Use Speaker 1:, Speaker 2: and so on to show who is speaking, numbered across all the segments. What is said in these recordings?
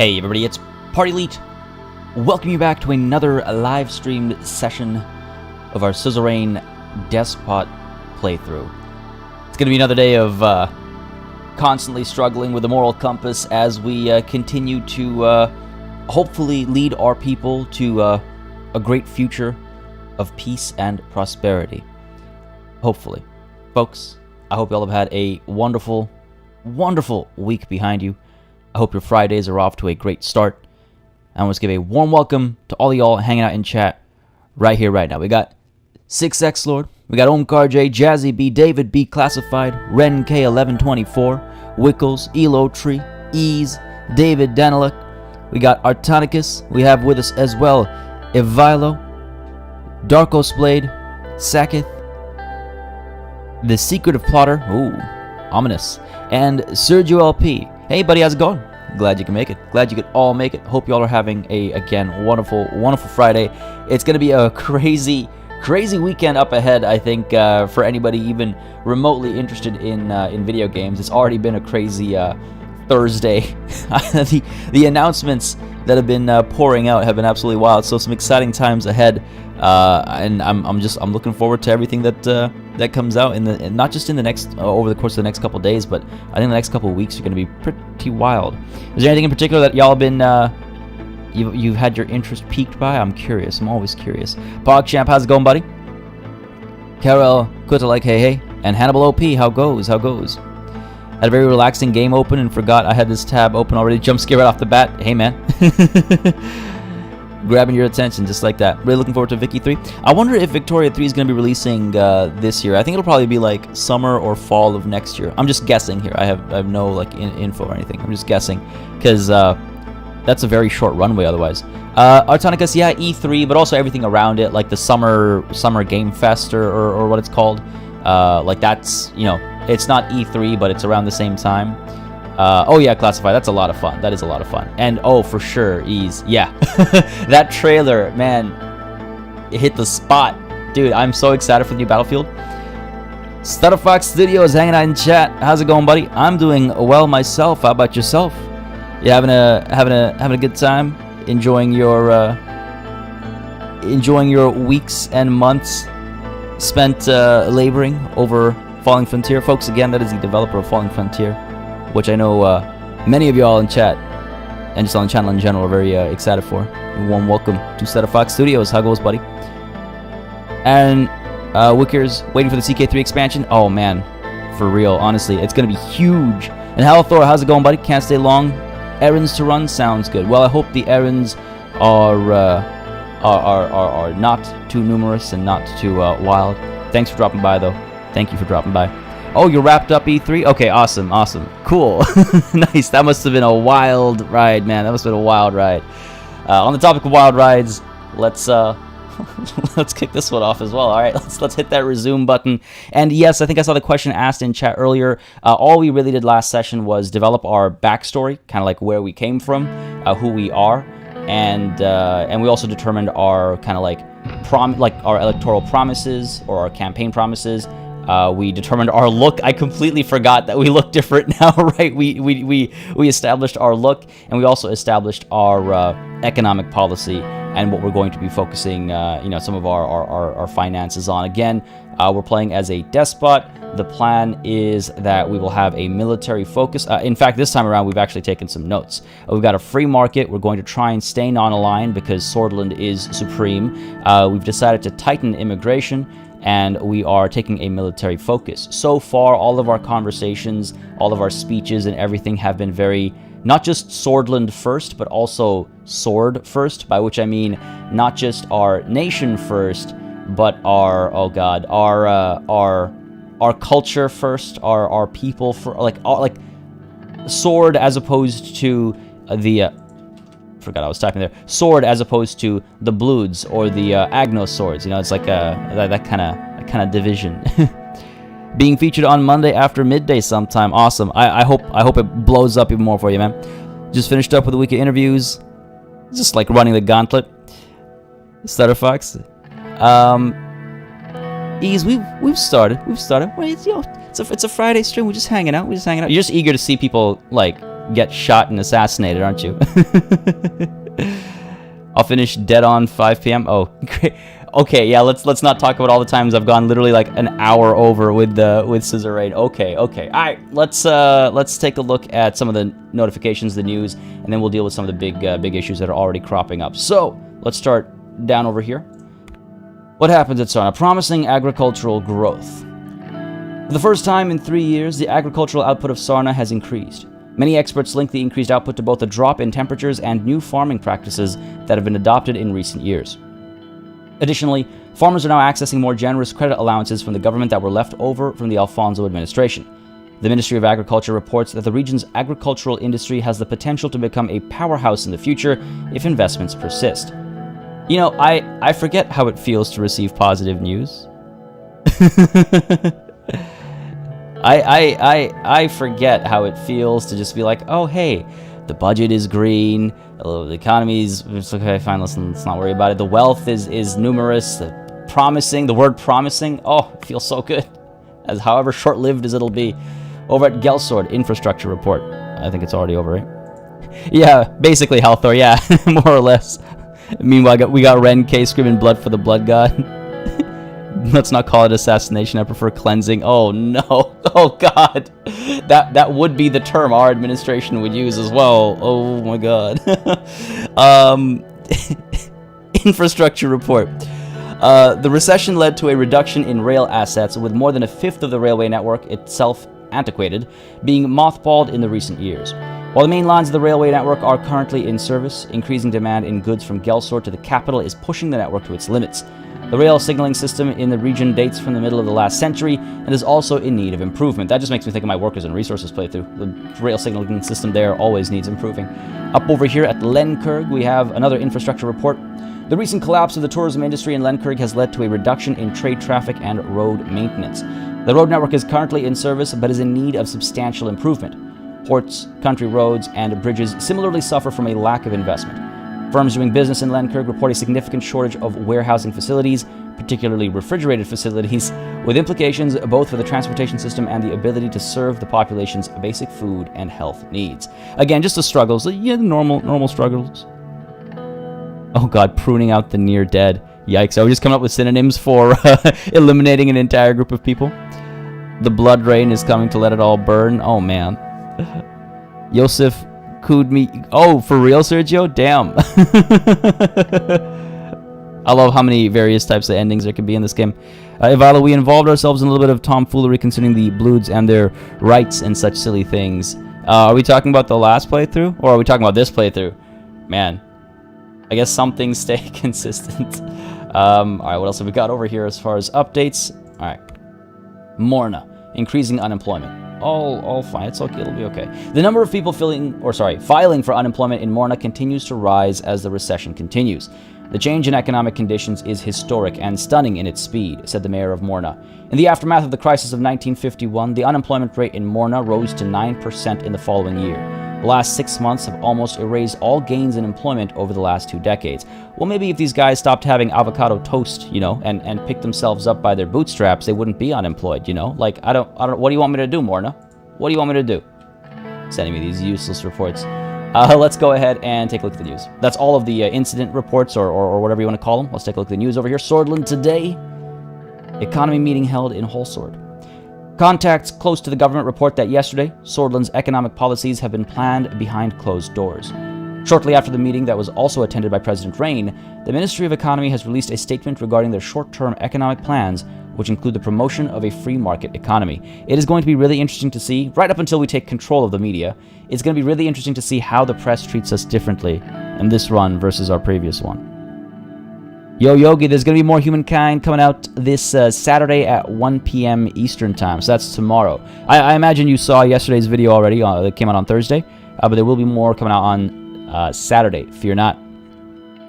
Speaker 1: Hey everybody, it's Party Elite. Welcome you back to another live streamed session of our Suzerain DESPOT playthrough. It's going to be another day of constantly struggling with the moral compass as we continue to hopefully lead our people to a great future of peace and prosperity. Hopefully. Folks, I hope you all have had a wonderful, wonderful week behind you. I hope your Fridays are off to a great start. I want to give a warm welcome to all of y'all hanging out in chat right here, right now. We got 6X Lord, we got Omkar J, Jazzy B, David B, Classified, Ren K1124, Wickles, Elo Tree, Ease, David Daniluk. We got Artonicus. We have with us as well Evilo, Darkos Blade, Sakith, The Secretive Plotter, ooh, ominous, and Sergio LP. Hey buddy, how's it going? Glad you can make it. Glad you could all make it. Hope you all are having a, again, wonderful, wonderful Friday. It's going to be a crazy, crazy weekend up ahead, I think, for anybody even remotely interested in video games. It's already been a crazy Thursday. The announcements that have been pouring out have been absolutely wild. So some exciting times ahead, and I'm looking forward to everything that comes out in the not just in the next over the course of the next couple days, but I think the next couple of weeks are going to be pretty wild. Is there anything in particular that y'all have been you've had your interest piqued by? I'm curious. I'm always curious. PogChamp, how's it going, buddy? Carol Kuta like hey, and Hannibal OP, how goes? Had a very relaxing game open and forgot I had this tab open already. Jump scare right off the bat. Hey man. Grabbing your attention just like that. Really looking forward to Vicky 3. I wonder if Victoria 3 is going to be releasing this year. I think it'll probably be like summer or fall of next year. I'm just guessing here. I have no like info or anything. I'm just guessing because that's a very short runway otherwise. Artonicus, yeah, E3, but also everything around it, like the summer game fest or what it's called. Like that's, you know, it's not E3, but it's around the same time. Oh yeah, Classified, that's a lot of fun. That is a lot of fun. And oh, for sure, Ease. Yeah. That trailer, man, it hit the spot. Dude, I'm so excited for the new Battlefield. Stutterfox Studio is hanging out in chat. How's it going, buddy? I'm doing well myself. How about yourself? You having a good time? Enjoying your weeks and months spent laboring over Falling Frontier. Folks, again, that is the developer of Falling Frontier, which I know many of y'all in chat and just on the channel in general are very excited for. A warm welcome to Stutterfox Studios. How goes, buddy? And Wickers waiting for the CK3 expansion. Oh man, for real, honestly, it's gonna be huge. And Halthor, how's it going, buddy? Can't stay long. Errands to run sounds good. Well, I hope the errands are not too numerous and not too wild. Thanks for dropping by, though. Thank you for dropping by. Oh, you're wrapped up E3? Okay, awesome. Cool. Nice. That must have been a wild ride, man. That must have been a wild ride. On the topic of wild rides, let's let's kick this one off as well. All right, let's hit that resume button. And yes, I think I saw the question asked in chat earlier. All we really did last session was develop our backstory, kind of like where we came from, who we are, and we also determined our kind of like our electoral promises or our campaign promises. We determined our look. I completely forgot that we look different now, right? We established our look, and we also established our economic policy and what we're going to be focusing, some of our finances on. Again, we're playing as a despot. The plan is that we will have a military focus. In fact, this time around, we've actually taken some notes. We've got a free market. We're going to try and stay non-aligned because Sordland is supreme. We've decided to tighten immigration, and we are taking a military focus. So far, all of our conversations, all of our speeches and everything have been very, not just Sordland first, but also sword first, by which I mean not just our nation first, but our culture first, our people for like sword as opposed to forgot I was typing there. Sword as opposed to the Bloods or the Agnos swords. You know, it's like that kind of division. Being featured on Monday after midday sometime. Awesome. I hope it blows up even more for you, man. Just finished up with a week of interviews. Just like running the gauntlet. Stutterfox. Ease, we've started. Well, it's a Friday stream. We're just hanging out. You're just eager to see people like get shot and assassinated, aren't you? I'll finish dead on 5 p.m. Oh, great. Okay, yeah, let's not talk about all the times I've gone literally like an hour over with Suzerain. Okay. All right, let's take a look at some of the notifications, the news, and then we'll deal with some of the big issues that are already cropping up. So let's start down over here. What happens at Sarna? Promising agricultural growth. For the first time in 3 years, the agricultural output of Sarna has increased. Many experts link the increased output to both a drop in temperatures and new farming practices that have been adopted in recent years. Additionally, farmers are now accessing more generous credit allowances from the government that were left over from the Alfonso administration. The Ministry of Agriculture reports that the region's agricultural industry has the potential to become a powerhouse in the future if investments persist. You know, I forget how it feels to receive positive news. I forget how it feels to just be like, oh, hey, the budget is green, the economy's okay, fine, let's not worry about it. The wealth is numerous, the word promising, oh, it feels so good, as however short-lived as it'll be. Over at Gelsord, infrastructure report. I think it's already over, right? Yeah, basically Halthor, yeah, more or less. Meanwhile, we got Ren K screaming blood for the blood god. Let's not call it assassination. I prefer cleansing. Oh no! Oh god! That would be the term our administration would use as well. Oh my god! Infrastructure report. The recession led to a reduction in rail assets, with more than a fifth of the railway network, itself antiquated, being mothballed in the recent years. While the main lines of the railway network are currently in service, increasing demand in goods from Gelsord to the capital is pushing the network to its limits. The rail signaling system in the region dates from the middle of the last century and is also in need of improvement. That just makes me think of my Workers and Resources playthrough. The rail signaling system there always needs improving. Up over here at Lenkurg, we have another infrastructure report. The recent collapse of the tourism industry in Lenkurg has led to a reduction in trade traffic and road maintenance. The road network is currently in service but is in need of substantial improvement. Ports, country roads, and bridges similarly suffer from a lack of investment. Firms doing business in Lenkurg report a significant shortage of warehousing facilities, particularly refrigerated facilities, with implications both for the transportation system and the ability to serve the population's basic food and health needs. Again, just the struggles, yeah, normal struggles. Oh god, pruning out the near dead. Yikes, are we just coming up with synonyms for eliminating an entire group of people? The blood rain is coming to let it all burn. Oh man. Yosef Kudmi. Oh, for real, Sergio? Damn. I love how many various types of endings there can be in this game. Ivala, we involved ourselves in a little bit of tomfoolery concerning the Bloods and their rights and such silly things. Are we talking about the last playthrough? Or are we talking about this playthrough? Man. I guess some things stay consistent. Alright, what else have we got over here as far as updates? Alright. Morna. Increasing unemployment. All fine. It's okay. It'll be okay. The number of people filing for unemployment in Morna continues to rise as the recession continues. The change in economic conditions is historic and stunning in its speed, said the mayor of Morna. In the aftermath of the crisis of 1951, the unemployment rate in Morna rose to 9% in the following year. The last 6 months have almost erased all gains in employment over the last 2 decades. Well, maybe if these guys stopped having avocado toast, you know, and picked themselves up by their bootstraps, they wouldn't be unemployed, you know? Like, I don't, what do you want me to do, Morna? What do you want me to do? Sending me these useless reports. Let's go ahead and take a look at the news. That's all of the incident reports, or whatever you want to call them. Let's take a look at the news over here. Sordland today. Economy meeting held in Holsord. Contacts close to the government report that yesterday, Sordland's economic policies have been planned behind closed doors. Shortly after the meeting that was also attended by President Rain, the Ministry of Economy has released a statement regarding their short-term economic plans, which include the promotion of a free market economy. It is going to be really interesting to see, right up until we take control of the media, it's going to be really interesting to see how the press treats us differently in this run versus our previous one. Yo, Yogi, there's going to be more Humankind coming out this Saturday at 1 p.m. Eastern Time, so that's tomorrow. I imagine you saw yesterday's video already that came out on Thursday, but there will be more coming out on Saturday, fear not.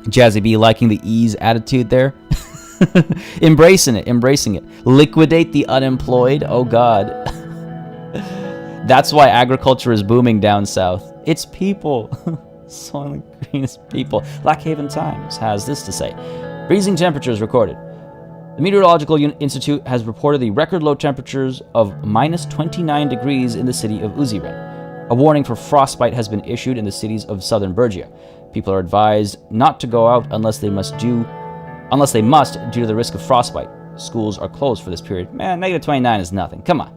Speaker 1: Jazzy B liking the ease attitude there. embracing it. Liquidate the unemployed, oh god. That's why agriculture is booming down south. It's people. Soylent Green is people. Lackhaven Times has this to say. Freezing temperatures recorded. The Meteorological Institute has reported the record low temperatures of minus 29 degrees in the city of Suzerain. A warning for frostbite has been issued in the cities of southern Bergia. People are advised not to go out unless they must due to the risk of frostbite. Schools are closed for this period. Man, negative 29 is nothing. Come on.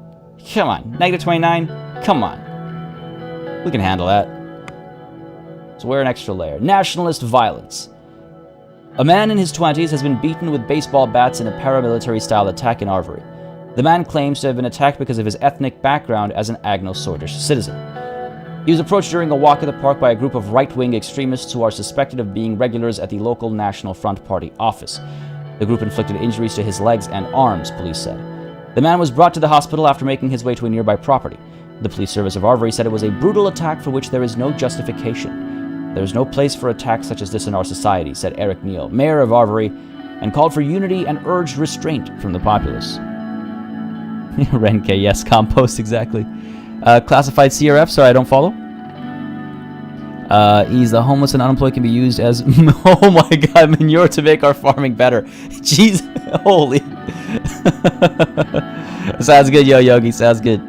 Speaker 1: Come on. Negative 29? Come on. We can handle that. So wear an extra layer. Nationalist violence. A man in his 20s has been beaten with baseball bats in a paramilitary-style attack in Arvory. The man claims to have been attacked because of his ethnic background as an Agno-Sordish citizen. He was approached during a walk in the park by a group of right-wing extremists who are suspected of being regulars at the local National Front Party office. The group inflicted injuries to his legs and arms, police said. The man was brought to the hospital after making his way to a nearby property. The police service of Arvory said it was a brutal attack for which there is no justification. There is no place for attacks such as this in our society, said Eric Neal, mayor of Arvory, and called for unity and urged restraint from the populace. Renke, yes, compost, exactly. Classified CRF, sorry, I don't follow. He's the homeless and unemployed can be used as... oh my god, manure to make our farming better. Jeez, holy. Sounds good, yo, Yogi, sounds good.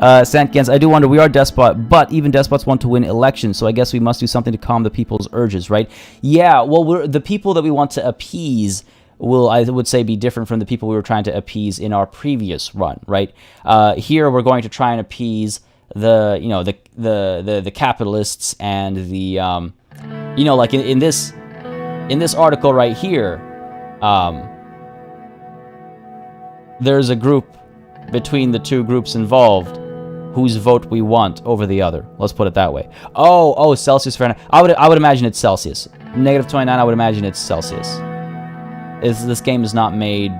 Speaker 1: Santkans, I do wonder, we are despot, but even despots want to win elections, so I guess we must do something to calm the people's urges, right? Yeah, well, the people that we want to appease will, I would say, be different from the people we were trying to appease in our previous run, right? Here, we're going to try and appease the, you know, the capitalists and the, you know, like in this article right here, there's a group between the two groups involved whose vote we want over the other. Let's put it that way. Oh, Celsius Fahrenheit. I would imagine it's Celsius. Negative 29, I would imagine it's Celsius. This game is not made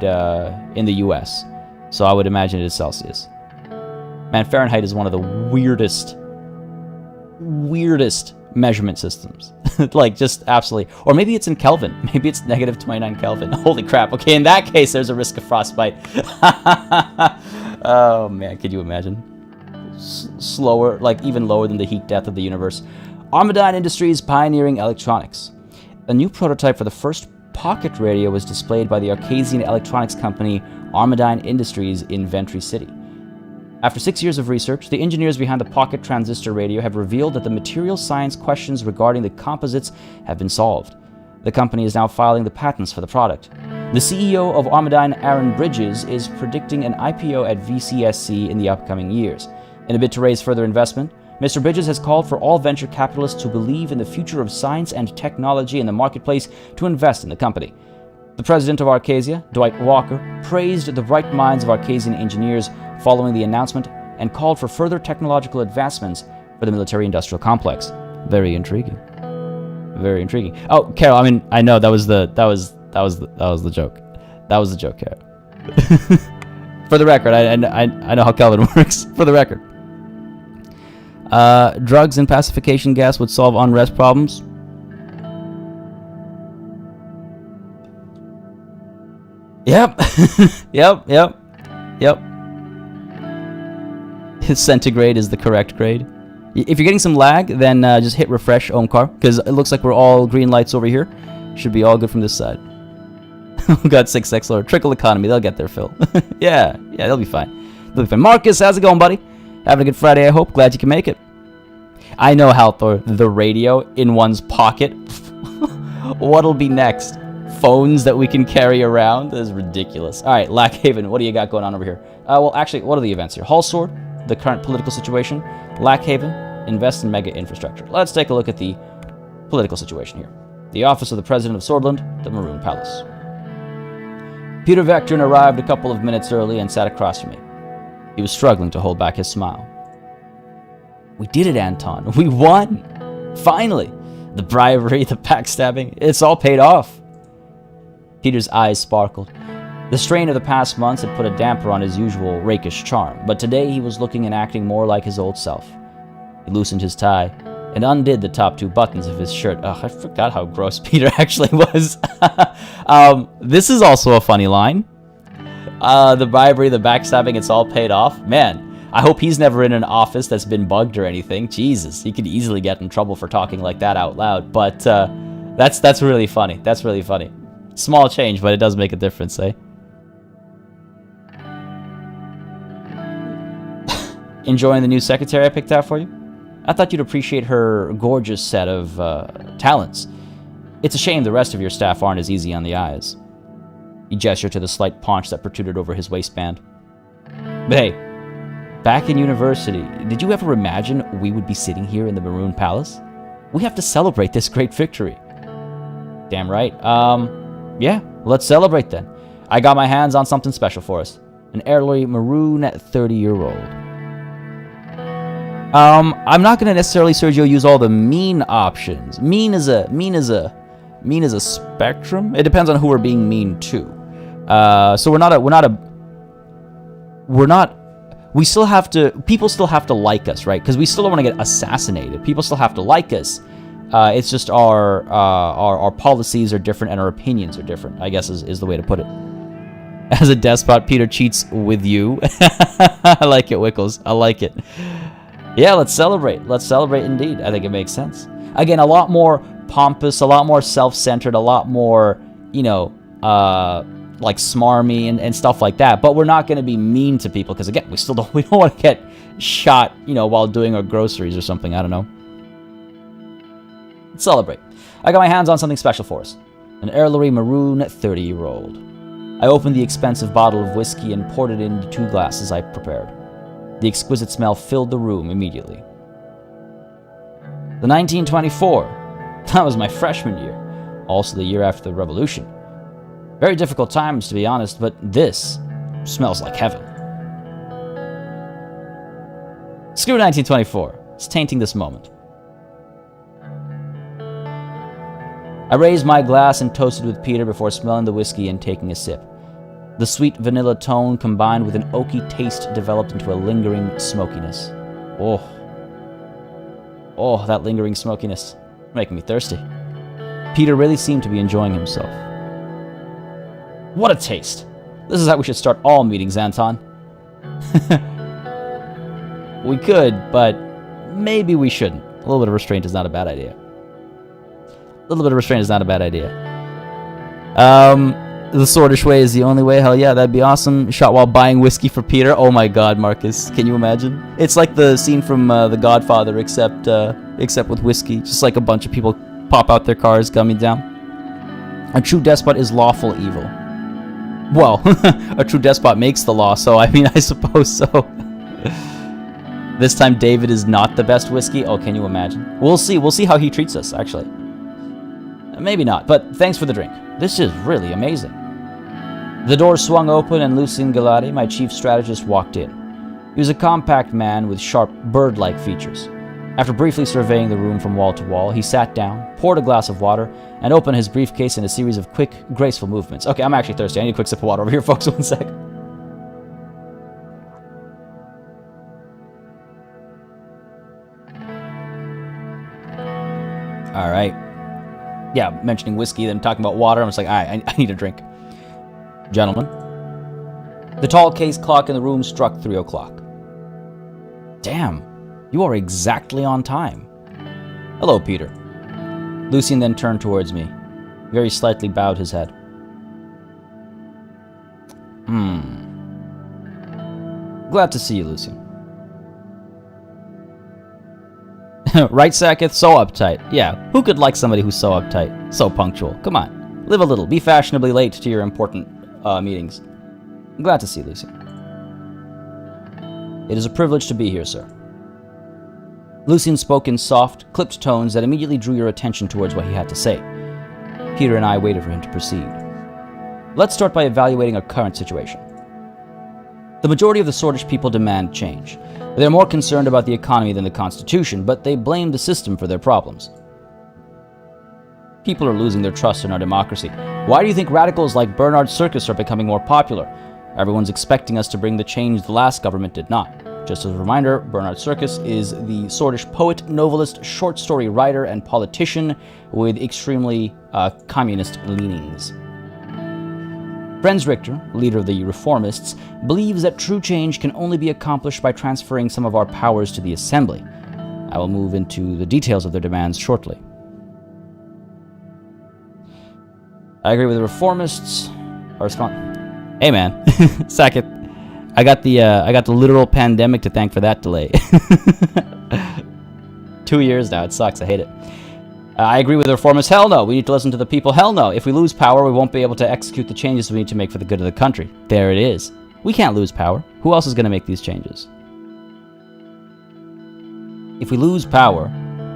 Speaker 1: in the US, so I would imagine it is Celsius. Man, Fahrenheit is one of the weirdest measurement systems. Like, just absolutely. Or maybe it's in Kelvin. Maybe it's negative 29 Kelvin. Holy crap. Okay, in that case, there's a risk of frostbite. Oh, man, could you imagine? Slower, like even lower than the heat death of the universe. Armadine Industries pioneering electronics. A new prototype for the first pocket radio was displayed by the Arcasian electronics company Armadine Industries in Ventry City. After 6 years of research, the engineers behind the pocket transistor radio have revealed that the material science questions regarding the composites have been solved. The company is now filing the patents for the product. The CEO of Armadine, Aaron Bridges, is predicting an IPO at VCSC in the upcoming years. In a bid to raise further investment, Mr. Bridges has called for all venture capitalists who believe in the future of science and technology in the marketplace to invest in the company. The president of Arcasia, Dwight Walker, praised the bright minds of Arcasian engineers following the announcement and called for further technological advancements for the military-industrial complex. Very intriguing. Very intriguing. Oh, Carol, I mean, I know that was the joke. That was the joke, Carol. For the record, I know how Kelvin works. For the record. Drugs and pacification gas would solve unrest problems. Yep. Yep. His centigrade is the correct grade. If you're getting some lag, then just hit refresh, Omkar, because it looks like we're all green lights over here. Should be all good from this side. We got 6x lower. Trickle economy, they'll get there, Phil. yeah, they'll be fine. They'll be fine. Marcus, how's it going, buddy? Having a good Friday, I hope. Glad you can make it. I know, Halthor, the radio in one's pocket. What'll be next? Phones that we can carry around? That is ridiculous. All right, Lackhaven, what do you got going on over here? Well, actually, what are the events here? Hull Sword, the current political situation. Lackhaven, invest in mega infrastructure. Let's take a look at the political situation here. The office of the president of Sordland, the Maroon Palace. Peter Vectrin arrived a couple of minutes early and sat across from me. He was struggling to hold back his smile. We did it, Anton. We won! Finally! The bribery, the backstabbing, it's all paid off. Peter's eyes sparkled. The strain of the past months had put a damper on his usual rakish charm, but today he was looking and acting more like his old self. He loosened his tie and undid the top two buttons of his shirt. Ugh, I forgot how gross Peter actually was. This is also a funny line. The bribery, the backstabbing, it's all paid off. Man, I hope he's never in an office that's been bugged or anything. Jesus, he could easily get in trouble for talking like that out loud. But that's really funny. That's really funny. Small change, but it does make a difference, eh? Enjoying the new secretary I picked out for you? I thought you'd appreciate her gorgeous set of talents. It's a shame the rest of your staff aren't as easy on the eyes. He gestured to the slight paunch that protruded over his waistband. But hey, back in university, did you ever imagine we would be sitting here in the Maroon Palace? We have to celebrate this great victory. Damn right. Yeah, let's celebrate then. I got my hands on something special for us. An heirloom maroon 30-year-old. I'm not gonna necessarily, Sergio, use all the mean options. Mean is a spectrum. It depends on who we're being mean to. So we still have to, people still have to like us, right? Because we still don't want to get assassinated. People still have to like us. It's just our policies are different and our opinions are different, I guess is the way to put it. As a despot, Peter cheats with you. I like it, Wickles. I like it. Yeah, let's celebrate. Let's celebrate indeed. I think it makes sense. Again, a lot more pompous, a lot more self-centered, a lot more, you know, like smarmy and stuff like that. But we're not going to be mean to people because, again, we don't want to get shot, you know, while doing our groceries or something. I don't know. Let's celebrate. I got my hands on something special for us. An heirloom maroon 30-year-old. I opened the expensive bottle of whiskey and poured it into 2 glasses I prepared. The exquisite smell filled the room immediately. The 1924. That was my freshman year. Also the year after the revolution. Very difficult times, to be honest, but this smells like heaven. Screw 1924. It's tainting this moment. I raised my glass and toasted with Peter before smelling the whiskey and taking a sip. The sweet vanilla tone combined with an oaky taste developed into a lingering smokiness. Oh, that lingering smokiness. Making me thirsty. Peter really seemed to be enjoying himself. What a taste! This is how we should start all meetings, Anton. We could, but maybe we shouldn't. A little bit of restraint is not a bad idea. The Swordish way is the only way. Hell yeah, that'd be awesome. Shot while buying whiskey for Peter. Oh my god, Marcus. Can you imagine? It's like the scene from The Godfather, except with whiskey. Just like a bunch of people pop out their cars coming down. A true despot is lawful evil. Well, a true despot makes the law, so I mean, I suppose so. This time David is not the best whiskey. Oh, can you imagine? We'll see. We'll see how he treats us, actually. Maybe not, but thanks for the drink. This is really amazing. The door swung open and Lucien Galati, my chief strategist, walked in. He was a compact man with sharp, bird-like features. After briefly surveying the room from wall to wall, he sat down, poured a glass of water, and opened his briefcase in a series of quick, graceful movements. Okay, I'm actually thirsty. I need a quick sip of water over here, folks. 1 sec. All right. Yeah, mentioning whiskey, then talking about water. I'm just like, all right, I need a drink. Gentlemen. The tall case clock in the room struck 3 o'clock. Damn, you are exactly on time. Hello, Peter. Lucien then turned towards me. Very slightly bowed his head. Glad to see you, Lucien. Right, Sacketh? So uptight. Yeah, who could like somebody who's so uptight? So punctual. Come on. Live a little. Be fashionably late to your important meetings. I'm glad to see you, Lucien. It is a privilege to be here, sir. Lucien spoke in soft, clipped tones that immediately drew your attention towards what he had to say. Peter and I waited for him to proceed. Let's start by evaluating our current situation. The majority of the Swordish people demand change. They're more concerned about the economy than the Constitution, but they blame the system for their problems. People are losing their trust in our democracy. Why do you think radicals like Bernard Circus are becoming more popular? Everyone's expecting us to bring the change the last government did not. Just as a reminder, Bernard Circus is the Swordish poet, novelist, short story writer, and politician with extremely communist leanings. Franz Richter, leader of the Reformists, believes that true change can only be accomplished by transferring some of our powers to the Assembly. I will move into the details of their demands shortly. I agree with the Reformists. Hey man, Sackett, I got the literal pandemic to thank for that delay. 2 years now. It sucks. I hate it. I agree with the reformists. Hell no. We need to listen to the people. Hell no. If we lose power, we won't be able to execute the changes we need to make for the good of the country. There it is. We can't lose power. Who else is going to make these changes? If we lose power,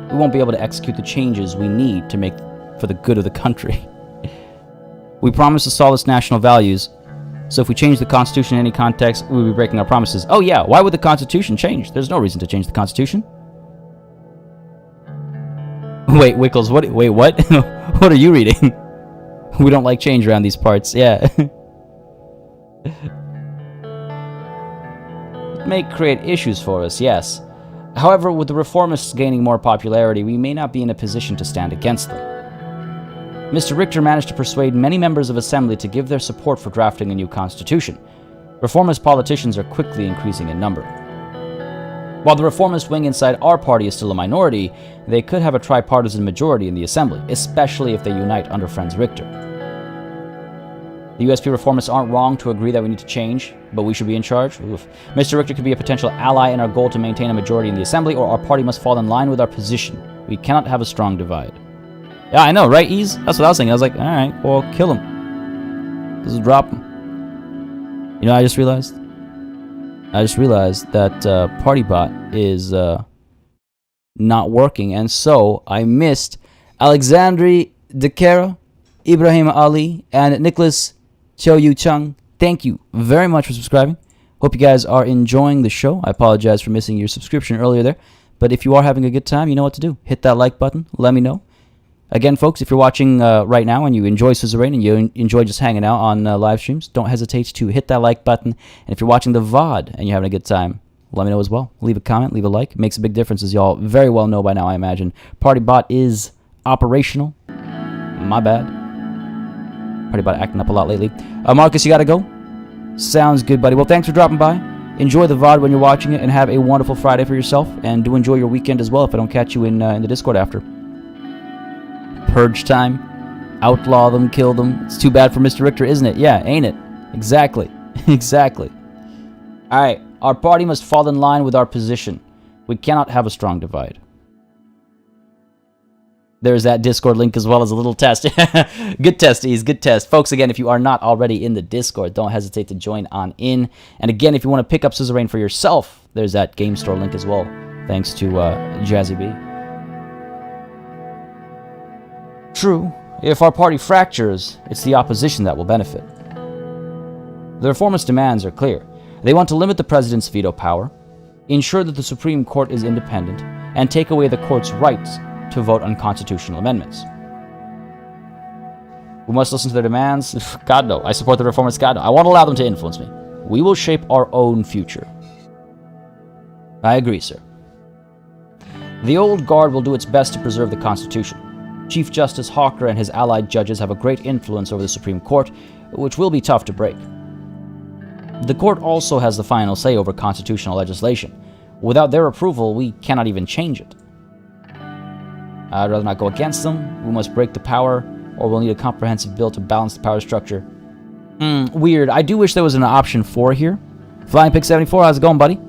Speaker 1: we won't be able to execute the changes we need to make for the good of the country. We promise to solace national values, so if we change the Constitution in any context, we will be breaking our promises. Oh yeah, why would the Constitution change? There's no reason to change the Constitution. Wait, Wickles, wait, what? What are you reading? We don't like change around these parts, yeah. It may create issues for us, yes. However, with the reformists gaining more popularity, we may not be in a position to stand against them. Mr. Richter managed to persuade many members of Assembly to give their support for drafting a new constitution. Reformist politicians are quickly increasing in number. While the reformist wing inside our party is still a minority, they could have a tripartisan majority in the Assembly, especially if they unite under Franz Richter. The USP reformists aren't wrong to agree that we need to change, but we should be in charge. Oof. Mr. Richter could be a potential ally in our goal to maintain a majority in the Assembly, or our party must fall in line with our position. We cannot have a strong divide. Yeah, I know, right, Ease? That's what I was thinking. I was like, alright, well, kill him. Just drop him. You know, I just realized that PartyBot is not working, and so I missed Alexandri Dekera, Ibrahim Ali, and Nicholas Cho Yu Chung. Thank you very much for subscribing. Hope you guys are enjoying the show. I apologize for missing your subscription earlier there, but if you are having a good time, you know what to do. Hit that like button. Let me know. Again, folks, if you're watching right now and you enjoy Suzerain and you enjoy just hanging out on live streams, don't hesitate to hit that like button. And if you're watching the VOD and you're having a good time, let me know as well. Leave a comment, leave a like. It makes a big difference, as y'all very well know by now, I imagine. PartyBot is operational. My bad. PartyBot acting up a lot lately. Marcus, you gotta go? Sounds good, buddy. Well, thanks for dropping by. Enjoy the VOD when you're watching it, and have a wonderful Friday for yourself. And do enjoy your weekend as well if I don't catch you in the Discord after. Purge time. Outlaw them, kill them. It's too bad for Mr. Richter, isn't it? Yeah, ain't it? Exactly. Exactly. Alright, our party must fall in line with our position. We cannot have a strong divide. There's that Discord link as well as a little test. Good test, Ease. Good test. Folks, again, if you are not already in the Discord, don't hesitate to join on in. And again, if you want to pick up Suzerain for yourself, there's that game store link as well. Thanks to Jazzy B. True, if our party fractures, it's the opposition that will benefit. The reformist demands are clear. They want to limit the president's veto power, ensure that the Supreme Court is independent, and take away the court's rights to vote on constitutional amendments. We must listen to their demands. God no, I support the reformists. God no, I won't allow them to influence me. We will shape our own future. I agree, sir. The old guard will do its best to preserve the Constitution. Chief Justice Hawker and his allied judges have a great influence over the Supreme Court, which will be tough to break. The court also has the final say over constitutional legislation. Without their approval, we cannot even change it. I'd rather not go against them. We must break the power, or we'll need a comprehensive bill to balance the power structure. Weird. I do wish there was an option 4 here. Flying Pig 74, how's it going, buddy?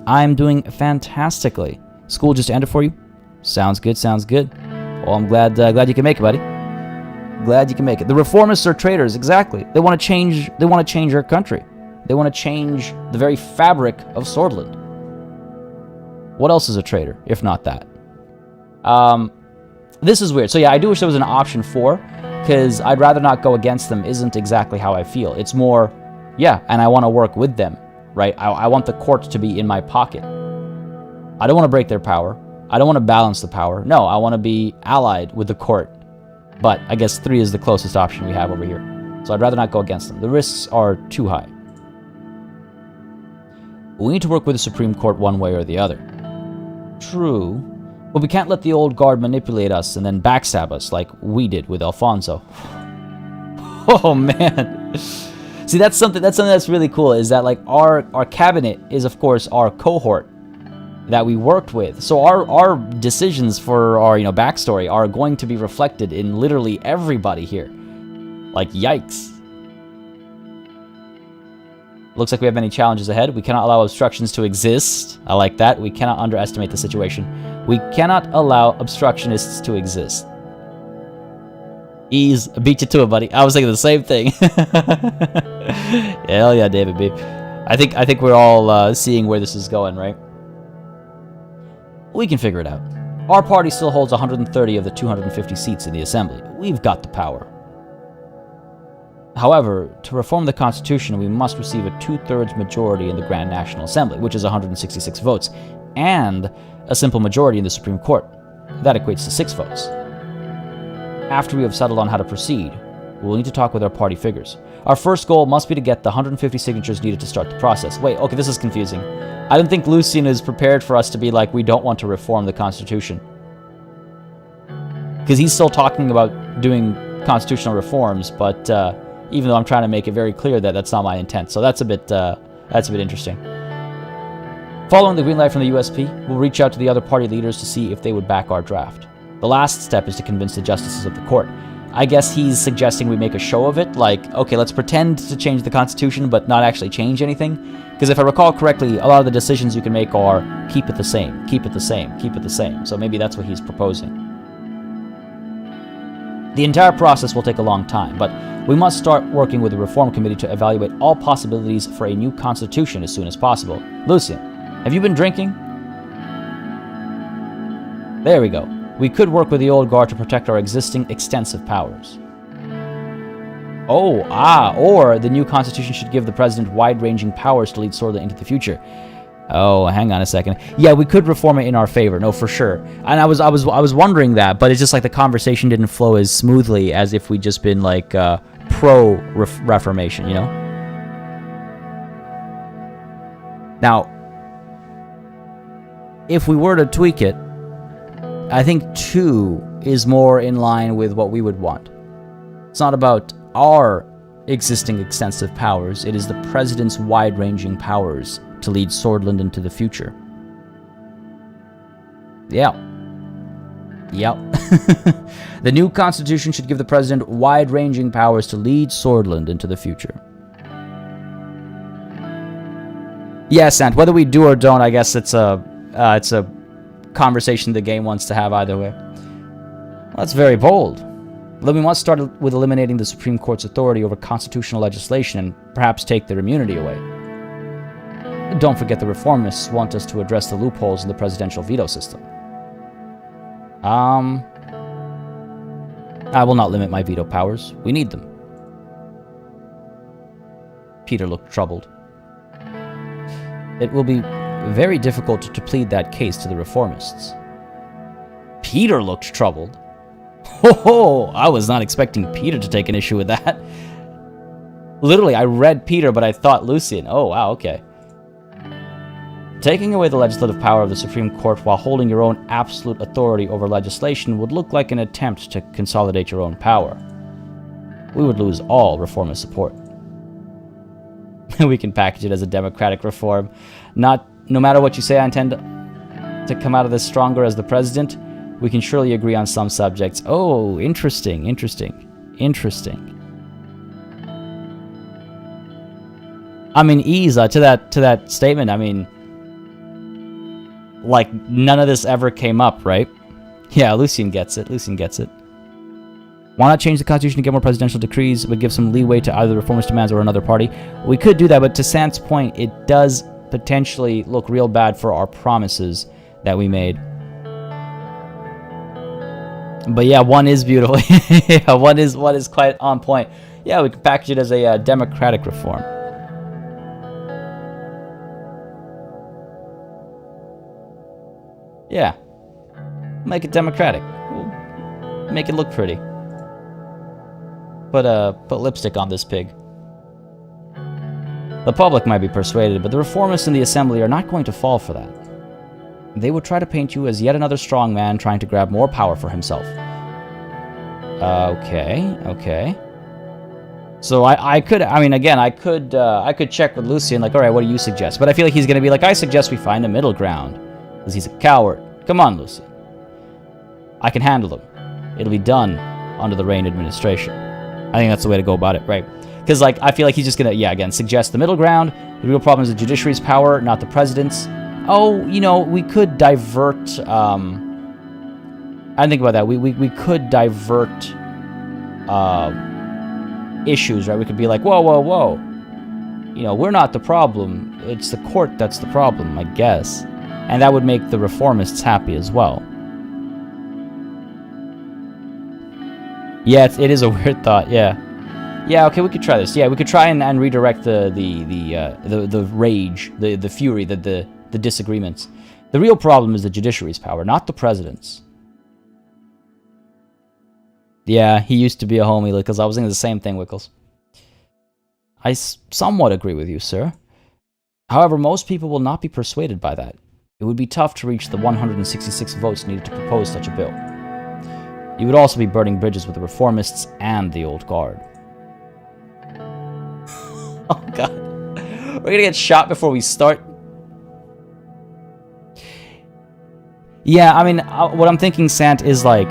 Speaker 1: I'm doing fantastically. School just ended for you? Sounds good, sounds good. Well, I'm glad you can make it, buddy. Glad you can make it. The reformists are traitors, exactly. They want to change our country. They want to change the very fabric of Sordland. What else is a traitor, if not that? This is weird. So yeah, I do wish there was an option 4, because I'd rather not go against them isn't exactly how I feel. It's more, yeah, and I want to work with them, right? I want the court to be in my pocket. I don't want to break their power. I don't want to balance the power. No, I want to be allied with the court. But I guess 3 is the closest option we have over here. So I'd rather not go against them. The risks are too high. We need to work with the Supreme Court one way or the other. True. But we can't let the old guard manipulate us and then backstab us like we did with Alfonso. Oh, man. See, that's something that's really cool, is that like our cabinet is, of course, our cohort that we worked with. So our decisions for our backstory are going to be reflected in literally everybody here. Like, yikes. Looks like we have many challenges ahead. We cannot allow obstructions to exist. I like that. We cannot underestimate the situation. We cannot allow obstructionists to exist. Ease. Beat you to it, buddy. I was thinking the same thing. Hell yeah, David B. I think we're all seeing where this is going, right? We can figure it out. Our party still holds 130 of the 250 seats in the Assembly. We've got the power. However, to reform the Constitution, we must receive a 2/3 majority in the Grand National Assembly, which is 166 votes, and a simple majority in the Supreme Court. That equates to 6 votes. After we have settled on how to proceed, we will need to talk with our party figures. Our first goal must be to get the 150 signatures needed to start the process. Wait, okay, this is confusing. I don't think Lucien is prepared for us to be like, we don't want to reform the Constitution. Because he's still talking about doing constitutional reforms, but even though I'm trying to make it very clear that that's not my intent. So that's a bit interesting. Following the green light from the USP, we'll reach out to the other party leaders to see if they would back our draft. The last step is to convince the justices of the court. I guess he's suggesting we make a show of it, like, okay, let's pretend to change the Constitution, but not actually change anything. Because if I recall correctly, a lot of the decisions you can make are, keep it the same, keep it the same, keep it the same. So maybe that's what he's proposing. The entire process will take a long time, but we must start working with the Reform Committee to evaluate all possibilities for a new Constitution as soon as possible. Lucien, have you been drinking? There we go. We could work with the old guard to protect our existing extensive powers. Or the new Constitution should give the President wide-ranging powers to lead Sordland into the future. Oh, hang on a second. Yeah, we could reform it in our favor. No, for sure. And I was wondering that, but it's just like the conversation didn't flow as smoothly as if we'd just been like pro-reformation, you know? Now, if we were to tweak it, I think 2 is more in line with what we would want. It's not about our existing extensive powers. It is the President's wide-ranging powers to lead Sordland into the future. Yeah. The new Constitution should give the President wide-ranging powers to lead Sordland into the future. Yeah, Sant, whether we do or don't, I guess it's a conversation the game wants to have either way. Well, that's very bold. Then we must start with eliminating the Supreme Court's authority over constitutional legislation and perhaps take their immunity away. Don't forget the reformists want us to address the loopholes in the presidential veto system. I will not limit my veto powers. We need them. Peter looked troubled. It will be very difficult to plead that case to the reformists. Peter looked troubled. Ho! I was not expecting Peter to take an issue with that. Literally, I read Peter, but I thought Lucien. Oh, wow, okay. Taking away the legislative power of the Supreme Court while holding your own absolute authority over legislation would look like an attempt to consolidate your own power. We would lose all reformist support. We can package it as a democratic reform. No matter what you say, I intend to come out of this stronger as the president. We can surely agree on some subjects. Oh, interesting. I mean, ease to that statement. I mean, like, none of this ever came up, right? Yeah, Lucien gets it. Why not change the Constitution to get more presidential decrees, but give some leeway to either the reformist demands or another party? We could do that, but to Sant's point, it does potentially look real bad for our promises that we made. But yeah, one is beautiful. Yeah, one is quite on point. Yeah, we can package it as a democratic reform. Yeah, make it democratic. We'll make it look pretty. Put lipstick on this pig. The public might be persuaded, but the reformists in the Assembly are not going to fall for that. They would try to paint you as yet another strong man trying to grab more power for himself. Okay. So I could check with Lucien, like, all right, what do you suggest? But I feel like he's going to be like, I suggest we find a middle ground, because he's a coward. Come on, Lucien. I can handle him. It'll be done under the Reign administration. I think that's the way to go about it, right? Because, like, I feel like he's just going to, yeah, again, suggest the middle ground. The real problem is the judiciary's power, not the president's. Oh, you know, we could divert, I didn't think about that. We could divert, issues, right? We could be like, whoa, whoa, whoa. You know, we're not the problem. It's the court that's the problem, I guess. And that would make the reformists happy as well. Yeah, it is a weird thought, yeah. Yeah, okay, we could try this. Yeah, we could try and redirect the rage, the fury, the disagreements. The real problem is the judiciary's power, not the president's. Yeah, he used to be a homie, Wickles. I was thinking the same thing, Wickles. I somewhat agree with you, sir. However, most people will not be persuaded by that. It would be tough to reach the 166 votes needed to propose such a bill. You would also be burning bridges with the reformists and the old guard. Oh, God. We're gonna get shot before we start. Yeah, I mean, what I'm thinking, Sant, is like,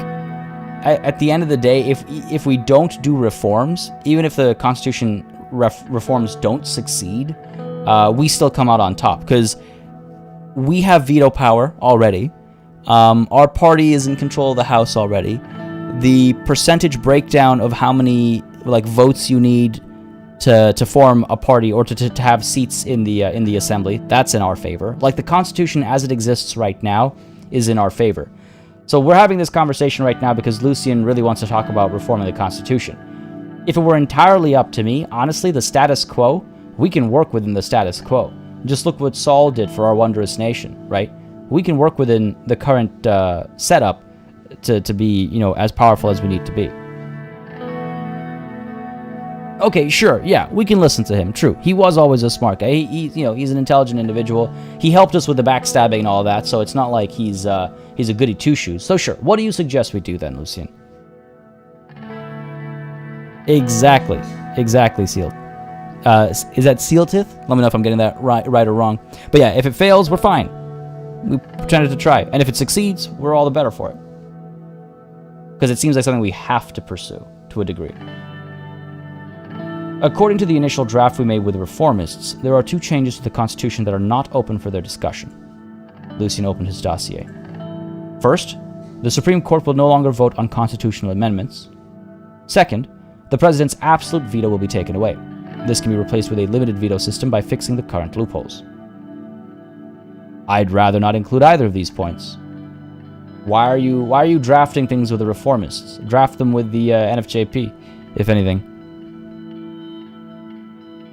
Speaker 1: at the end of the day, if we don't do reforms, even if the Constitution reforms don't succeed, we still come out on top, because we have veto power already. Our party is in control of the House already. The percentage breakdown of how many votes you need to form a party or to have seats in the assembly, that's in our favor. Like, the Constitution as it exists right now is in our favor. So we're having this conversation right now because Lucian really wants to talk about reforming the Constitution. If it were entirely up to me, honestly, the status quo, we can work within the status quo. Just look what Saul did for our wondrous nation, right? We can work within the current setup to be, you know, as powerful as we need to be. Okay, sure, yeah, we can listen to him. True, he was always a smart guy. He's an intelligent individual. He helped us with the backstabbing and all that, so it's not like he's a goody two-shoes. So sure, what do you suggest we do then, Lucian? Exactly, Sealed. Is that Sealtith? Let me know if I'm getting that right or wrong. But yeah, if it fails, we're fine. We pretended to try. And if it succeeds, we're all the better for it. Because it seems like something we have to pursue, to a degree. According to the initial draft we made with the reformists, there are 2 changes to the Constitution that are not open for their discussion. Lucian opened his dossier. First, the Supreme Court will no longer vote on constitutional amendments. Second, the President's absolute veto will be taken away. This can be replaced with a limited veto system by fixing the current loopholes. I'd rather not include either of these points. Why are you drafting things with the reformists? Draft them with the NFJP, if anything.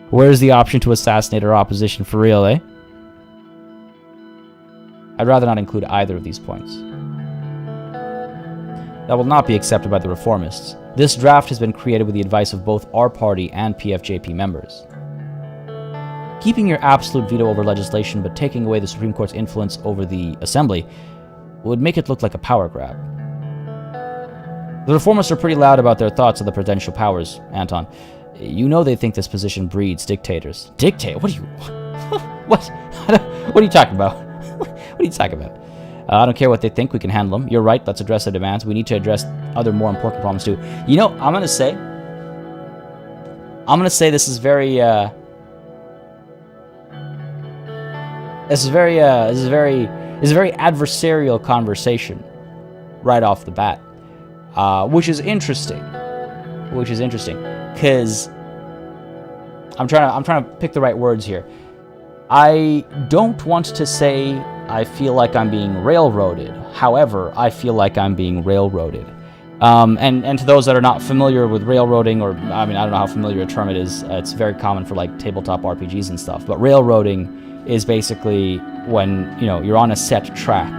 Speaker 1: Where's the option to assassinate our opposition for real, eh? I'd rather not include either of these points. That will not be accepted by the reformists. This draft has been created with the advice of both our party and PFJP members. Keeping your absolute veto over legislation but taking away the Supreme Court's influence over the Assembly would make it look like a power grab. The reformists are pretty loud about their thoughts of the presidential powers, Anton. You know they think this position breeds dictators. Dictator? What are you... What? What are you talking about? What are you talking about? I don't care what they think, we can handle them. You're right, let's address their demands. We need to address other more important problems too. You know, I'm gonna say this is very, this is a very adversarial conversation right off the bat, which is interesting. Because I'm trying to pick the right words here. I don't want to say I feel like I'm being railroaded. However, I feel like I'm being railroaded. And to those that are not familiar with railroading, or I mean, I don't know how familiar a term it is. It's very common for like tabletop RPGs and stuff. But railroading is basically when, you know, you're on a set track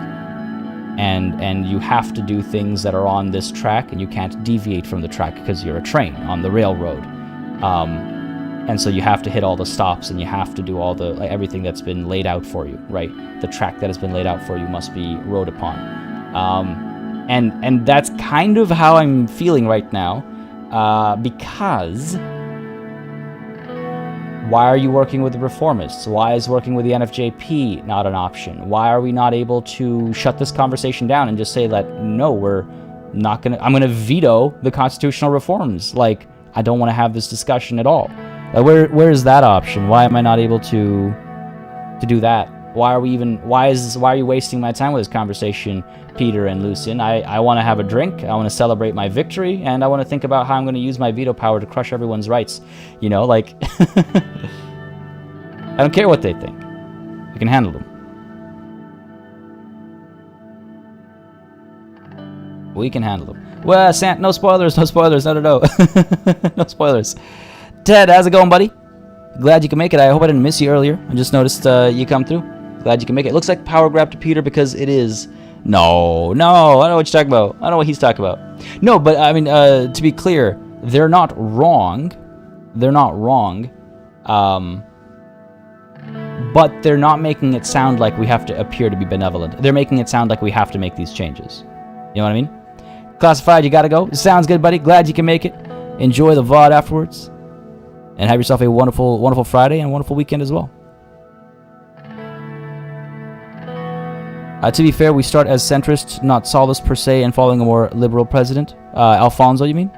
Speaker 1: and you have to do things that are on this track and you can't deviate from the track because you're a train on the railroad. And so you have to hit all the stops and you have to do all the everything that's been laid out for you, right? The track that has been laid out for you must be rode upon. And that's kind of how I'm feeling right now, because why are you working with the reformists? Why is working with the NFJP not an option? Why are we not able to shut this conversation down and just say that, no, we're not gonna, I'm gonna veto the constitutional reforms? Like, I don't want to have this discussion at all. Where is that option? Why am I not able to do that? Why are you wasting my time with this conversation, Peter and Lucian? I want to have a drink, I want to celebrate my victory, and I want to think about how I'm going to use my veto power to crush everyone's rights. You know, like... I don't care what they think. I can handle them. We can handle them. Well, no spoilers, no spoilers, no. No spoilers. Ted, how's it going, buddy? Glad you can make it. I hope I didn't miss you earlier. I just noticed you come through. Glad you can make it. Looks like power grab to Peter because it is... No, I don't know what you're talking about. I don't know what he's talking about. No, but I mean, to be clear, they're not wrong. They're not wrong. But they're not making it sound like we have to appear to be benevolent. They're making it sound like we have to make these changes. You know what I mean? Classified, you gotta go. Sounds good, buddy. Glad you can make it. Enjoy the VOD afterwards. And have yourself a wonderful, wonderful Friday and a wonderful weekend as well. To be fair, we start as centrist, not solace per se, and following a more liberal president. Alfonso, you mean?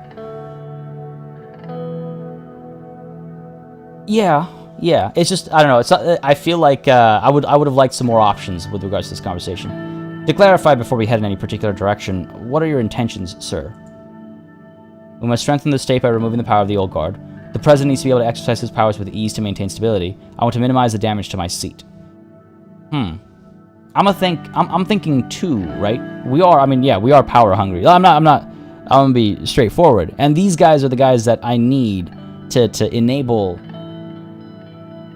Speaker 1: Yeah. It's just, I don't know. It's. I feel like I would have liked some more options with regards to this conversation. To clarify before we head in any particular direction, what are your intentions, sir? We must strengthen the state by removing the power of the old guard. The president needs to be able to exercise his powers with ease to maintain stability. I want to minimize the damage to my seat. I'm thinking two, right? We are power hungry. I'm gonna be straightforward. And these guys are the guys that I need to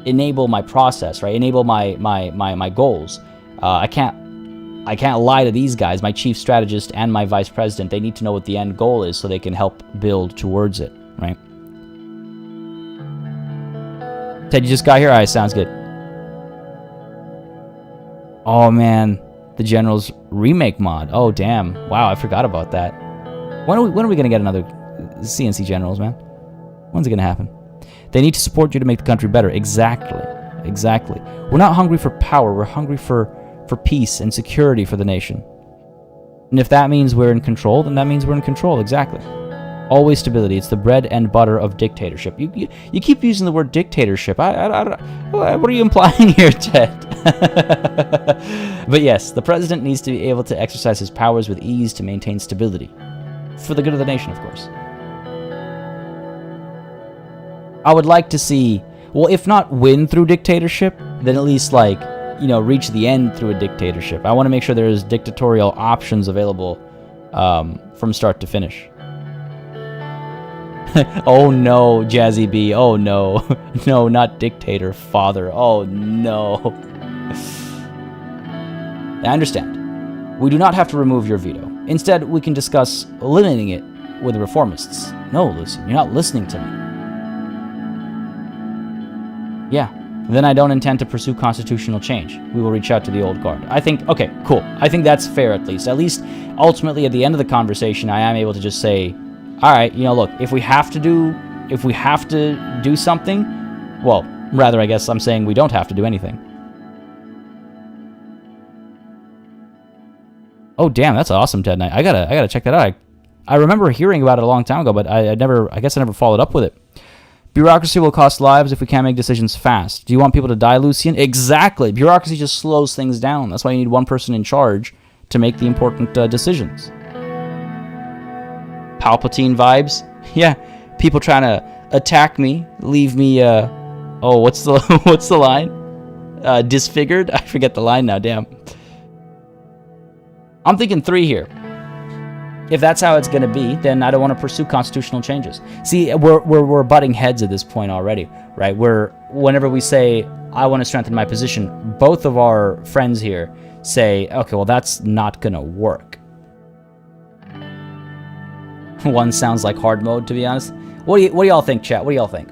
Speaker 1: enable my process, right? Enable my goals. I can't lie to these guys, my chief strategist and my vice president. They need to know what the end goal is so they can help build towards it, right? Ted, you just got here? Alright, sounds good. Oh man, the General's remake mod. Oh damn. Wow, I forgot about that. When are we gonna get another CNC Generals, man? When's it gonna happen? They need to support you to make the country better. Exactly. We're not hungry for power, we're hungry for peace and security for the nation. And if that means we're in control, then that means we're in control, exactly. Always stability. It's the bread and butter of dictatorship. You keep using the word dictatorship. I don't. What are you implying here, Ted? But yes, the president needs to be able to exercise his powers with ease to maintain stability. For the good of the nation, of course. I would like to see, well, if not win through dictatorship, then at least, like, reach the end through a dictatorship. I want to make sure there's dictatorial options available from start to finish. Oh no, Jazzy B. Oh no. No, not dictator, father. Oh no. I understand. We do not have to remove your veto. Instead, we can discuss eliminating it with the reformists. No, Lucian, you're not listening to me. Yeah, then I don't intend to pursue constitutional change. We will reach out to the old guard. Okay, cool. I think that's fair at least. At least, ultimately, at the end of the conversation, I am able to just say, all right, look, if we have to do something, well, rather, I guess I'm saying we don't have to do anything. Oh, damn, that's awesome, Ted Knight. I gotta check that out. I remember hearing about it a long time ago, but I guess I never followed up with it. Bureaucracy will cost lives if we can't make decisions fast. Do you want people to die, Lucian? Exactly. Bureaucracy just slows things down. That's why you need one person in charge to make the important decisions. Palpatine vibes. Yeah, people trying to attack me, leave me, oh, what's the line? Disfigured? I forget the line now, damn. I'm thinking 3 here. If that's how it's going to be, then I don't want to pursue constitutional changes. See, we're butting heads at this point already, right? Whenever we say, I want to strengthen my position, both of our friends here say, okay, well, that's not going to work. One sounds like hard mode, to be honest. What do y'all think, chat? What do y'all think?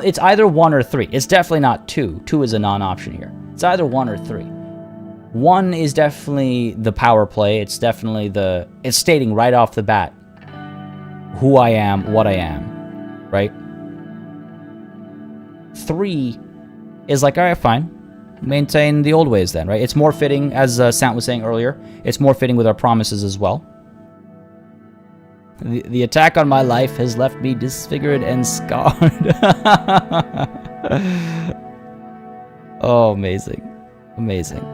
Speaker 1: It's either 1 or 3. It's definitely not 2. 2 is a non-option here. It's either 1 or 3. 1 is definitely the power play. It's definitely it's stating right off the bat who I am, what I am, right? 3 is like, all right, fine. Maintain the old ways then, right? It's more fitting, as Sant was saying earlier, it's more fitting with our promises as well. The attack on my life has left me disfigured and scarred. Oh, amazing. Amazing.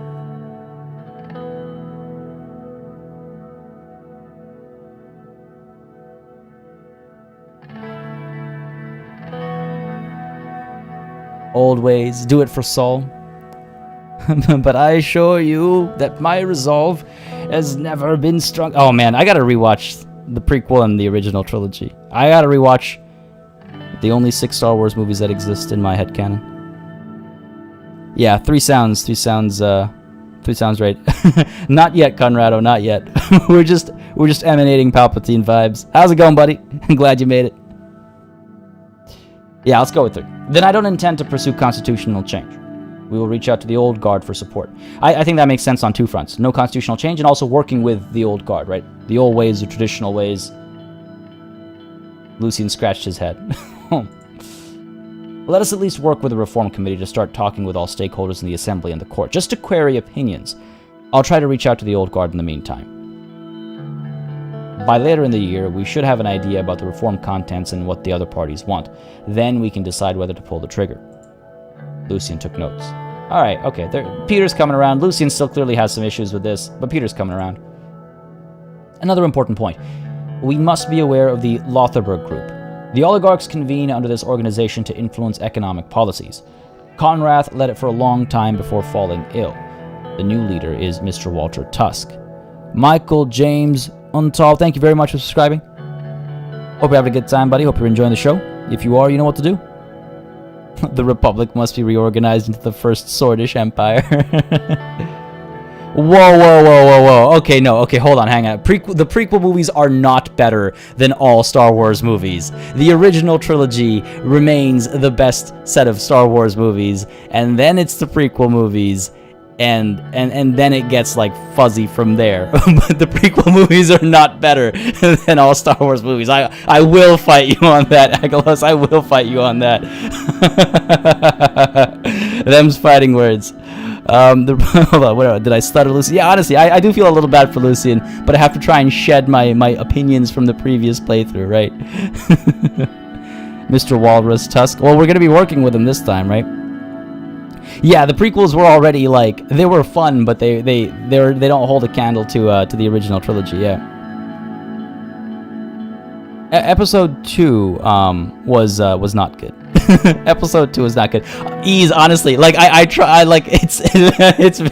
Speaker 1: Old ways, do it for Saul. But I assure you that my resolve has never been strong. Oh man, I gotta rewatch the prequel and the original trilogy. I gotta rewatch the only 6 Star Wars movies that exist in my headcanon. Yeah, 3 sounds right. Not yet, Conrado, not yet. we're just emanating Palpatine vibes. How's it going, buddy? I'm glad you made it. Yeah, let's go with 3. Then I don't intend to pursue constitutional change. We will reach out to the old guard for support. I think that makes sense on 2 fronts. No constitutional change, and also working with the old guard, right? The old ways, the traditional ways. Lucian scratched his head. Let us at least work with the Reform Committee to start talking with all stakeholders in the Assembly and the Court, just to query opinions. I'll try to reach out to the old guard in the meantime. By later in the year, we should have an idea about the reform contents and what the other parties want. Then we can decide whether to pull the trigger. Lucian took notes. Alright, okay, Peter's coming around. Lucian still clearly has some issues with this, but Peter's coming around. Another important point. We must be aware of the Lotharberg Group. The oligarchs convene under this organization to influence economic policies. Conrath led it for a long time before falling ill. The new leader is Mr. Walter Tusk. Michael James Untal, thank you very much for subscribing. Hope you're having a good time, buddy. Hope you're enjoying the show. If you are, you know what to do. The Republic must be reorganized into the First Swordish Empire. Whoa. Okay, no. Okay, hold on, hang on. The prequel movies are not better than all Star Wars movies. The original trilogy remains the best set of Star Wars movies, and then it's the prequel movies, and then it gets like fuzzy from there. But the prequel movies are not better than all Star Wars movies. I will fight you on that, Agilos. I will fight you on that. Them's fighting words. Hold on, whatever. Did I stutter, Lucian? Yeah, honestly, I do feel a little bad for Lucian, but I have to try and shed my opinions from the previous playthrough, right? Mr. Walrus Tusk. Well, we're gonna be working with him this time, right? Yeah, the prequels were already like they were fun, but they don't hold a candle to the original trilogy. Yeah. Episode 2 was not good. Episode 2 was not good. Honestly, like I try, like it's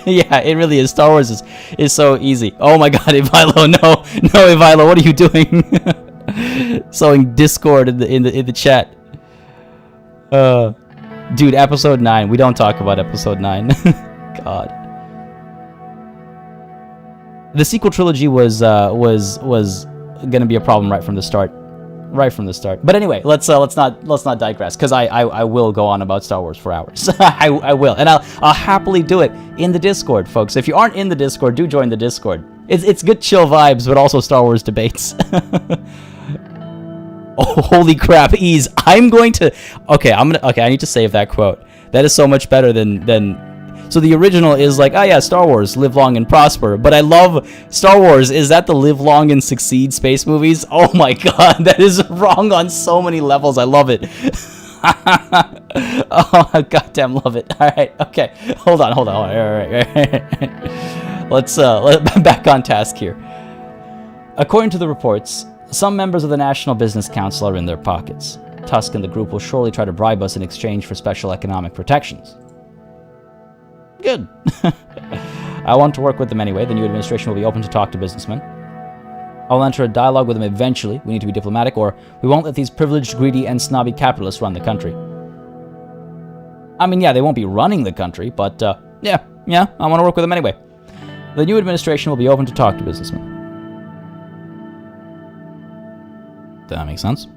Speaker 1: yeah, it really is. Star Wars is so easy. Oh my God, Ivilo, no, Ivilo, what are you doing? Sowing discord in the chat. Dude, episode 9. We don't talk about episode 9. God. The sequel trilogy was gonna be a problem right from the start. But anyway, let's not digress, because I will go on about Star Wars for hours. I will, and I'll happily do it in the Discord, folks. If you aren't in the Discord, do join the Discord. It's good chill vibes, but also Star Wars debates. Oh, holy crap, Ease. I need to save that quote. That is so much better than so the original is like, oh yeah, Star Wars, live long and prosper. But I love Star Wars. Is that the live long and succeed space movies? Oh my God, that is wrong on so many levels. I love it. Oh, I goddamn love it. All right, okay. Hold on. All right. Let's back on task here. According to the reports, some members of the National Business Council are in their pockets. Tusk and the group will surely try to bribe us in exchange for special economic protections. Good. I want to work with them anyway. The new administration will be open to talk to businessmen. I'll enter a dialogue with them eventually. We need to be diplomatic, or we won't let these privileged, greedy, and snobby capitalists run the country. I mean, yeah, they won't be running the country, but, yeah, I want to work with them anyway. The new administration will be open to talk to businessmen. Does that make sense?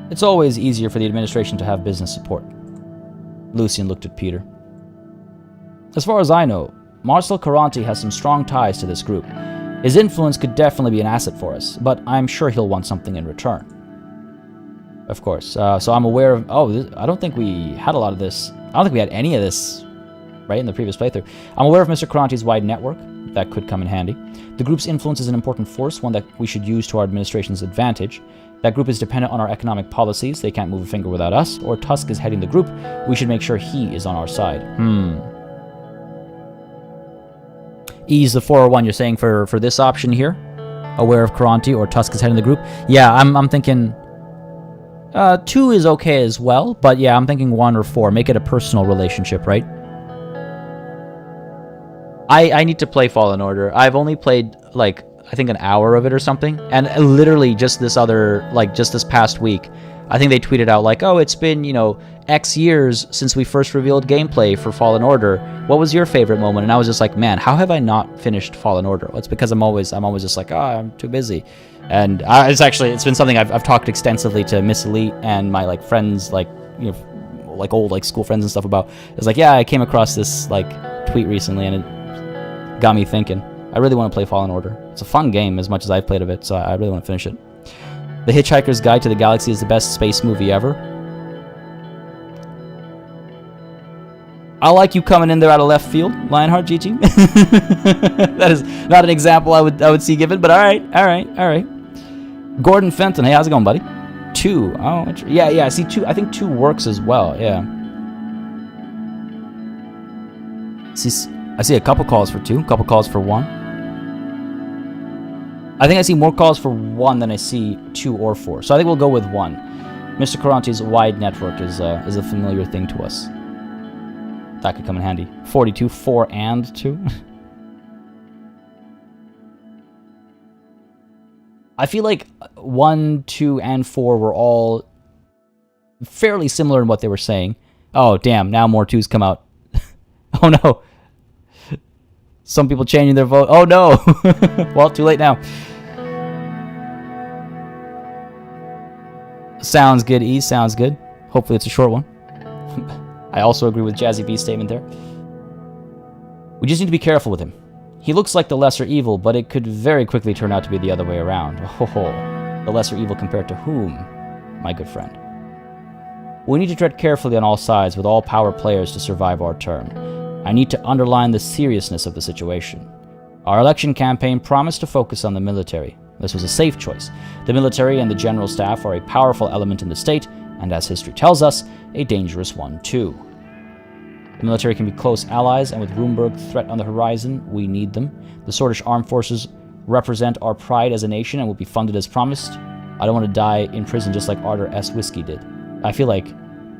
Speaker 1: It's always easier for the administration to have business support. Lucian looked at Peter. As far as I know, Marcel Caranti has some strong ties to this group. His influence could definitely be an asset for us, but I'm sure he'll want something in return. Of course. So I'm aware of... I don't think we had a lot of this. I don't think we had any of this, right, in the previous playthrough. I'm aware of Mr. Caranti's wide network. that could come in handy. The group's influence is an important force, one that we should use to our administration's advantage. That group is dependent on our economic policies. They can't move a finger without us. Or Tusk is heading the group. We should make sure he is on our side. Ease the 401, you're saying, for this option here? Aware of Karanti or Tusk is heading the group? Yeah, I'm thinking... 2 is okay as well, but yeah, I'm thinking 1 or 4. Make it a personal relationship, right? I need to play Fallen Order. I've only played, like, I think an hour of it or something. And literally just this past week, I think they tweeted out, like, oh, it's been, you know, X years since we first revealed gameplay for Fallen Order. What was your favorite moment? And I was just like, man, how have I not finished Fallen Order? Well, it's because I'm always just like, oh, I'm too busy. And it's been something I've talked extensively to Miss Elite and my, like, friends, like, you know, like old, like, school friends and stuff about. It's like, yeah, I came across this, like, tweet recently, and it got me thinking. I really want to play Fallen Order. It's a fun game as much as I've played of it, so I really want to finish it. The Hitchhiker's Guide to the Galaxy is the best space movie ever. I like you coming in there out of left field, Lionheart GG. That is not an example I would see given, but all right. Gordon Fenton, hey, how's it going, buddy? 2. Oh, yeah. I see 2. I think 2 works as well. Yeah. I see a couple calls for 2, a couple calls for 1. I think I see more calls for 1 than I see 2 or 4. So I think we'll go with 1. Mr. Karanti's wide network is a familiar thing to us. That could come in handy. 42, 4 and 2. I feel like 1, 2, and 4 were all fairly similar in what they were saying. Oh, damn, now more 2s come out. Oh, no. Some people changing their vote. Oh, no. Well, too late now. Sounds good, E. Sounds good. Hopefully it's a short one. I also agree with Jazzy B's statement there. We just need to be careful with him. He looks like the lesser evil, but it could very quickly turn out to be the other way around. Oh, the lesser evil compared to whom, my good friend? We need to tread carefully on all sides with all power players to survive our term. I need to underline the seriousness of the situation. Our election campaign promised to focus on the military. This was a safe choice. The military and the general staff are a powerful element in the state, and as history tells us, a dangerous one too. The military can be close allies, and with Runeberg threat on the horizon, we need them. The Swordish Armed Forces represent our pride as a nation and will be funded as promised. I don't want to die in prison just like Arthur S. Whiskey did. I feel like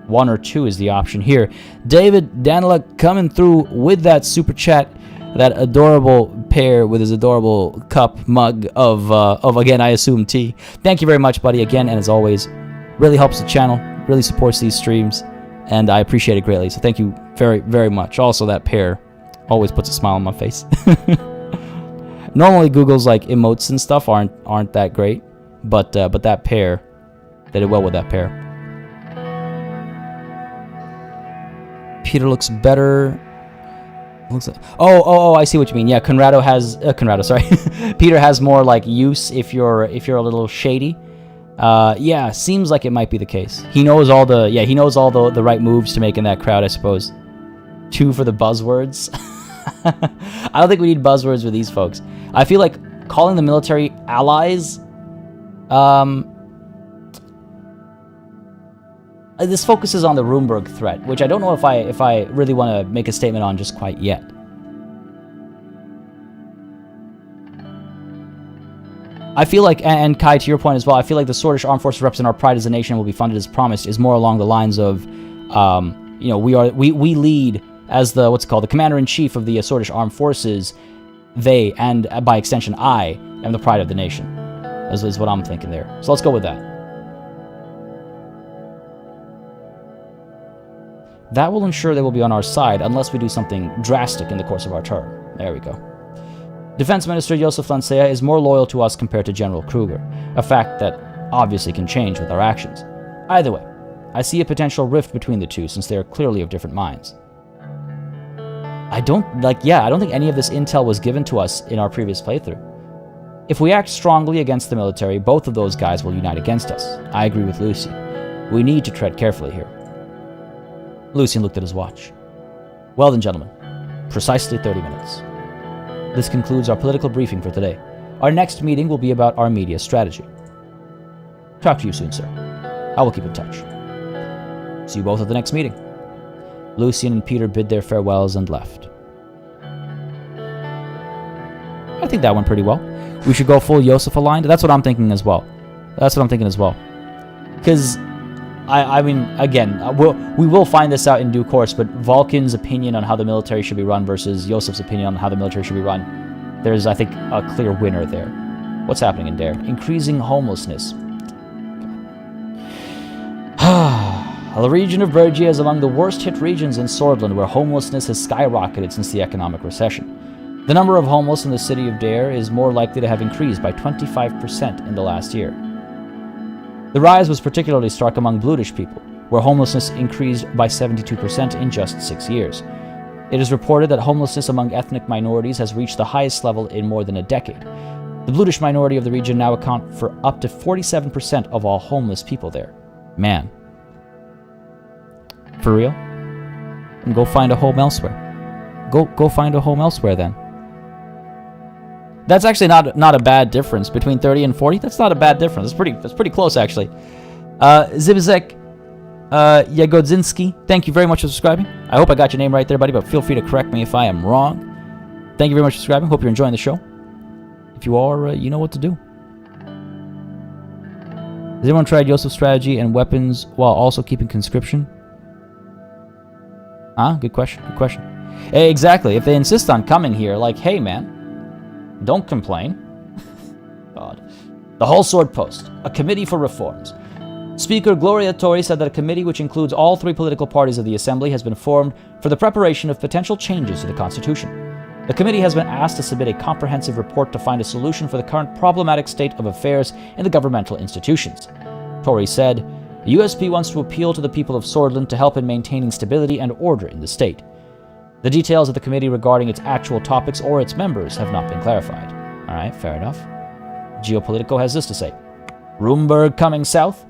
Speaker 1: 1 or 2 is the option here. David Danila coming through with that super chat, that adorable pair with his adorable cup mug of again, I assume tea. Thank you very much, buddy, again, and as always, really helps the channel, really supports these streams, and I appreciate it greatly. So thank you very, very much. Also, that pair always puts a smile on my face. Normally, Google's like emotes and stuff aren't that great, but that pair, they did well with that pair. Peter looks better. Looks like, oh, I see what you mean. Yeah, Peter has more like use if you're a little shady. Yeah, seems like it might be the case. He knows all the right moves to make in that crowd, I suppose. 2 for the buzzwords. I don't think we need buzzwords with these folks. I feel like calling the military allies, this focuses on the Runeberg threat, which I don't know if I really want to make a statement on just quite yet. I feel like, and Kai, to your point as well, I feel like the Swordish Armed Forces represent our pride as a nation and will be funded as promised is more along the lines of, we lead as the, the commander-in-chief of the Swordish Armed Forces. They, and by extension I, am the pride of the nation. Is what I'm thinking there. So let's go with that. That will ensure they will be on our side unless we do something drastic in the course of our term. There we go. Defense Minister Joseph Lancea is more loyal to us compared to General Kruger, a fact that obviously can change with our actions. Either way, I see a potential rift between the two since they are clearly of different minds. I don't think any of this intel was given to us in our previous playthrough. If we act strongly against the military, both of those guys will unite against us. I agree with Lucy. We need to tread carefully here. Lucian looked at his watch. Well then, gentlemen, precisely 30 minutes. This concludes our political briefing for today. Our next meeting will be about our media strategy. Talk to you soon, sir. I will keep in touch. See you both at the next meeting. Lucian and Peter bid their farewells and left. I think that went pretty well. We should go full Yosef aligned. That's what I'm thinking as well. Because, I mean, again, we will find this out in due course, but Vulcan's opinion on how the military should be run versus Yosef's opinion on how the military should be run, there's, I think, a clear winner there. What's happening in Dare? Increasing homelessness. The region of Bergia is among the worst-hit regions in Sordland, where homelessness has skyrocketed since the economic recession. The number of homeless in the city of Dare is more likely to have increased by 25% in the last year. The rise was particularly stark among Bludish people, where homelessness increased by 72% in just 6 years. It is reported that homelessness among ethnic minorities has reached the highest level in more than a decade. The Bludish minority of the region now account for up to 47% of all homeless people there. Man. For real? And go find a home elsewhere. Go find a home elsewhere then. That's actually not a bad difference between 30 and 40. That's not a bad difference. That's pretty close actually. Zibizek Yagodzinski, thank you very much for subscribing. I hope I got your name right there, buddy, but feel free to correct me if I am wrong. Thank you very much for subscribing. Hope you're enjoying the show. If you are, you know what to do. Has anyone tried Yosef's strategy and weapons while also keeping conscription? Good question. Exactly. If they insist on coming here, like, hey, man, don't complain. God. The Whole Sword Post, a committee for reforms. Speaker Gloria Tori said that a committee which includes all 3 political parties of the Assembly has been formed for the preparation of potential changes to the Constitution. The committee has been asked to submit a comprehensive report to find a solution for the current problematic state of affairs in the governmental institutions. Tori said, the USP wants to appeal to the people of Sordland to help in maintaining stability and order in the state. The details of the committee regarding its actual topics or its members have not been clarified. Alright, fair enough. Geopolitico has this to say. Rumberg coming south.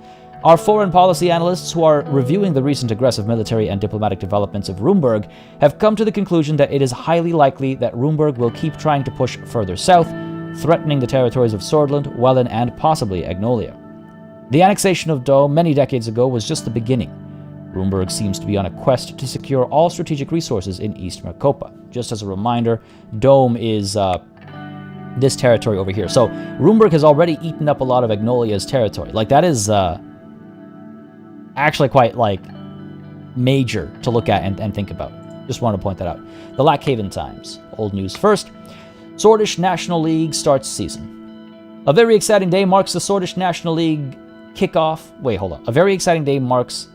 Speaker 1: Our foreign policy analysts who are reviewing the recent aggressive military and diplomatic developments of Rumberg have come to the conclusion that it is highly likely that Rumberg will keep trying to push further south, threatening the territories of Sordland, Wellen, and possibly Agnolia. The annexation of Dome many decades ago was just the beginning. Rumberg seems to be on a quest to secure all strategic resources in East Mercopa. Just as a reminder, Dome is this territory over here. So Rumberg has already eaten up a lot of Agnolia's territory. Like, that is actually quite, like, major to look at and think about. Just wanted to point that out. The Lackhaven Times. Old news first. Swordish National League starts season. A very exciting day marks the Swordish National League kickoff. Wait, hold on. A very exciting day marks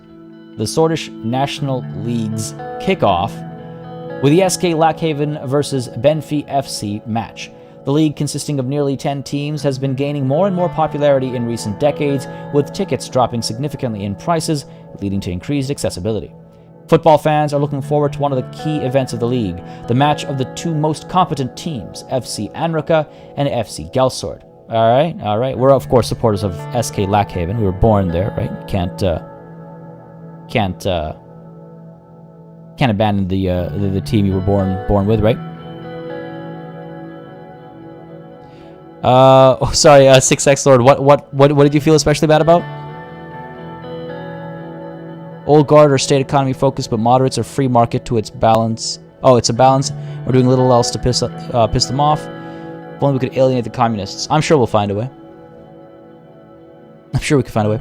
Speaker 1: the Swordish National League's kickoff with the SK Lackhaven versus Benfi FC match. The league, consisting of nearly 10 teams, has been gaining more and more popularity in recent decades, with tickets dropping significantly in prices, leading to increased accessibility. Football fans are looking forward to one of the key events of the league, the match of the 2 most competent teams, FC Anrika and FC Gelsord. All right. We're, of course, supporters of SK Lackhaven. We were born there, right? Can't abandon the team you were born with, right? Sorry, 6X Lord. What did you feel especially bad about? Old Guard are state economy focused, but moderates are free market to its balance. Oh, it's a balance. We're doing little else to piss them off. If only we could alienate the communists. I'm sure we'll find a way. I'm sure we can find a way.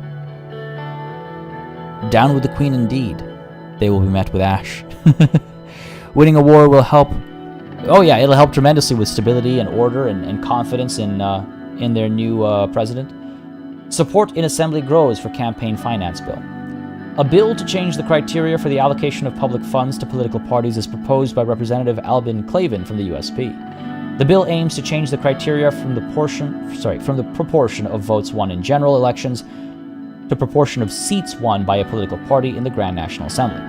Speaker 1: Down with the Queen indeed. They will be met with ash. Winning a war will help. Oh yeah, it'll help tremendously with stability and order and confidence in their new president. Support in Assembly grows for campaign finance bill. A bill to change the criteria for the allocation of public funds to political parties is proposed by Representative Albin Clavin from the USP. The bill aims to change the criteria from the proportion of votes won in general elections to proportion of seats won by a political party in the Grand National Assembly.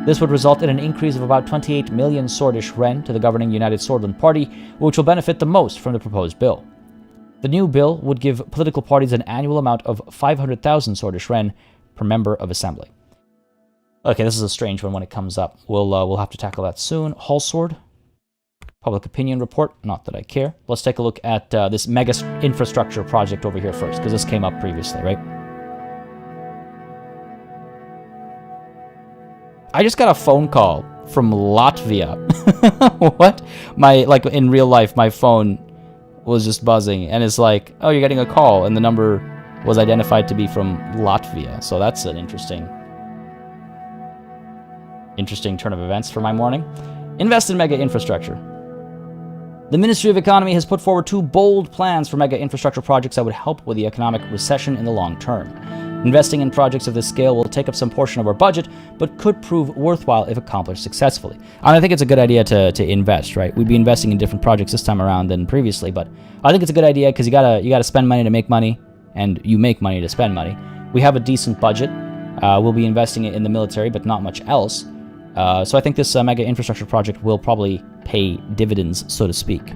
Speaker 1: This would result in an increase of about 28 million Sordish Ren to the governing United Sordland Party, which will benefit the most from the proposed bill. The new bill would give political parties an annual amount of 500,000 Sordish Ren per member of Assembly. Okay, this is a strange one when it comes up. We'll have to tackle that soon. Whole Sword Public opinion report, not that I care. Let's take a look at this mega infrastructure project over here first, because this came up previously, right? I just got a phone call from Latvia. What? Like in real life, my phone was just buzzing, and it's like, oh, you're getting a call, and the number was identified to be from Latvia. So that's an interesting turn of events for my morning. Invest in mega infrastructure. The Ministry of Economy has put forward 2 bold plans for mega infrastructure projects that would help with the economic recession in the long term. Investing in projects of this scale will take up some portion of our budget, but could prove worthwhile if accomplished successfully. And I think it's a good idea to invest, right? We'd be investing in different projects this time around than previously, but I think it's a good idea because you gotta spend money to make money, and you make money to spend money. We have a decent budget. We'll be investing it in the military, but not much else. So I think this mega infrastructure project will probably pay dividends, so to speak.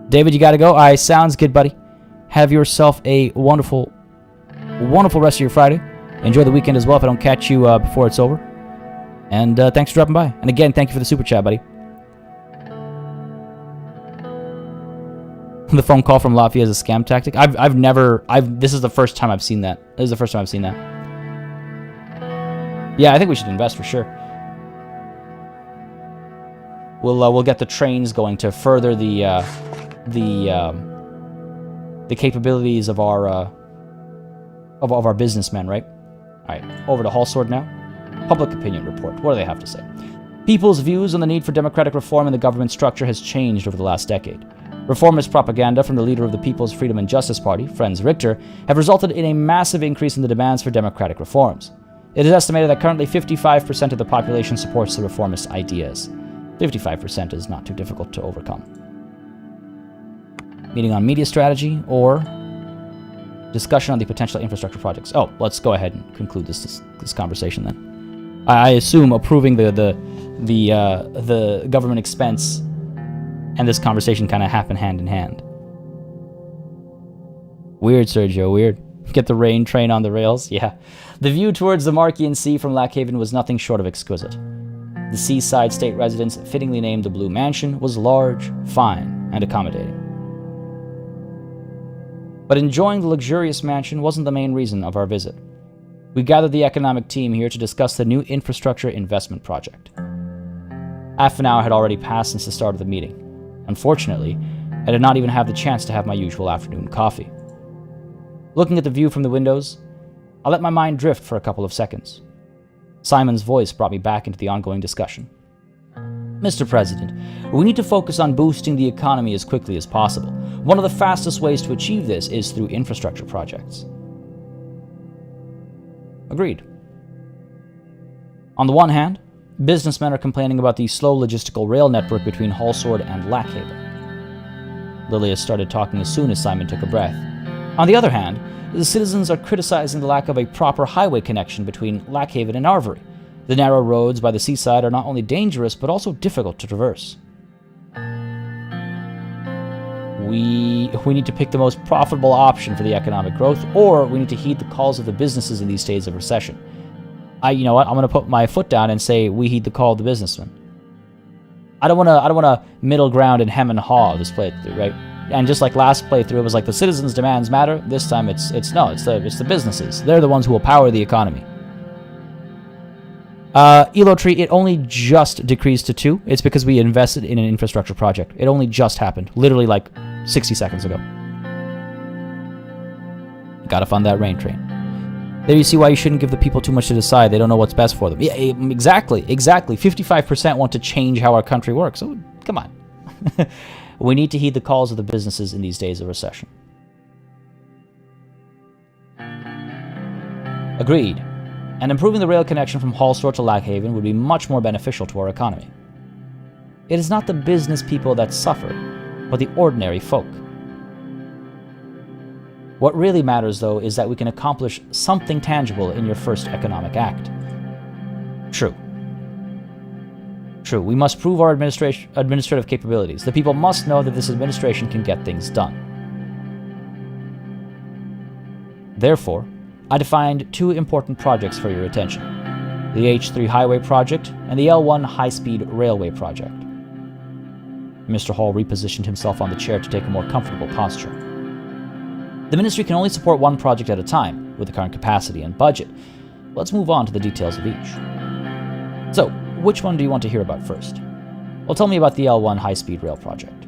Speaker 1: David, you gotta go. All right, sounds good, buddy. Have yourself a wonderful rest of your Friday. Enjoy the weekend as well if I don't catch you before it's over. And thanks for dropping by. And again, thank you for the super chat, buddy. The phone call from Latvia is a scam tactic. This is the first time I've seen that. Yeah, I think we should invest for sure. We'll get the trains going to further the capabilities of our businessmen, right? All right, over to Hallsword now. Public opinion report. What do they have to say? People's views on the need for democratic reform in the government structure has changed over the last decade. Reformist propaganda from the leader of the People's Freedom and Justice Party, Franz Richter, have resulted in a massive increase in the demands for democratic reforms. It is estimated that currently 55% of the population supports the reformist ideas. 55% is not too difficult to overcome. Meeting on media strategy or discussion on the potential infrastructure projects. Oh, let's go ahead and conclude this conversation then. I assume approving the government expense and this conversation kind of happen hand in hand. Weird, Sergio, weird. Get the rain train on the rails? Yeah. The view towards the Marquian Sea from Lackhaven was nothing short of exquisite. The seaside state residence, fittingly named the Blue Mansion, was large, fine, and accommodating. But enjoying the luxurious mansion wasn't the main reason of our visit. We gathered the economic team here to discuss the new infrastructure investment project. Half an hour had already passed since the start of the meeting. Unfortunately, I did not even have the chance to have my usual afternoon coffee. Looking at the view from the windows, I let my mind drift for a couple of seconds. Simon's voice brought me back into the ongoing discussion. Mr. President, we need to focus on boosting the economy as quickly as possible. One of the fastest ways to achieve this is through infrastructure projects. Agreed. On the one hand, businessmen are complaining about the slow logistical rail network between Hallsword and Lackhaven. Lilias started talking as soon as Simon took a breath. On the other hand, the citizens are criticizing the lack of a proper highway connection between Lackhaven and Arvery. The narrow roads by the seaside are not only dangerous, but also difficult to traverse. We need to pick the most profitable option for the economic growth, or we need to heed the calls of the businesses in these days of recession. You know what? I'm going to put my foot down and say we heed the call of the businessmen. I don't want to middle ground and hem and haw this playthrough, right? And just like last playthrough, it was like the citizens' demands matter. This time it's the businesses. They're the ones who will power the economy. Elo tree, it only just decreased to 2. It's because we invested in an infrastructure project. It only just happened, literally like 60 seconds ago. Gotta fund that rain train. There you see why you shouldn't give the people too much to decide. They don't know what's best for them. Yeah, exactly. 55% want to change how our country works. So, come on. We need to heed the calls of the businesses in these days of recession. Agreed. And improving the rail connection from Hallsword to Lackhaven would be much more beneficial to our economy. It is not the business people that suffer, but the ordinary folk. What really matters, though, is that we can accomplish something tangible in your first economic act. True. We must prove our administrative capabilities. The people must know that this administration can get things done. Therefore, I defined 2 important projects for your attention. The H3 Highway Project and the L1 High-Speed Railway Project. Mr. Hall repositioned himself on the chair to take a more comfortable posture. The Ministry can only support one project at a time, with the current capacity and budget. Let's move on to the details of each. So, which one do you want to hear about first? Well, tell me about the L1 high-speed rail project.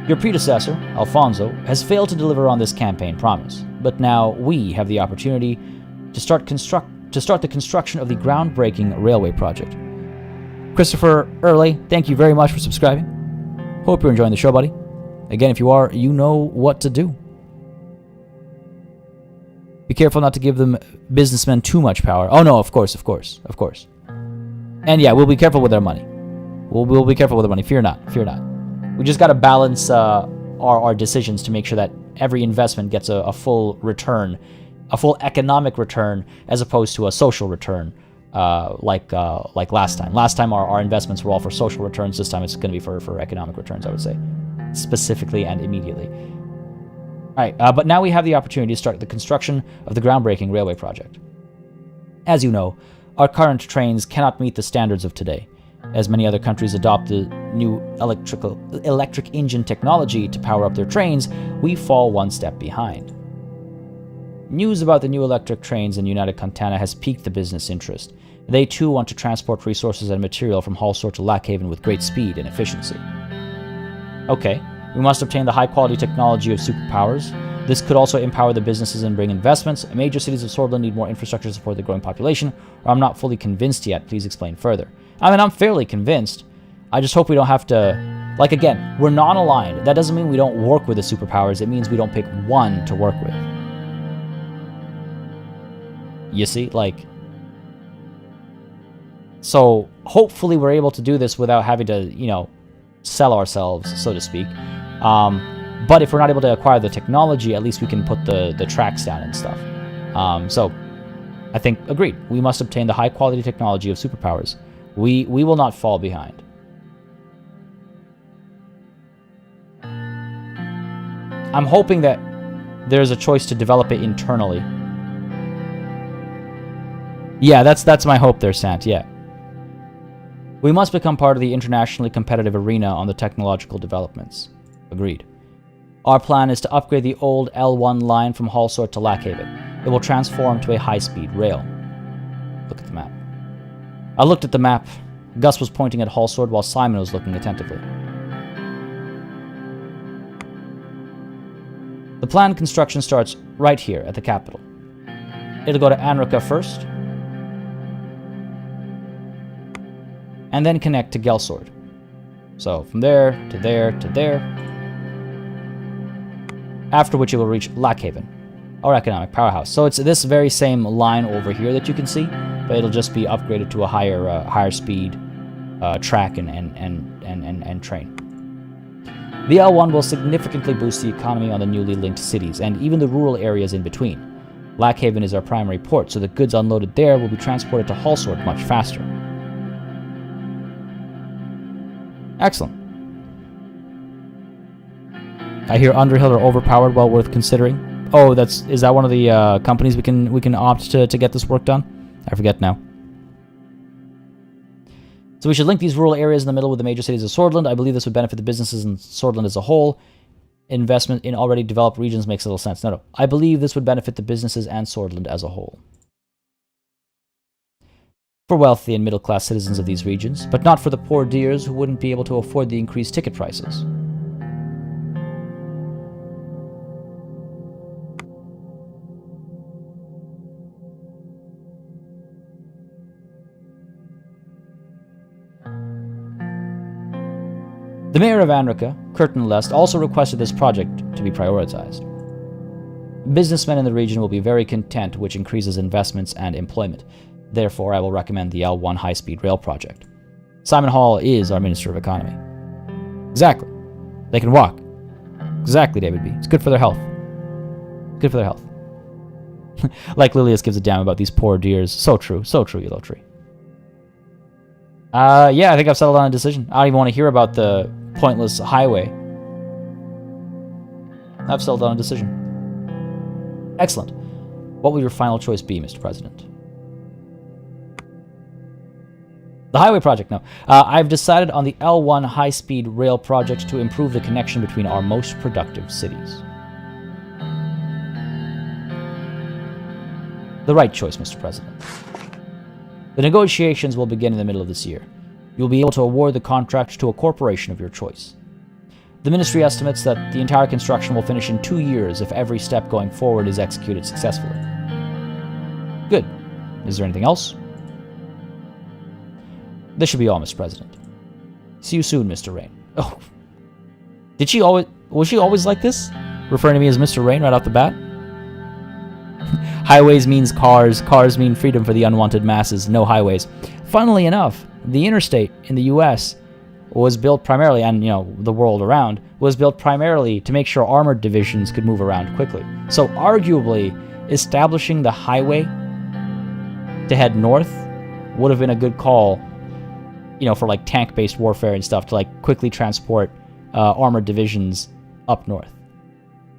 Speaker 1: Your predecessor, Alfonso, has failed to deliver on this campaign promise, but now we have the opportunity to start the construction of the groundbreaking railway project. Christopher Early, thank you very much for subscribing. Hope you're enjoying the show, buddy. Again, if you are, you know what to do. Be careful not to give them businessmen too much power. Oh no, of course. And yeah, we'll be careful with our money. We'll be careful with our money. Fear not. We just got to balance our decisions to make sure that every investment gets a full return, a full economic return, as opposed to a social return, like last time. Last time our investments were all for social returns. This time it's going to be for economic returns, I would say, specifically and immediately. All right, but now we have the opportunity to start the construction of the groundbreaking railway project. As you know, our current trains cannot meet the standards of today. As many other countries adopt the new electric engine technology to power up their trains, we fall one step behind. News about the new electric trains in United Contana has piqued the business interest. They too want to transport resources and material from Hallsort to Lackhaven with great speed and efficiency. Okay, we must obtain the high-quality technology of superpowers. This could also empower the businesses and bring investments. Major cities of Sordland need more infrastructure to support the growing population, or I'm not fully convinced yet. Please explain further. I mean, I'm fairly convinced. I just hope we don't have to... Like, again, we're non-aligned. That doesn't mean we don't work with the superpowers. It means we don't pick one to work with. You see? Like... So, hopefully we're able to do this without having to, you know, sell ourselves, so to speak. But if we're not able to acquire the technology, at least we can put the tracks down and stuff. So, I think, agreed. We must obtain the high-quality technology of superpowers. We will not fall behind. I'm hoping that there's a choice to develop it internally. Yeah, that's my hope there, Sant, yeah. We must become part of the internationally competitive arena on the technological developments. Agreed. Our plan is to upgrade the old L1 line from Hallsort to Lackhaven. It will transform to a high-speed rail. Look at the map. I looked at the map. Gus was pointing at Hallsort while Simon was looking attentively. The planned construction starts right here at the capital. It'll go to Anrica first, and then connect to Gelsord. So from there to there to there, after which it will reach Lackhaven, our economic powerhouse. So it's this very same line over here that you can see, but it'll just be upgraded to a higher speed track and train. The L1 will significantly boost the economy on the newly linked cities, and even the rural areas in between. Lackhaven is our primary port, so the goods unloaded there will be transported to Hallsort much faster. Excellent. I hear Underhill are overpowered, well worth considering. Oh, is that one of the companies we can opt to get this work done? I forget now. So we should link these rural areas in the middle with the major cities of Sordland. I believe this would benefit the businesses in Sordland as a whole. Investment in already developed regions makes little sense. No. I believe this would benefit the businesses and Sordland as a whole. For wealthy and middle-class citizens of these regions, but not for the poor dears who wouldn't be able to afford the increased ticket prices. The mayor of Anrica, Curtin Lest, also requested this project to be prioritized. Businessmen in the region will be very content, which increases investments and employment. Therefore, I will recommend the L1 high-speed rail project. Simon Hall is our Minister of Economy. Exactly. They can walk. Exactly, David B. It's good for their health. Good for their health. Like Lilius gives a damn about these poor dears. So true, Yellow Tree. Yeah, I think I've settled on a decision. I don't even want to hear about the pointless highway. I've settled on a decision. Excellent. What will your final choice be, Mr. President? The highway project, no. I've decided on the L1 high-speed rail project to improve the connection between our most productive cities. The right choice, Mr. President. The negotiations will begin in the middle of this year. You'll be able to award the contract to a corporation of your choice. The ministry estimates that the entire construction will finish in 2 years if every step going forward is executed successfully. Good. Is there anything else? This should be all, Mr. President. See you soon, Mr. Rain. Oh. Was she always like this? Referring to me as Mr. Rain right off the bat? Highways means cars. Cars mean freedom for the unwanted masses. No highways. Funnily enough, the interstate in the U.S. was built primarily, and the world around, was built primarily to make sure armored divisions could move around quickly. So arguably, establishing the highway to head north would have been a good call, for like tank-based warfare and stuff, to like quickly transport armored divisions up north.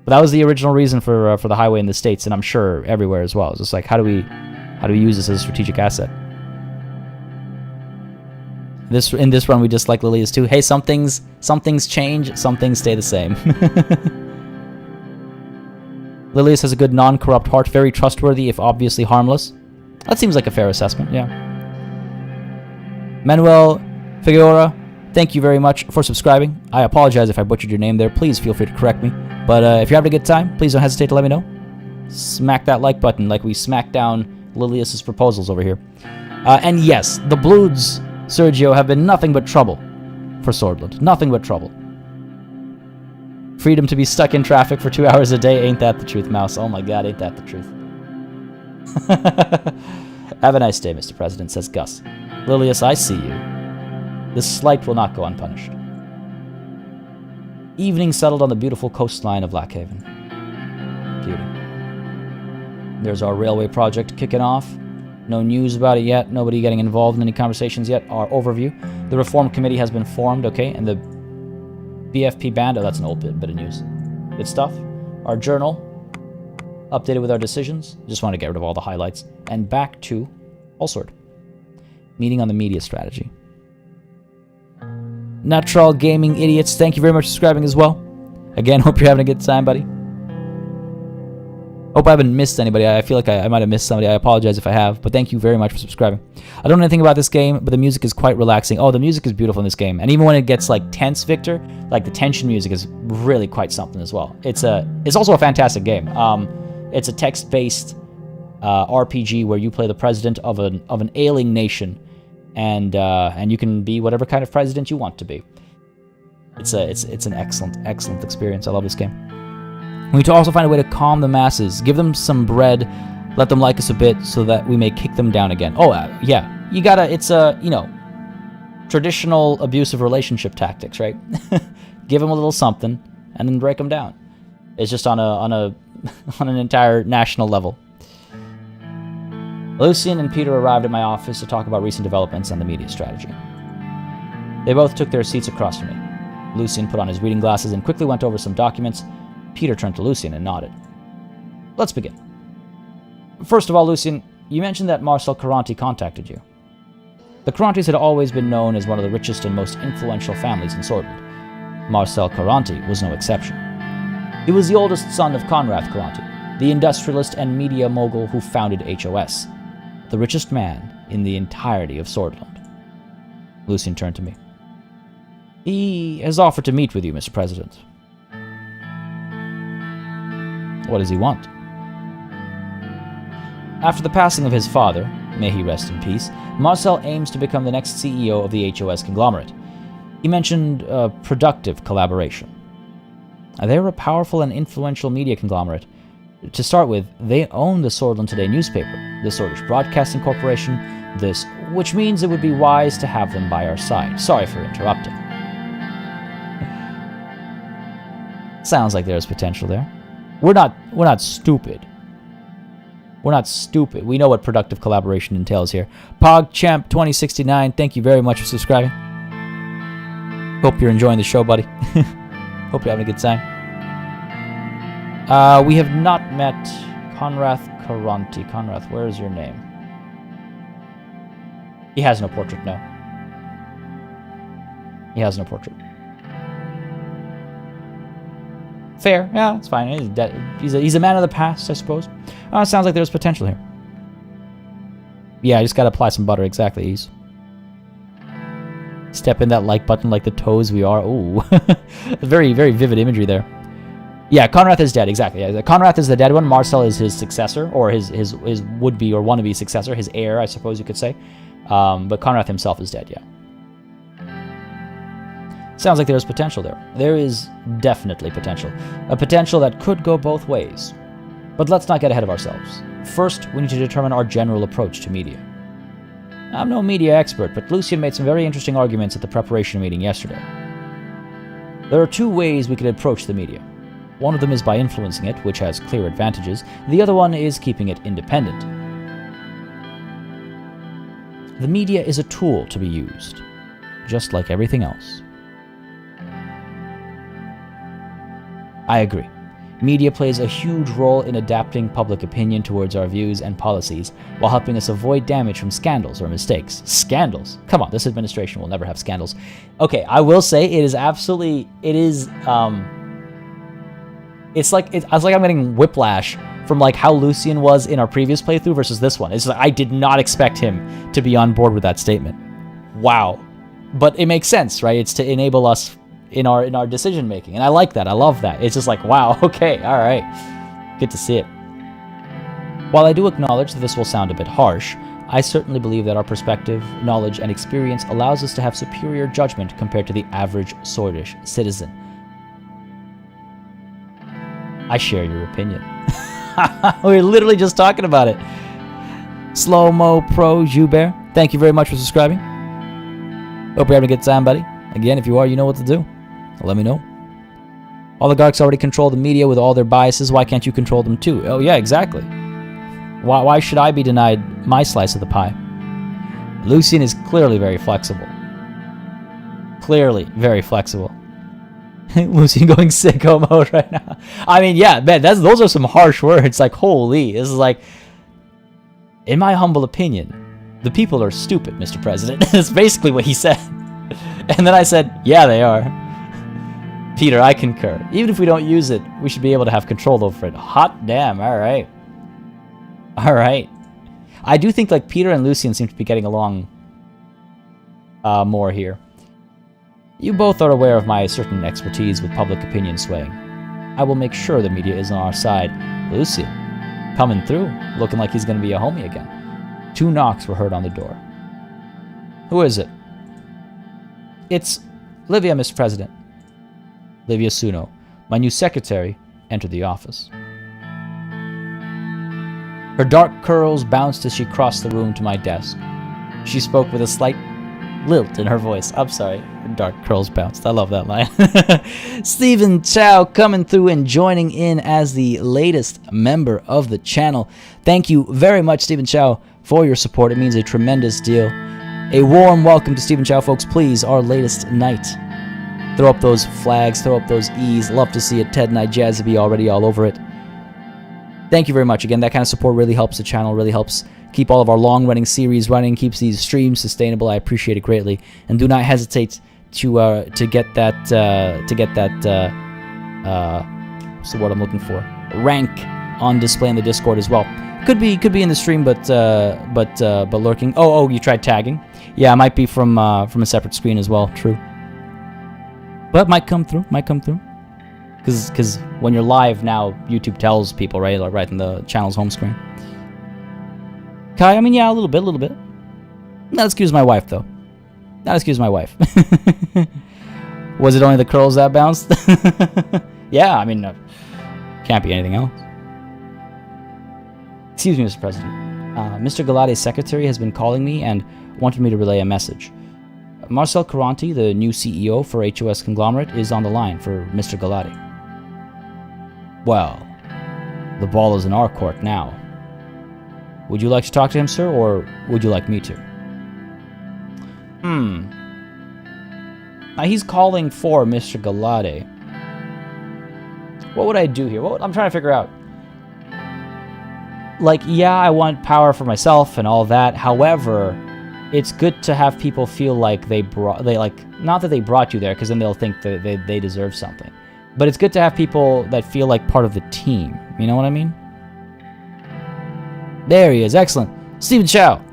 Speaker 1: But that was the original reason for the highway in the States, and I'm sure everywhere as well. It's just like, how do we use this as a strategic asset? In this run, we just like Lilius too. Hey, some things change, some things stay the same. Lilius has a good non-corrupt heart, very trustworthy if obviously harmless. That seems like a fair assessment, yeah. Manuel Figueroa, thank you very much for subscribing. I apologize if I butchered your name there. Please feel free to correct me. But if you're having a good time, please don't hesitate to let me know. Smack that like button like we smacked down Lilius's proposals over here. And yes, the Bloods, Sergio, have been nothing but trouble for Sordland. Nothing but trouble. Freedom to be stuck in traffic for 2 hours a day, ain't that the truth, Mouse? Oh my god, ain't that the truth. Have a nice day, Mr. President, says Gus. Lilius, I see you. This slight will not go unpunished. Evening settled on the beautiful coastline of Lackhaven. Beauty. There's our railway project kicking off. No news about it yet. Nobody getting involved in any conversations yet. Our overview. The Reform Committee has been formed, okay? And the BFP band. Oh, that's an old bit of news. Good stuff. Our journal. Updated with our decisions. Just want to get rid of all the highlights. And back to Allsword. Meeting on the media strategy. Natural Gaming Idiots, thank you very much for subscribing as well. Again, hope you're having a good time, buddy. Hope I haven't missed anybody. I feel like I might have missed somebody. I apologize if I have, but thank you very much for subscribing. I don't know anything about this game, but the music is quite relaxing. Oh, the music is beautiful in this game. And even when it gets like tense, Victor, like the tension music is really quite something as well. It's also a fantastic game. It's a text-based RPG where you play the president of an ailing nation. And you can be whatever kind of president you want to be. It's an excellent experience. I love this game. We need to also find a way to calm the masses, give them some bread, let them like us a bit, so that we may kick them down again. Oh yeah, you gotta. It's traditional abusive relationship tactics, right? Give them a little something and then break them down. It's just on an entire national level. Lucian and Peter arrived at my office to talk about recent developments and the media strategy. They both took their seats across from me. Lucian put on his reading glasses and quickly went over some documents. Peter turned to Lucian and nodded. Let's begin. First of all, Lucian, you mentioned that Marcel Caranti contacted you. The Carantis had always been known as one of the richest and most influential families in Sordland. Marcel Caranti was no exception. He was the oldest son of Conrad Caranti, the industrialist and media mogul who founded HOS. The richest man in the entirety of Sordland. Lucian turned to me. He has offered to meet with you, Mr. President. What does he want? After the passing of his father, may he rest in peace, Marcel aims to become the next CEO of the HOS conglomerate. He mentioned productive collaboration. They're a powerful and influential media conglomerate. To start with, they own the Sordland Today newspaper, the Sordish Broadcasting Corporation, which means it would be wise to have them by our side. Sorry for interrupting. Sounds like there's potential there. We're not stupid. We're not stupid. We know what productive collaboration entails here. PogChamp 2069, thank you very much for subscribing. Hope you're enjoying the show, buddy. Hope you're having a good time. We have not met Conrad Caranti. Conrad, where is your name? He has no portrait, no. He has no portrait. Fair. Yeah, it's fine. He's a man of the past, I suppose. Oh, it sounds like there's potential here. Yeah, I just gotta apply some butter. Exactly, Ease. Step in that like button like the toes we are. Ooh. Very, very vivid imagery there. Yeah, Conrath is dead. Exactly. Yeah, Conrath is the dead one. Marcel is his successor, or his would-be or wannabe successor. His heir, I suppose you could say. But Conrath himself is dead, yeah. Sounds like there's potential there. There is definitely potential. A potential that could go both ways. But let's not get ahead of ourselves. First, we need to determine our general approach to media. I'm no media expert, but Lucian made some very interesting arguments at the preparation meeting yesterday. There are two ways we could approach the media. One of them is by influencing it, which has clear advantages. The other one is keeping it independent. The media is a tool to be used, just like everything else. I agree. Media plays a huge role in adapting public opinion towards our views and policies, while helping us avoid damage from scandals or mistakes. Scandals? Come on, this administration will never have scandals. Okay, I will say it is absolutely, it's like I'm getting whiplash from like how Lucian was in our previous playthrough versus this one. It's like I did not expect him to be on board with that statement. Wow. But it makes sense, right? It's to enable us in our decision making, and I like that. I love that. It's just like, wow, okay, all right, good to see it. While I do acknowledge that this will sound a bit harsh, I certainly believe that our perspective, knowledge, and experience allows us to have superior judgment compared to the average Swordish citizen. I share your opinion. We're literally just talking about it. Slow-mo Pro Joubert, thank you very much for subscribing. Hope you're having a good time, buddy. Again, if you are, you know what to do. Let me know. Oligarchs already control the media with all their biases. Why can't you control them too? Oh, yeah, exactly. Why should I be denied my slice of the pie? Lucian is clearly very flexible. Clearly very flexible. Lucian going sicko mode right now. I mean, yeah, man, those are some harsh words. Like, holy. This is like, in my humble opinion, the people are stupid, Mr. President. That's basically what he said. And then I said, yeah, they are. Peter, I concur. Even if we don't use it, we should be able to have control over it. Hot damn, alright. Alright. I do think like Peter and Lucian seem to be getting along more here. You both are aware of my certain expertise with public opinion swaying. I will make sure the media is on our side. Lucian, coming through, looking like he's going to be a homie again. 2 knocks were heard on the door. Who is it? It's Livia, Mr. President. Livia Suno, my new secretary, entered the office. Her dark curls bounced as she crossed the room to my desk. She spoke with a slight lilt in her voice. I'm sorry, her dark curls bounced. I love that line. Stephen Chow coming through and joining in as the latest member of the channel. Thank you very much, Stephen Chow, for your support. It means a tremendous deal. A warm welcome to Stephen Chow, folks. Please, our latest knight. Throw up those flags, throw up those E's. Love to see it. Ted and I jazzy be already all over it. Thank you very much. Again, that kind of support really helps the channel, really helps keep all of our long-running series running, keeps these streams sustainable. I appreciate it greatly. And do not hesitate to get that, what's the word I'm looking for? Rank on display in the Discord as well. Could be in the stream, but lurking. Oh, you tried tagging? Yeah, it might be from a separate screen as well. True. But might come through. Because when you're live now, YouTube tells people, right? Like right in the channel's home screen. Kai, I mean, yeah, a little bit. Not excuse my wife, though. Not excuse my wife. Was it only the curls that bounced? Yeah, I mean, can't be anything else. Excuse me, Mr. President. Mr. Galate's secretary has been calling me and wanted me to relay a message. Marcel Caranti, the new CEO for HOS Conglomerate, is on the line for Mr. Galate. Well, the ball is in our court now. Would you like to talk to him, sir, or would you like me to? Now, he's calling for Mr. Galate. What would I do here? I'm trying to figure out. Like, yeah, I want power for myself and all that. However,
Speaker 2: it's good to have people feel like not that they brought you there, because then they'll think that they deserve something. But it's good to have people that feel like part of the team. You know what I mean? There he is. Excellent. Stephen Chow.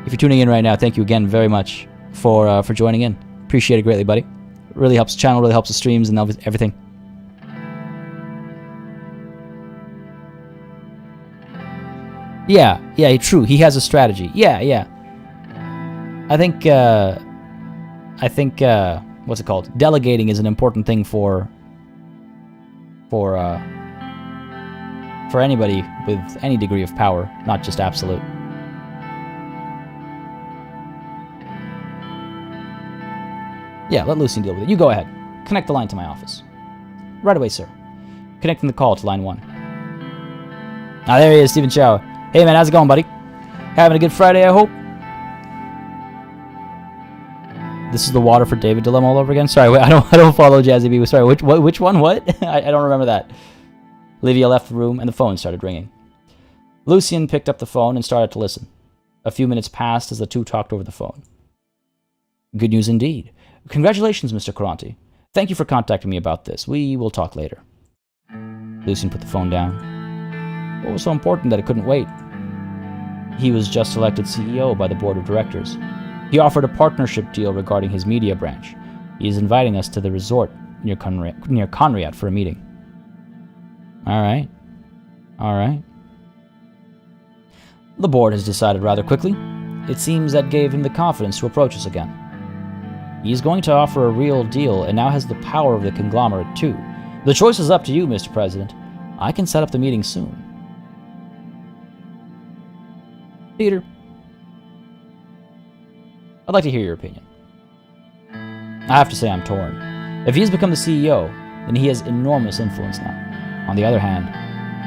Speaker 2: If you're tuning in right now, thank you again very much for joining in. Appreciate it greatly, buddy. Really helps the channel, really helps the streams and everything. Yeah, true. He has a strategy. Yeah. I think what's it called? Delegating is an important thing for anybody with any degree of power, not just absolute. Yeah, let Lucian deal with it. You go ahead. Connect the line to my office. Right away, sir. Connecting the call to line 1. Ah, there he is, Stephen Chow. Hey, man, how's it going, buddy? Having a good Friday, I hope? This is the water for David dilemma all over again? Sorry, wait, I don't follow Jazzy B. Sorry, which one? What? I don't remember that. Livia left the room, and the phone started ringing. Lucian picked up the phone and started to listen. A few minutes passed as the two talked over the phone. Good news indeed. Congratulations, Mr. Caronti. Thank you for contacting me about this. We will talk later. Lucian put the phone down. What was so important that it couldn't wait? He was just elected CEO by the board of directors. He offered a partnership deal regarding his media branch. He is inviting us to the resort near Conriat for a meeting. All right. The board has decided rather quickly. It seems that gave him the confidence to approach us again. He is going to offer a real deal and now has the power of the conglomerate too. The choice is up to you, Mr. President. I can set up the meeting soon. Peter, I'd like to hear your opinion. I have to say I'm torn. If he has become the CEO, then he has enormous influence now. On the other hand,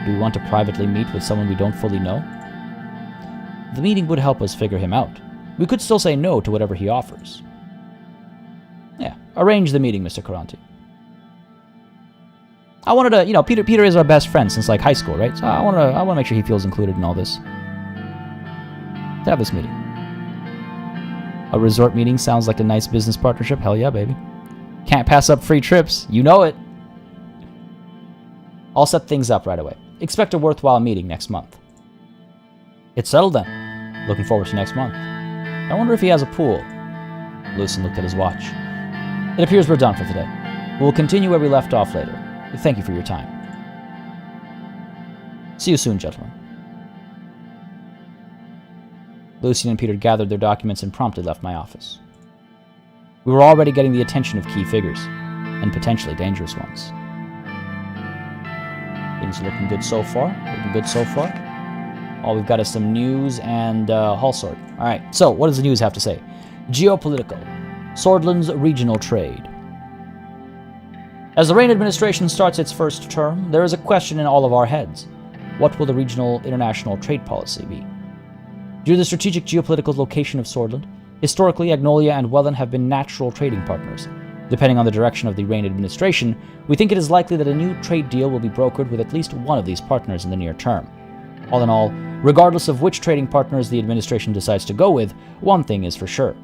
Speaker 2: do we want to privately meet with someone we don't fully know? The meeting would help us figure him out. We could still say no to whatever he offers. Yeah, arrange the meeting, Mr. Caronti. I wanted to, Peter is our best friend since like high school, right? So I want to make sure he feels included in all this. To have this meeting. A resort meeting sounds like a nice business partnership. Hell yeah, baby. Can't pass up free trips. You know it. I'll set things up right away. Expect a worthwhile meeting next month. It's settled then. Looking forward to next month. I wonder if he has a pool. Lucian looked at his watch. It appears we're done for today. We'll continue where we left off later. Thank you for your time. See you soon, gentlemen. Lucian and Peter gathered their documents and promptly left my office. We were already getting the attention of key figures, and potentially dangerous ones. Things are looking good so far. All we've got is some news and hall sort. Alright, so what does the news have to say? Geopolitical. Sordland's regional trade. As the Reign administration starts its first term, there is a question in all of our heads. What will the regional international trade policy be? Due to the strategic geopolitical location of Sordland, historically Agnolia and Welland have been natural trading partners. Depending on the direction of the Reign administration, we think it is likely that a new trade deal will be brokered with at least one of these partners in the near term. All in all, regardless of which trading partners the administration decides to go with, one thing is for sure.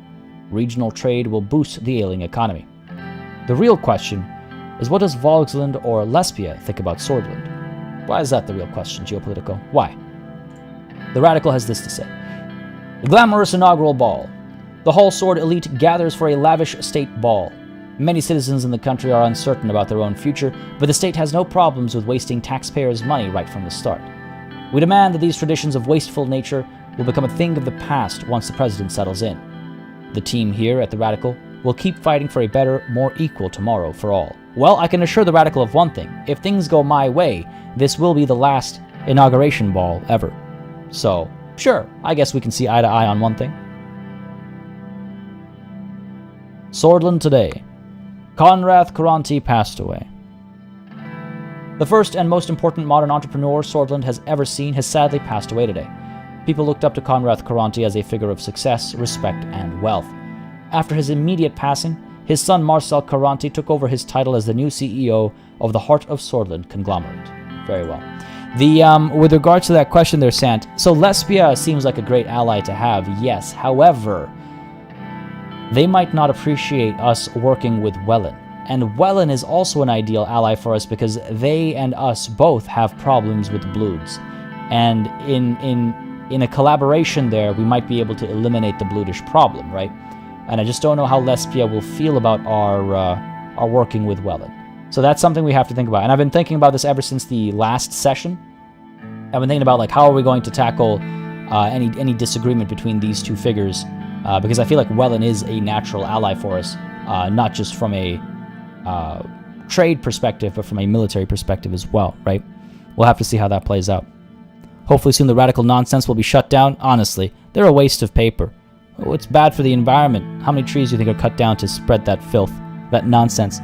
Speaker 2: Regional trade will boost the ailing economy. The real question is, what does Volksland or Lesbia think about Sordland? Why is that the real question, Geopolitical? Why? The Radical has this to say. The glamorous inaugural ball. The Hall Sword elite gathers for a lavish state ball. Many citizens in the country are uncertain about their own future, but the state has no problems with wasting taxpayers' money right from the start. We demand that these traditions of wasteful nature will become a thing of the past once the president settles in. The team here at the Radical will keep fighting for a better, more equal tomorrow for all. Well, I can assure the Radical of one thing. If things go my way, this will be the last inauguration ball ever. So, sure, I guess we can see eye to eye on one thing. Sordland today. Conrath Caronti passed away. The first and most important modern entrepreneur Sordland has ever seen has sadly passed away today. People looked up to Conrath Caronti as a figure of success, respect, and wealth. After his immediate passing, his son Marcel Caronti took over his title as the new CEO of the Heart of Sordland conglomerate. Very well. With regards to that question there, Sant, so Lesbia seems like a great ally to have, yes. However, they might not appreciate us working with Welland. And Welland is also an ideal ally for us because they and us both have problems with Bloods. And in a collaboration there, we might be able to eliminate the Bloodish problem, right? And I just don't know how Lesbia will feel about our working with Welland. So that's something we have to think about. And I've been thinking about this ever since the last session. I've been thinking about like how are we going to tackle any disagreement between these two figures, because I feel like Welland is a natural ally for us, not just from a trade perspective, but from a military perspective as well, right? We'll have to see how that plays out. Hopefully soon the radical nonsense will be shut down. Honestly, they're a waste of paper. Oh, it's bad for the environment. How many trees do you think are cut down to spread that filth, that nonsense?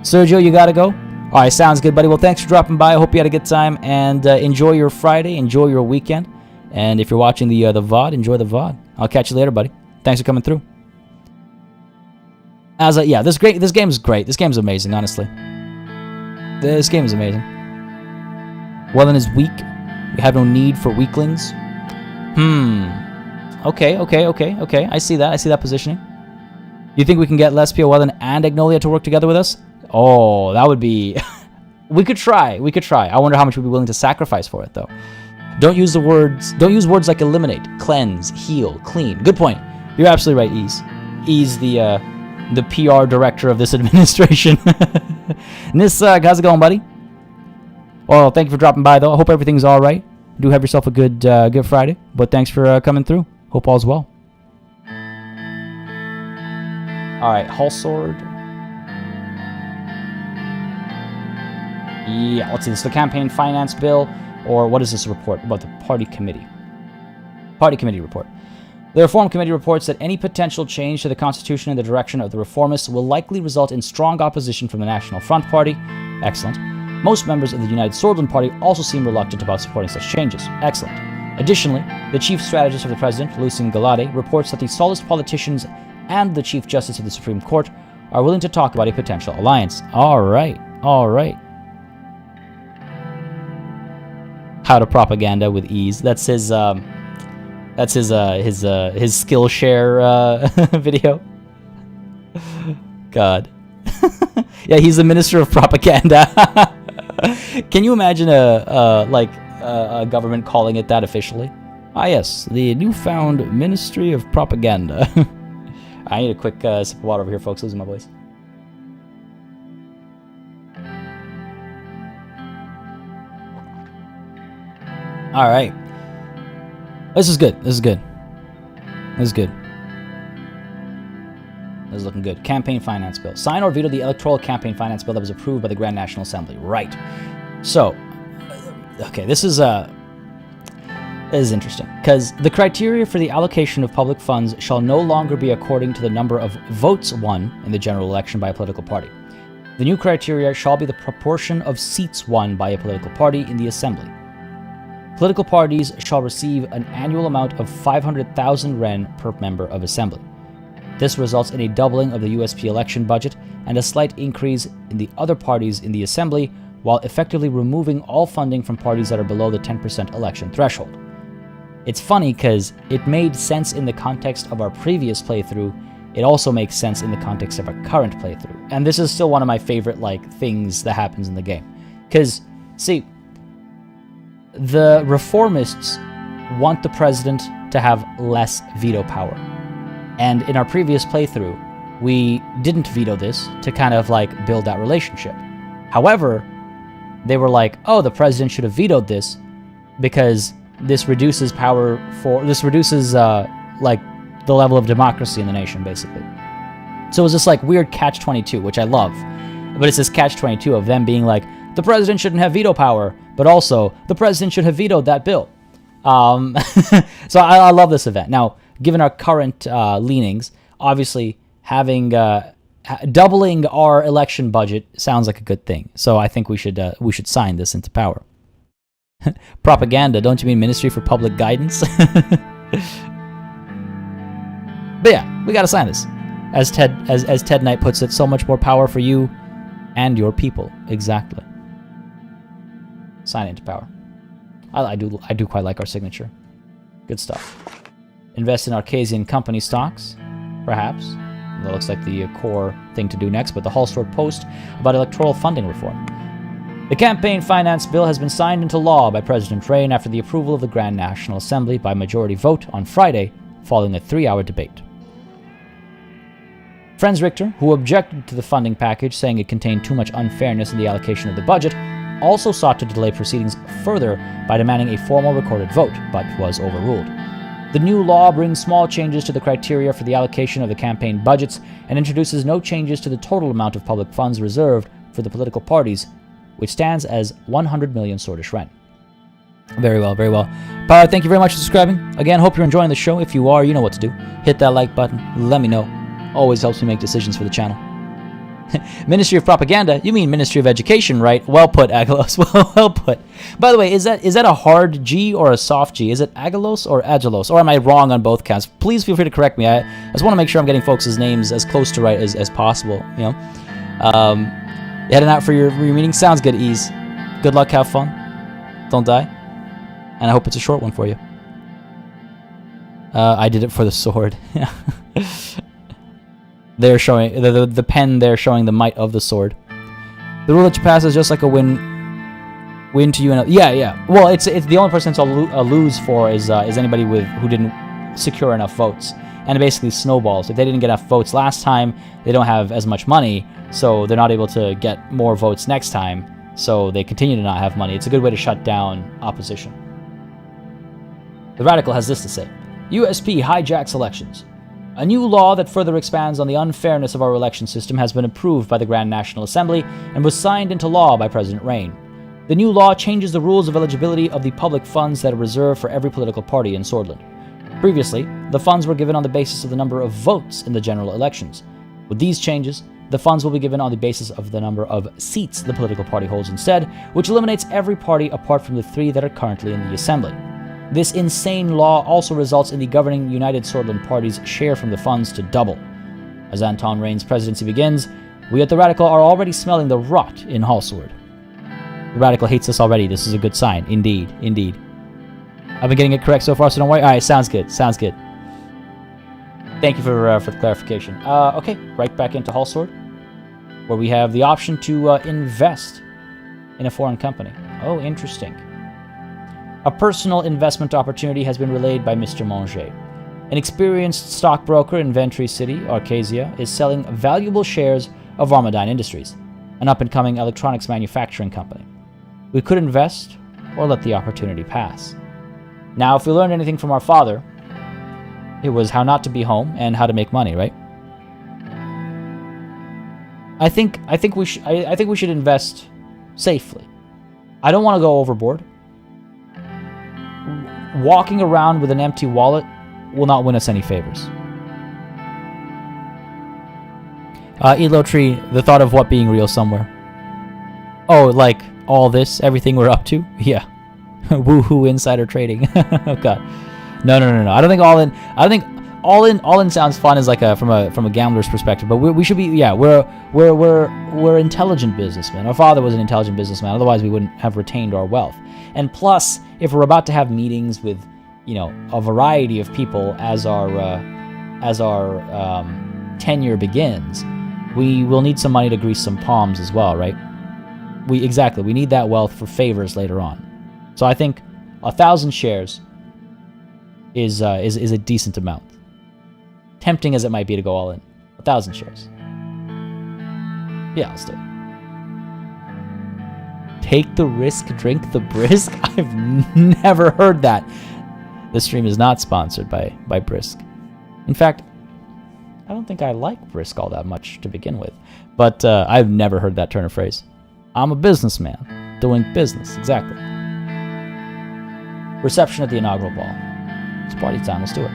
Speaker 2: Sergio, you gotta go? Alright, sounds good, buddy. Well, thanks for dropping by. I hope you had a good time, and enjoy your Friday, enjoy your weekend, and if you're watching the VOD, enjoy the VOD. I'll catch you later, buddy. Thanks for coming through. Yeah, this game is great. This game's amazing, honestly. This game is amazing. Welland is weak. We have no need for weaklings. Okay. I see that. I see that positioning. You think we can get Lesbia, Welland, and Agnolia to work together with us? Oh, that would be... We could try. I wonder how much we'd be willing to sacrifice for it, though. Don't use words like eliminate, cleanse, heal, clean. Good point. You're absolutely right, Ease. Ease, the PR director of this administration. Nissa, how's it going, buddy? Well, thank you for dropping by, though. I hope everything's all right. Do have yourself a good Friday. But thanks for coming through. Hope all's well. All right, Hull Sword. Yeah, let's see. This is the campaign finance bill, or what is this report about the party committee? Party committee report. The Reform Committee reports that any potential change to the Constitution in the direction of the reformists will likely result in strong opposition from the National Front Party. Excellent. Most members of the United Sordland Party also seem reluctant about supporting such changes. Excellent. Additionally, the chief strategist of the president, Lucien Galade, reports that the Solist politicians and the Chief Justice of the Supreme Court are willing to talk about a potential alliance. All right. How to propaganda with ease. That's his Skillshare video. God. Yeah, he's the Minister of Propaganda. Can you imagine a government calling it that officially? Ah, yes, the newfound Ministry of Propaganda. I need a quick sip of water over here, folks. Losing my voice. All right. This is good. This is looking good. Campaign finance bill. Sign or veto the electoral campaign finance bill that was approved by the Grand National Assembly. Right. So, okay, this is interesting, because the criteria for the allocation of public funds shall no longer be according to the number of votes won in the general election by a political party. The new criteria shall be the proportion of seats won by a political party in the Assembly. Political parties shall receive an annual amount of 500,000 Ren per member of Assembly. This results in a doubling of the USP election budget and a slight increase in the other parties in the Assembly, while effectively removing all funding from parties that are below the 10% election threshold. It's funny because it made sense in the context of our previous playthrough. It also makes sense in the context of our current playthrough. And this is still one of my favorite things that happens in the game. Because, see, the reformists want the president to have less veto power. And in our previous playthrough, we didn't veto this to kind of build that relationship. However, they were like, oh, the president should have vetoed this because this reduces the level of democracy in the nation, basically. So it was this weird catch-22, which I love. But it's this catch-22 of them being like, the president shouldn't have veto power, but also the president should have vetoed that bill. So I love this event. Now, given our current leanings, obviously having doubling our election budget sounds like a good thing. So I think we should sign this into power. Propaganda, don't you mean Ministry for Public Guidance? But yeah, we gotta sign this. As Ted Knight puts it, so much more power for you and your people. Exactly. Sign into power. I do quite like our signature. Good stuff. Invest in Arcasian company stocks, perhaps. That looks like the core thing to do next, but the Hallsword post about electoral funding reform. The campaign finance bill has been signed into law by President Rain after the approval of the Grand National Assembly by majority vote on Friday, following a 3-hour debate. Franz Richter, who objected to the funding package, saying it contained too much unfairness in the allocation of the budget, also sought to delay proceedings further by demanding a formal recorded vote, but was overruled. The new law brings small changes to the criteria for the allocation of the campaign budgets and introduces no changes to the total amount of public funds reserved for the political parties, which stands as 100 million Sordish Ren. Very well, very well. Power, thank you very much for subscribing. Again, hope you're enjoying the show. If you are, you know what to do. Hit that like button. Let me know. Always helps me make decisions for the channel. Ministry of Propaganda? You mean Ministry of Education, right? Well put, Agalos. Well put. By the way, is that a hard G or a soft G? Is it Agalos or Agilos? Or am I wrong on both counts? Please feel free to correct me. I just want to make sure I'm getting folks' names as close to right as possible. You know, heading out for your meeting. Sounds good. Ease. Good luck. Have fun. Don't die. And I hope it's a short one for you. I did it for the sword. They're showing the pen. They're showing the might of the sword. The rule that you pass is just like a win to you. And yeah. Well, it's the only person it's a lose for is anybody who didn't secure enough votes, and it basically snowballs. If they didn't get enough votes last time, they don't have as much money, so they're not able to get more votes next time. So they continue to not have money. It's a good way to shut down opposition. The Radical has this to say: USP hijacks elections. A new law that further expands on the unfairness of our election system has been approved by the Grand National Assembly and was signed into law by President Rain. The new law changes the rules of eligibility of the public funds that are reserved for every political party in Sordland. Previously, the funds were given on the basis of the number of votes in the general elections. With these changes, the funds will be given on the basis of the number of seats the political party holds instead, which eliminates every party apart from the 3 that are currently in the Assembly. This insane law also results in the governing United Sordland Party's share from the funds to double. As Anton Rain's presidency begins, we at the Radical are already smelling the rot in Hallsword. The Radical hates us already. This is a good sign. Indeed. I've been getting it correct so far, so don't worry. Alright, sounds good. Thank you for the clarification. Okay, right back into Hallsword, where we have the option to invest in a foreign company. Oh, interesting. A personal investment opportunity has been relayed by Mr. Manger. An experienced stockbroker in Ventry City, Arcasia, is selling valuable shares of Armadine Industries, an up-and-coming electronics manufacturing company. We could invest or let the opportunity pass. Now, if we learned anything from our father, it was how not to be home and how to make money, right? I think we should invest safely. I don't want to go overboard. Walking around with an empty wallet will not win us any favors. Elo Tree, the thought of what being real somewhere. Oh, like all this, everything we're up to? Yeah. Woohoo insider trading. Oh god. No. I don't think all in sounds fun as like from a gambler's perspective, but we should be we're intelligent businessmen. Our father was an intelligent businessman, otherwise we wouldn't have retained our wealth. And plus, if we're about to have meetings with, a variety of people as our tenure begins, we will need some money to grease some palms as well, right? We need that wealth for favors later on. So I think 1,000 shares is a decent amount. Tempting as it might be to go all in. 1,000 shares. Yeah, let's do it. Take the risk, drink the brisk? I've never heard that. This stream is not sponsored by Brisk. In fact, I don't think I like Brisk all that much to begin with. But I've never heard that turn of phrase. I'm a businessman. Doing business, exactly. Reception at the inaugural ball. It's party time, let's do it.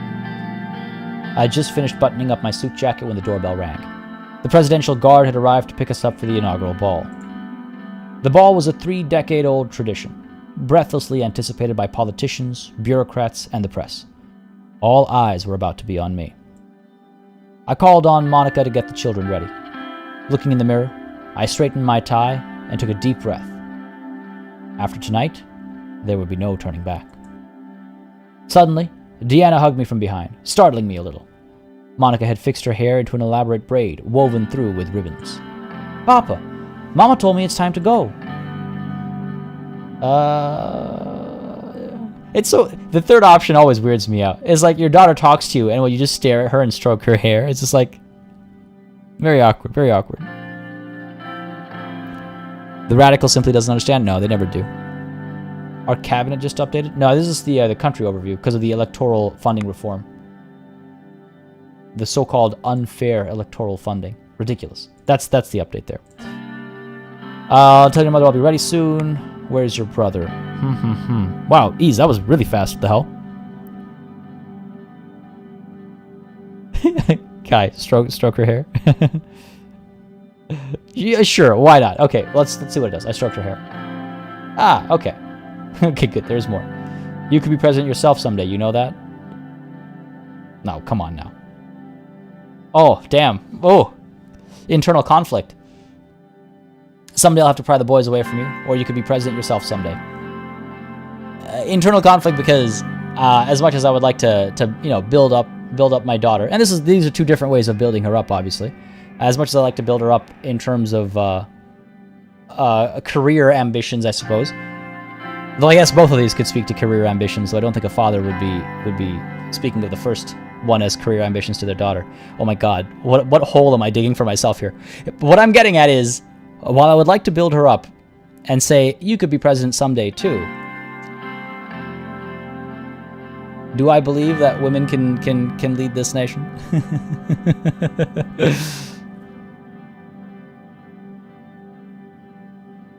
Speaker 2: I just finished buttoning up my suit jacket when the doorbell rang. The presidential guard had arrived to pick us up for the inaugural ball. The ball was a 3-decade-old tradition, breathlessly anticipated by politicians, bureaucrats, and the press. All eyes were about to be on me. I called on Monica to get the children ready. Looking in the mirror, I straightened my tie and took a deep breath. After tonight, there would be no turning back. Suddenly, Deanna hugged me from behind, startling me a little. Monica had fixed her hair into an elaborate braid, woven through with ribbons. Papa, Mama told me it's time to go. It's so... The third option always weirds me out. It's like your daughter talks to you, and you just stare at her and stroke her hair. It's just like... Very awkward, very awkward. The radical simply doesn't understand? No, they never do. Our cabinet just updated? No, this is the country overview because of the electoral funding reform. The so-called unfair electoral funding. Ridiculous. That's the update there. I'll tell your mother I'll be ready soon. Where's your brother? Wow, ease, that was really fast. What the hell? Kai, stroke her hair. Yeah, sure, why not? Okay, let's see what it does. I stroked her hair. Ah, okay. Okay, good, there's more. You could be president yourself someday, you know that? No, come on now. Oh, damn. Oh, internal conflict. Someday I'll have to pry the boys away from you, or you could be president yourself someday. Internal conflict because as much as I would like to build up my daughter, and these are two different ways of building her up, obviously. As much as I like to build her up in terms of career ambitions, I suppose. Though I guess both of these could speak to career ambitions, so I don't think a father would be speaking of the first one as career ambitions to their daughter. Oh my god, what hole am I digging for myself here? What I'm getting at is, while I would like to build her up and say, you could be president someday too, do I believe that women can lead this nation?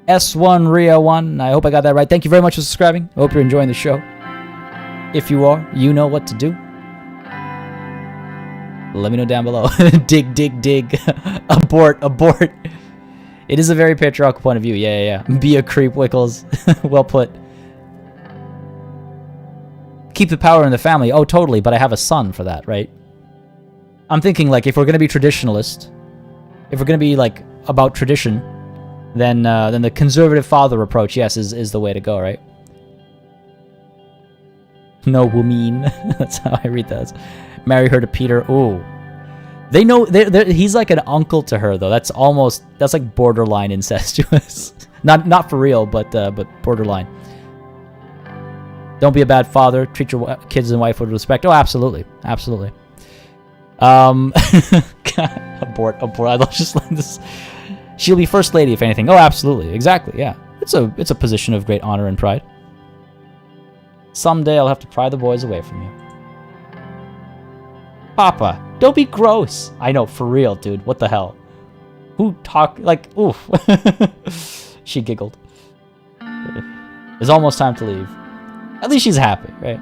Speaker 2: S1 Ria 1, I hope I got that right. Thank you very much for subscribing. I hope you're enjoying the show. If you are, you know what to do. Let me know down below. Dig, dig, dig. Abort, abort. It is a very patriarchal point of view. Yeah. Be a creep, Wickles. Well put. Keep the power in the family. Oh, totally, but I have a son for that, right? I'm thinking, like, if we're going to be traditionalist, if we're going to be, like, about tradition, then the conservative father approach, yes, is the way to go, right? No woman. That's how I read that. Marry her to Peter. Ooh. They know he's like an uncle to her, though. That's like borderline incestuous. not for real, but borderline. Don't be a bad father. Treat your kids and wife with respect. Oh, absolutely, absolutely. Abort. I love just letting this. She'll be first lady, if anything. Oh, absolutely, exactly. Yeah, it's a position of great honor and pride. Someday I'll have to pry the boys away from you. Papa, don't be gross. I know, for real, dude. What the hell? Who talk like? Oof. She giggled. It's almost time to leave. At least she's happy, right?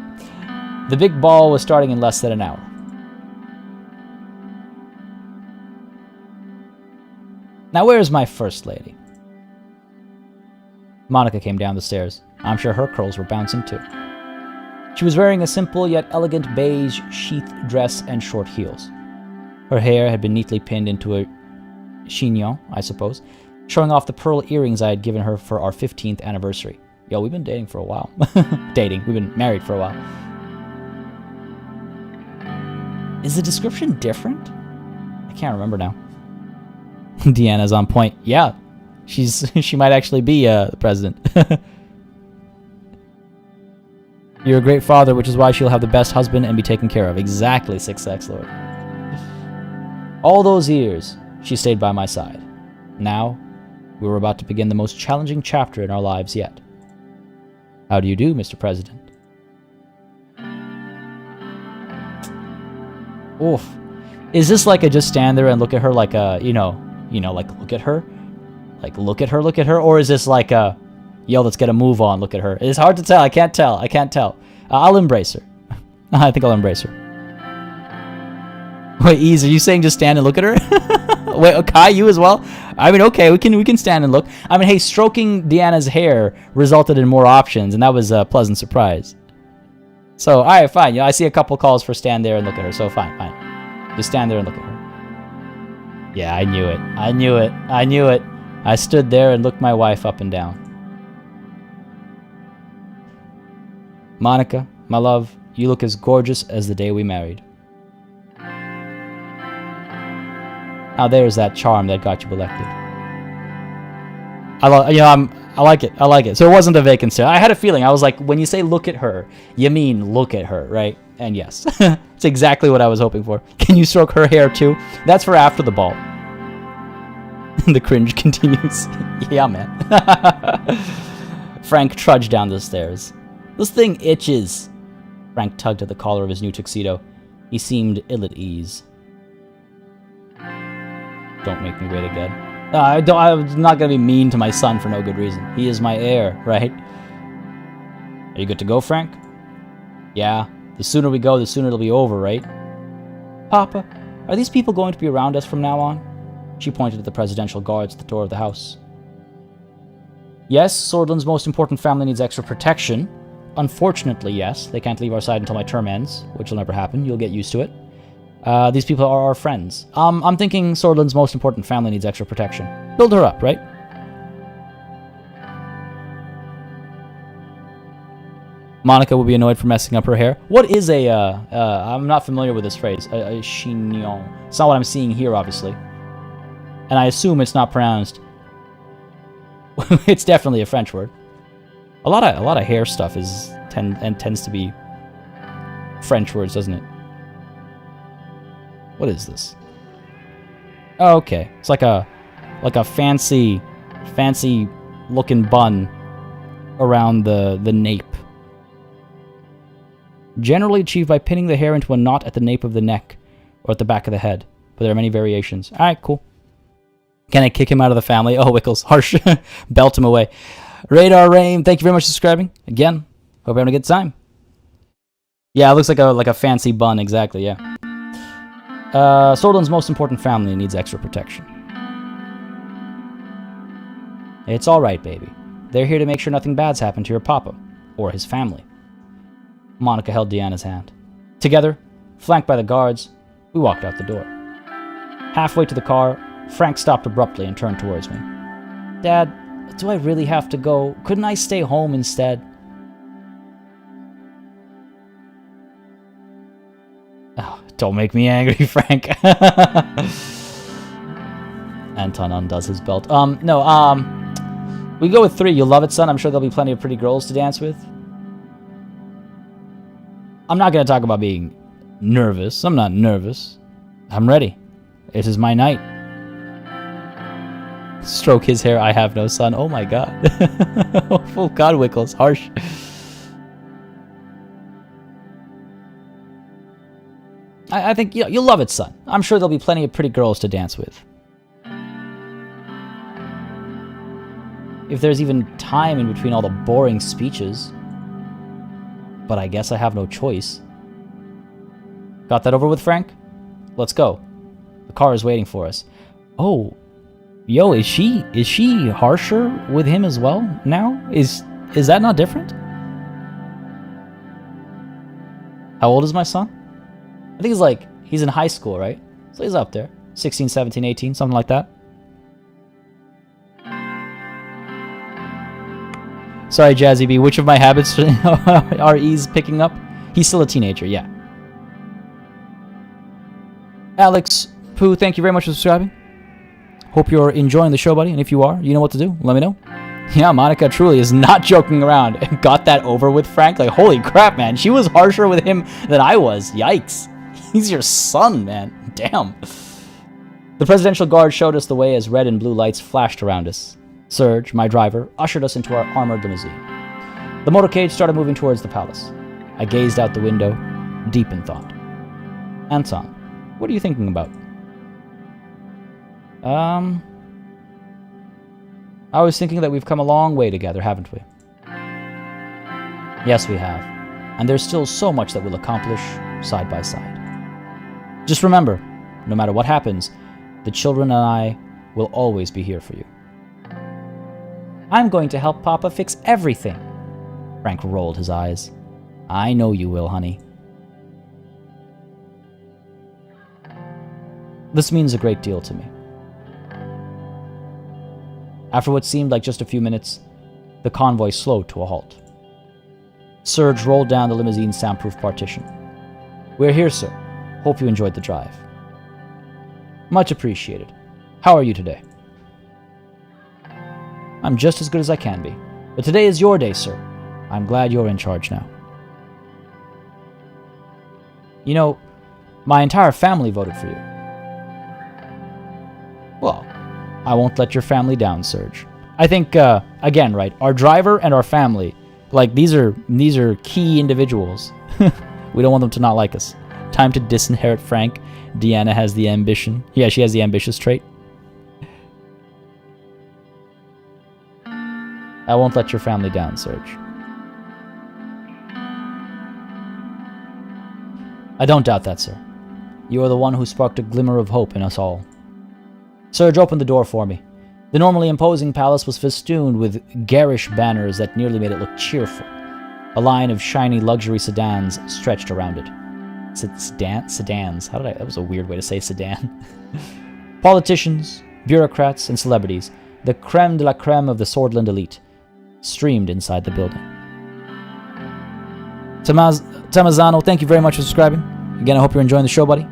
Speaker 2: The big ball was starting in less than an hour. Now where's my first lady? Monica came down the stairs. I'm sure her curls were bouncing too. She was wearing a simple yet elegant beige sheath dress and short heels. Her hair had been neatly pinned into a chignon, I suppose, showing off the pearl earrings I had given her for our 15th anniversary. Yo, we've been dating for a while. We've been married for a while. Is the description different? I can't remember now. Deanna's on point. Yeah, she might actually be the president. You're a great father, which is why she'll have the best husband and be taken care of. Exactly, 6X Lord. All those years, she stayed by my side. Now, we were about to begin the most challenging chapter in our lives yet. How do you do, Mr. President? Oof. Is this like a just stand there and look at her like a, like look at her? Like look at her? Or is this like a, yo, let's get a move on, look at her? It's hard to tell. I can't tell. I'll embrace her. I think I'll embrace her. Wait, Ease, are you saying just stand and look at her? Wait, Kai, you as well? I mean, okay, we can stand and look. I mean, hey, stroking Deanna's hair resulted in more options, and that was a pleasant surprise. So, all right, fine. I see a couple calls for stand there and look at her, so fine. Just stand there and look at her. Yeah, I knew it. I stood there and looked my wife up and down. Monica, my love, you look as gorgeous as the day we married. Now there's that charm that got you elected. I like it. I like it. So it wasn't a vacant stare. I had a feeling. I was like, when you say look at her, you mean look at her, right? And yes, it's exactly what I was hoping for. Can you stroke her hair too? That's for after the ball. The cringe continues. Yeah, man. Frank trudged down the stairs. This thing itches. Frank tugged at the collar of his new tuxedo. He seemed ill at ease. Don't make me wait again. I'm not going to be mean to my son for no good reason. He is my heir, right? Are you good to go, Frank? Yeah. The sooner we go, the sooner it'll be over, right? Papa, are these people going to be around us from now on? She pointed at the presidential guards at the door of the house. Yes, Sordland's most important family needs extra protection. Unfortunately, yes. They can't leave our side until my term ends, which will never happen. You'll get used to it. These people are our friends. I'm thinking Sordland's most important family needs extra protection. Build her up, right? Monica will be annoyed for messing up her hair. What is I'm not familiar with this phrase. A chignon. It's not what I'm seeing here, obviously. And I assume it's not pronounced. It's definitely a French word. A lot of hair stuff tends to be French words, doesn't it? What is this? Oh, okay. It's like a fancy looking bun around the nape. Generally achieved by pinning the hair into a knot at the nape of the neck or at the back of the head, but there are many variations. All right, cool. Can I kick him out of the family? Oh, Wickles, harsh. Belt him away. Radar Rain, thank you very much for subscribing. Again, hope you're having a good time. Yeah, it looks like a fancy bun, exactly, yeah. Sordland's most important family needs extra protection. It's alright, baby. They're here to make sure nothing bad's happened to your papa, or his family. Monica held Deanna's hand. Together, flanked by the guards, we walked out the door. Halfway to the car, Frank stopped abruptly and turned towards me. Dad, do I really have to go? Couldn't I stay home instead? Oh, don't make me angry, Frank. Anton undoes his belt. We go with 3. You'll love it, son. I'm sure there'll be plenty of pretty girls to dance with. I'm not going to talk about being nervous. I'm not nervous. I'm ready. This is my night. Stroke his hair. I have no son. Oh my god. Oh god, Wickles. Harsh. I think you'll love it, son. I'm sure there'll be plenty of pretty girls to dance with. If there's even time in between all the boring speeches. But I guess I have no choice. Got that over with, Frank? Let's go. The car is waiting for us. Oh, yo, is she harsher with him as well now? Is that not different? How old is my son? I think he's in high school, right? So he's up there. 16, 17, 18, something like that. Sorry, Jazzy B. Which of my habits are E's picking up? He's still a teenager, yeah. Alex Pooh, thank you very much for subscribing. Hope you're enjoying the show, buddy. And if you are, you know what to do. Let me know. Yeah, Monica truly is not joking around. Got that over with, Frank? Like, holy crap, man. She was harsher with him than I was. Yikes. He's your son, man. Damn. The presidential guard showed us the way as red and blue lights flashed around us. Serge, my driver, ushered us into our armored limousine. The motorcade started moving towards the palace. I gazed out the window, deep in thought. Anton, what are you thinking about? I was thinking that we've come a long way together, haven't we? Yes, we have. And there's still so much that we'll accomplish side by side. Just remember, no matter what happens, the children and I will always be here for you. I'm going to help Papa fix everything. Frank rolled his eyes. I know you will, honey. This means a great deal to me. After what seemed like just a few minutes, the convoy slowed to a halt. Surge rolled down the limousine's soundproof partition. "We're here, sir. Hope you enjoyed the drive." "Much appreciated. How are you today?" "I'm just as good as I can be. But today is your day, sir. I'm glad you're in charge now." "You know, my entire family voted for you." "Well, I won't let your family down, Surge. I think, again, right, our driver and our family, like, these are key individuals. We don't want them to not like us. Time to disinherit Frank. Deanna has the ambition. Yeah, she has the ambitious trait. I won't let your family down, Surge." "I don't doubt that, sir. You are the one who sparked a glimmer of hope in us all." Surge opened the door for me. The normally imposing palace was festooned with garish banners that nearly made it look cheerful. A line of shiny luxury sedans stretched around it. Sedans? That was a weird way to say sedan. Politicians, bureaucrats, and celebrities, the creme de la creme of the Sordland elite, streamed inside the building. Tamazano, thank you very much for subscribing. Again, I hope you're enjoying the show, buddy.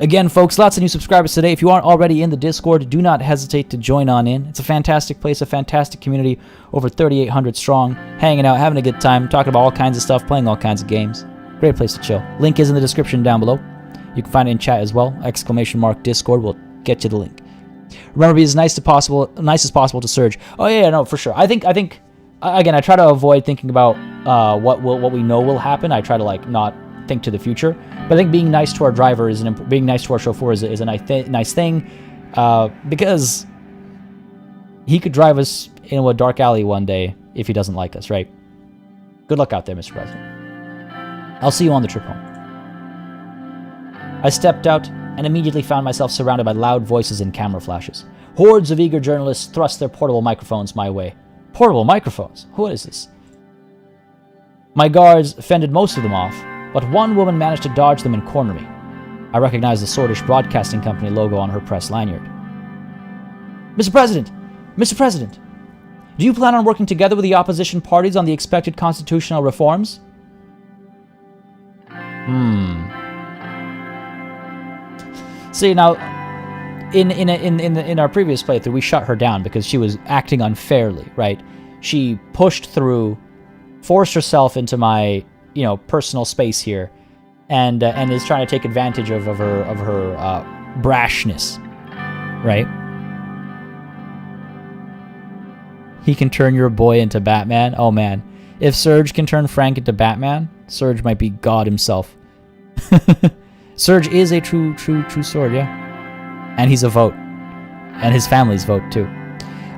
Speaker 2: Again, folks, lots of new subscribers today. If you aren't already in the Discord, do not hesitate to join on in. It's a fantastic place, a fantastic community, over 3,800 strong, hanging out, having a good time, talking about all kinds of stuff, playing all kinds of games. Great place to chill. Link is in the description down below. You can find it in chat as well. !Discord will get you the link. Remember, be as nice as possible to Surge. Oh yeah, no, for sure. I think again, I try to avoid thinking about what we know will happen. I try to not think to the future. But I think being nice to our driver being nice to our chauffeur is a nice thing, because he could drive us into a dark alley one day if he doesn't like us, right? Good luck out there, Mr. President. I'll see you on the trip home. I stepped out and immediately found myself surrounded by loud voices and camera flashes. Hordes of eager journalists thrust their portable microphones my way. Portable microphones? What is this? My guards fended most of them off, but one woman managed to dodge them and corner me. I recognized the Swordish Broadcasting Company logo on her press lanyard. Mr. President! Mr. President! Do you plan on working together with the opposition parties on the expected constitutional reforms? See, now, in our previous playthrough, we shut her down because she was acting unfairly, right? She pushed through, forced herself into my, personal space here, and is trying to take advantage of her brashness, right? He can turn your boy into Batman. Oh man, if Surge can turn Frank into Batman, Surge might be God himself. Surge is a true sword, yeah. And he's a vote. And his family's vote, too.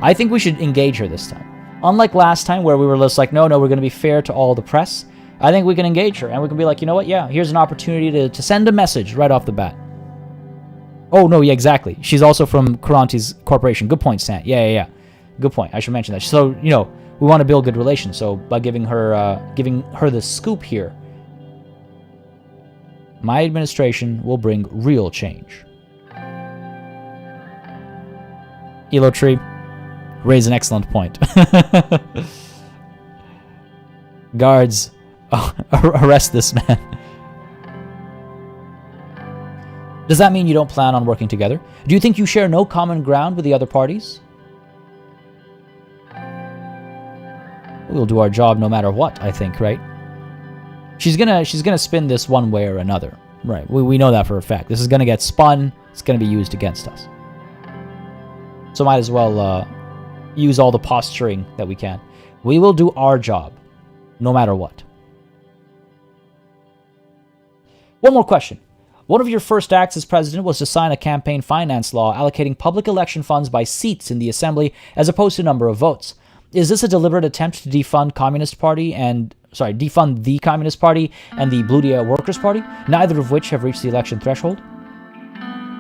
Speaker 2: I think we should engage her this time. Unlike last time, where we were just like, no, we're going to be fair to all the press. I think we can engage her, and we can be like, you know what, yeah, here's an opportunity to send a message right off the bat. Oh, no, yeah, exactly. She's also from Karanti's corporation. Good point, Sant. Yeah. Good point. I should mention that. So, we want to build good relations, so by giving her the scoop here, my administration will bring real change. Elo Tree, raise an excellent point. Guards, arrest this man. Does that mean you don't plan on working together? Do you think you share no common ground with the other parties? We'll do our job no matter what, I think, right? She's gonna spin this one way or another. Right, we know that for a fact. This is gonna get spun, it's gonna be used against us. So might as well use all the posturing that we can. We will do our job, no matter what. One more question. One of your first acts as president was to sign a campaign finance law allocating public election funds by seats in the assembly as opposed to number of votes. Is this a deliberate attempt to defund the Communist Party and the Bludia Workers' Party, neither of which have reached the election threshold?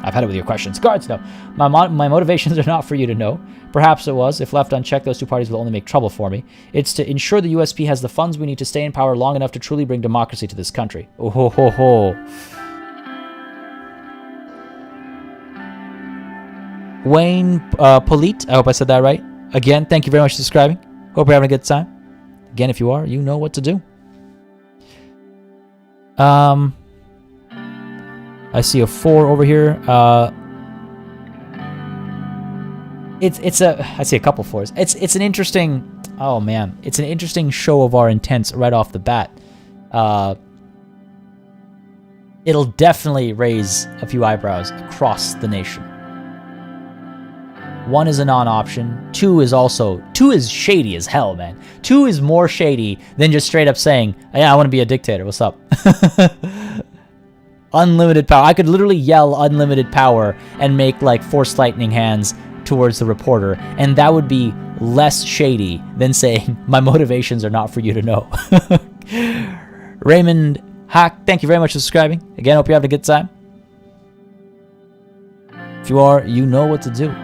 Speaker 2: I've had it with your questions. Guards, no. My motivations are not for you to know. Perhaps it was. If left unchecked, those two parties will only make trouble for me. It's to ensure the USP has the funds we need to stay in power long enough to truly bring democracy to this country. Oh ho ho ho. Wayne Polite, I hope I said that right. Again, thank you very much for subscribing. Hope you're having a good time. Again, if you are, you know what to do. I see a 4 over here. I see a couple 4s. It's an interesting. Oh man, it's an interesting show of our intents right off the bat. It'll definitely raise a few eyebrows across the nation. 1 is a non-option. 2 is shady as hell, man. 2 is more shady than just straight up saying, yeah, I want to be a dictator. What's up? Unlimited power. I could literally yell unlimited power and make like force lightning hands towards the reporter, and that would be less shady than saying my motivations are not for you to know. Raymond Hack, thank you very much for subscribing. Again, hope you're having a good time. If you are, you know what to do.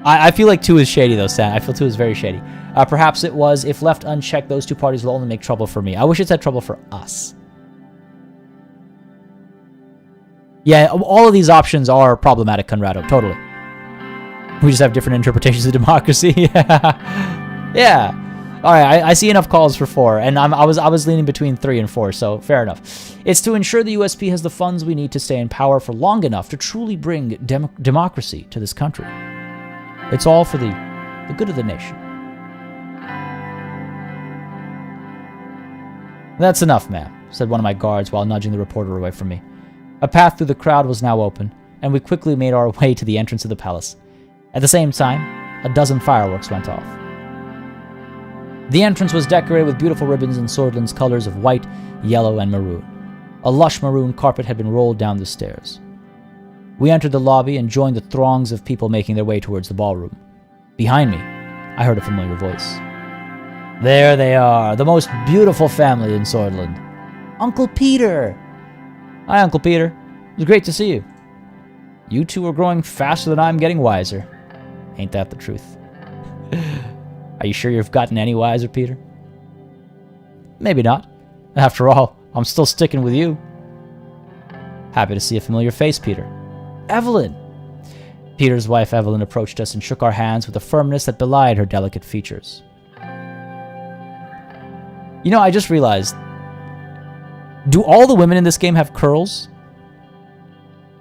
Speaker 2: I feel like 2 is shady though, Stan. I feel 2 is very shady. Perhaps it was, if left unchecked, those 2 parties will only make trouble for me. I wish it said trouble for us. Yeah, all of these options are problematic, Conrado. Totally. We just have different interpretations of democracy. Yeah. All right, I see enough calls for 4, and I was leaning between 3 and 4, so fair enough. It's to ensure the USP has the funds we need to stay in power for long enough to truly bring democracy to this country. It's all for the good of the nation. That's enough, ma'am, said one of my guards while nudging the reporter away from me. A path through the crowd was now open, and we quickly made our way to the entrance of the palace. At the same time, a dozen fireworks went off. The entrance was decorated with beautiful ribbons in Sordland's colors of white, yellow, and maroon. A lush maroon carpet had been rolled down the stairs. We entered the lobby and joined the throngs of people making their way towards the ballroom. Behind me, I heard a familiar voice. There they are, the most beautiful family in Sordland. Uncle Peter! Hi, Uncle Peter. It was great to see you. You two are growing faster than I'm getting wiser. Ain't that the truth? Are you sure you've gotten any wiser, Peter? Maybe not. After all, I'm still sticking with you. Happy to see a familiar face, Peter. Evelyn! Peter's wife, Evelyn, approached us and shook our hands with a firmness that belied her delicate features. You know, I just realized, do all the women in this game have curls?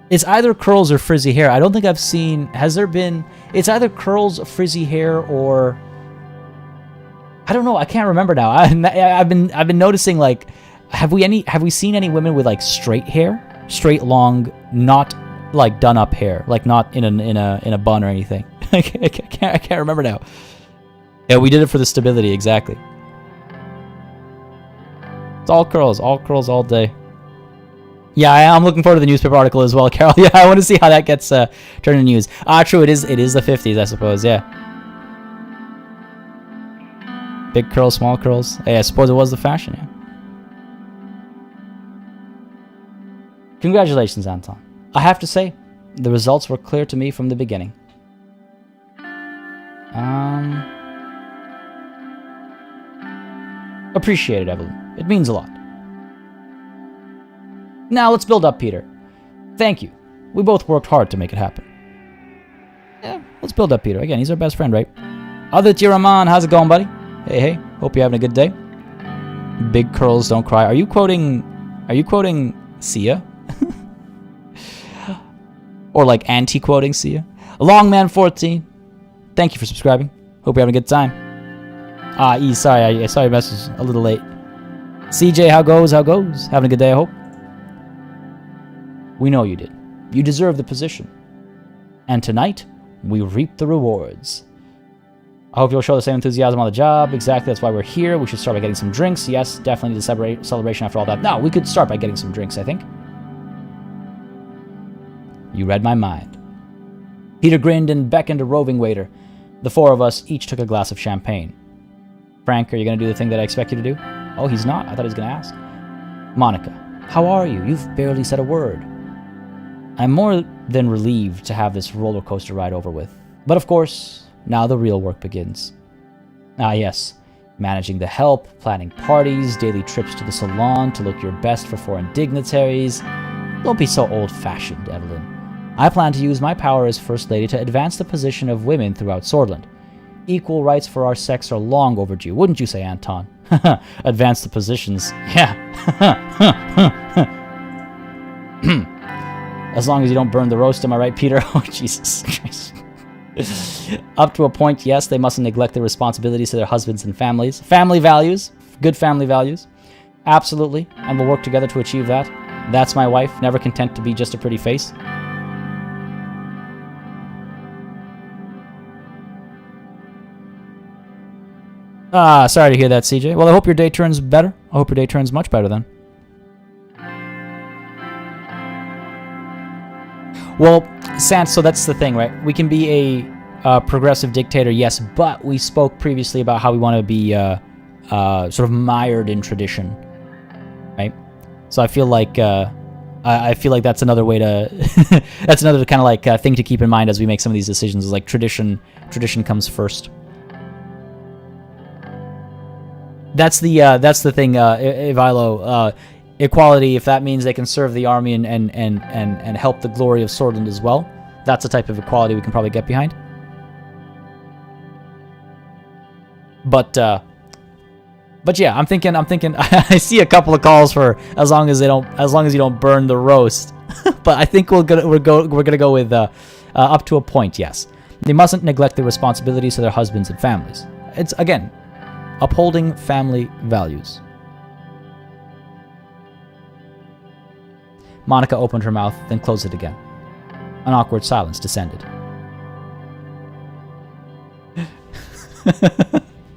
Speaker 2: It's either curls or frizzy hair. I don't think I've seen... Has there been... It's either curls, frizzy hair, or... I don't know. I can't remember now. I've been noticing, like... Have we seen any women with, like, straight hair? Straight, long, not, like, done-up hair. Like, not in a bun or anything. I can't remember now. Yeah, we did it for the stability, exactly. It's all curls all day. Yeah, I'm looking forward to the newspaper article as well, Carol. Yeah, I want to see how that gets turned into news. True, it is the 50s, I suppose, yeah. Big curls, small curls. Hey, I suppose it was the fashion, yeah. Congratulations, Anton. I have to say, the results were clear to me from the beginning. Appreciate it, Evelyn. It means a lot. Now let's build up, Peter. Thank you. We both worked hard to make it happen. Yeah, let's build up, Peter. Again, he's our best friend, right? Aditya Rahman, how's it going, buddy? Hey. Hope you're having a good day. Big curls, don't cry. Are you quoting Sia? Or like anti-quoting Sia? Longman 14. Thank you for subscribing. Hope you're having a good time. E, sorry, I saw your message a little late. CJ, how goes? Having a good day, I hope. We know you did. You deserve the position. And tonight, we reap the rewards. I hope you'll show the same enthusiasm on the job. Exactly, that's why we're here. We should start by getting some drinks. Yes, definitely the celebration after all that. No, we could start by getting some drinks, I think. You read my mind. Peter grinned and beckoned a roving waiter. The 4 of us each took a glass of champagne. Frank, are you going to do the thing that I expect you to do? Oh, he's not. I thought he was going to ask. Monica, how are you? You've barely said a word. I'm more than relieved to have this roller coaster ride over with. But of course, now the real work begins. Yes. Managing the help, planning parties, daily trips to the salon to look your best for foreign dignitaries. Don't be so old-fashioned, Evelyn. I plan to use my power as First Lady to advance the position of women throughout Sordland. Equal rights for our sex are long overdue, wouldn't you say, Anton? Advance the positions. Yeah. As long as you don't burn the roast, am I right, Peter? Oh, Jesus Christ. Up to a point, yes, they mustn't neglect their responsibilities to their husbands and families. Family values. Good family values. Absolutely. And we'll work together to achieve that. That's my wife, never content to be just a pretty face. Sorry to hear that, CJ. Well, I hope your day turns better. I hope your day turns much better then. Well, Sans, so that's the thing, right? We can be a progressive dictator, yes, but we spoke previously about how we want to be sort of mired in tradition, right? So I feel like that's another way to that's another kind of like thing to keep in mind as we make some of these decisions. Is like tradition comes first. That's the thing, Ivilo. Equality, if that means they can serve the army and help the glory of Sordland as well, that's the type of equality we can probably get behind. But yeah, I'm thinking. I see a couple of calls for as long as you don't burn the roast. But I think we're gonna go with up to a point. Yes, they mustn't neglect their responsibilities to their husbands and families. It's again upholding family values. Monica opened her mouth, then closed it again. An awkward silence descended.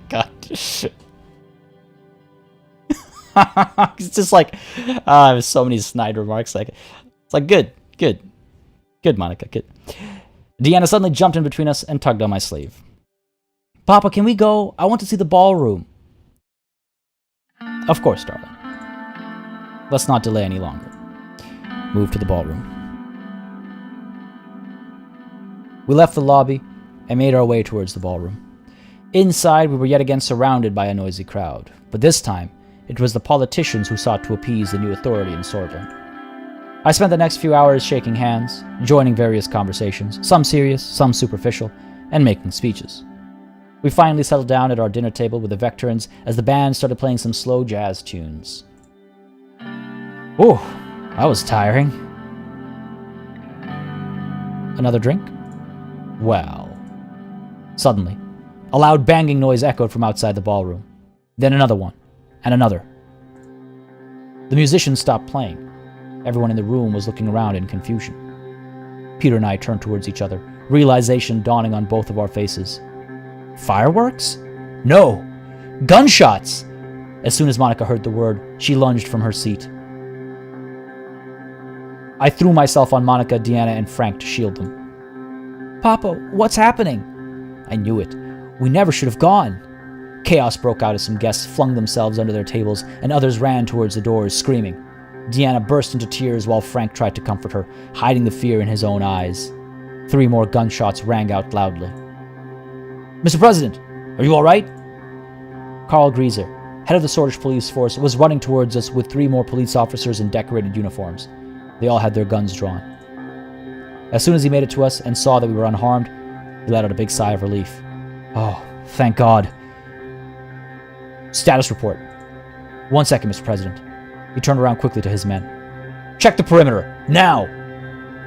Speaker 2: God. It's just like, there's so many snide remarks. Like, it's like, good, Monica, good. Deanna suddenly jumped in between us and tugged on my sleeve. Papa, can we go? I want to see the ballroom. Of course, darling. Let's not delay any longer. Move to the ballroom. We left the lobby and made our way towards the ballroom. Inside, we were yet again surrounded by a noisy crowd, but this time, it was the politicians who sought to appease the new authority in Sordland. I spent the next few hours shaking hands, joining various conversations, some serious, some superficial, and making speeches. We finally settled down at our dinner table with the Vectorans as the band started playing some slow jazz tunes. Ooh, that was tiring. Another drink? Well. Suddenly, a loud banging noise echoed from outside the ballroom. Then another one, and another. The musicians stopped playing. Everyone in the room was looking around in confusion. Peter and I turned towards each other, realization dawning on both of our faces. Fireworks? No! Gunshots! As soon as Monica heard the word, she lunged from her seat. I threw myself on Monica, Deanna, and Frank to shield them. Papa, what's happening? I knew it. We never should have gone. Chaos broke out as some guests flung themselves under their tables and others ran towards the doors, screaming. Deanna burst into tears while Frank tried to comfort her, hiding the fear in his own eyes. 3 more gunshots rang out loudly. Mr. President, are you all right? Carl Grieser, head of the Swordfish police force, was running towards us with 3 more police officers in decorated uniforms. They all had their guns drawn. As soon as he made it to us and saw that we were unharmed, he let out a big sigh of relief. Oh, thank God. Status report. 1 second, Mr. President. He turned around quickly to his men. Check the perimeter, now!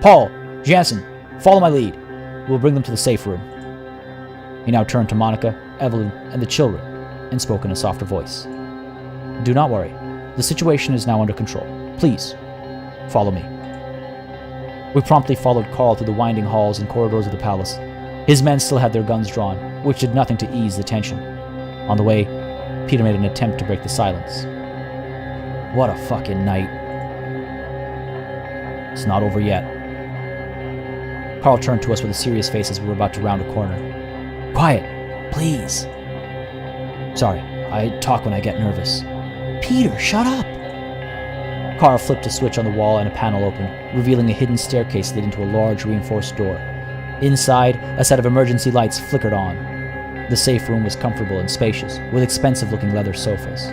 Speaker 2: Paul, Jansen, follow my lead. We'll bring them to the safe room. He now turned to Monica, Evelyn, and the children, and spoke in a softer voice. Do not worry. The situation is now under control. Please, follow me. We promptly followed Carl through the winding halls and corridors of the palace. His men still had their guns drawn, which did nothing to ease the tension. On the way, Peter made an attempt to break the silence. What a fucking night. It's not over yet. Carl turned to us with a serious face as we were about to round a corner. Quiet, please. Sorry, I talk when I get nervous. Peter, shut up! Carl flipped a switch on the wall and a panel opened, revealing a hidden staircase leading to a large reinforced door. Inside, a set of emergency lights flickered on. The safe room was comfortable and spacious, with expensive-looking leather sofas.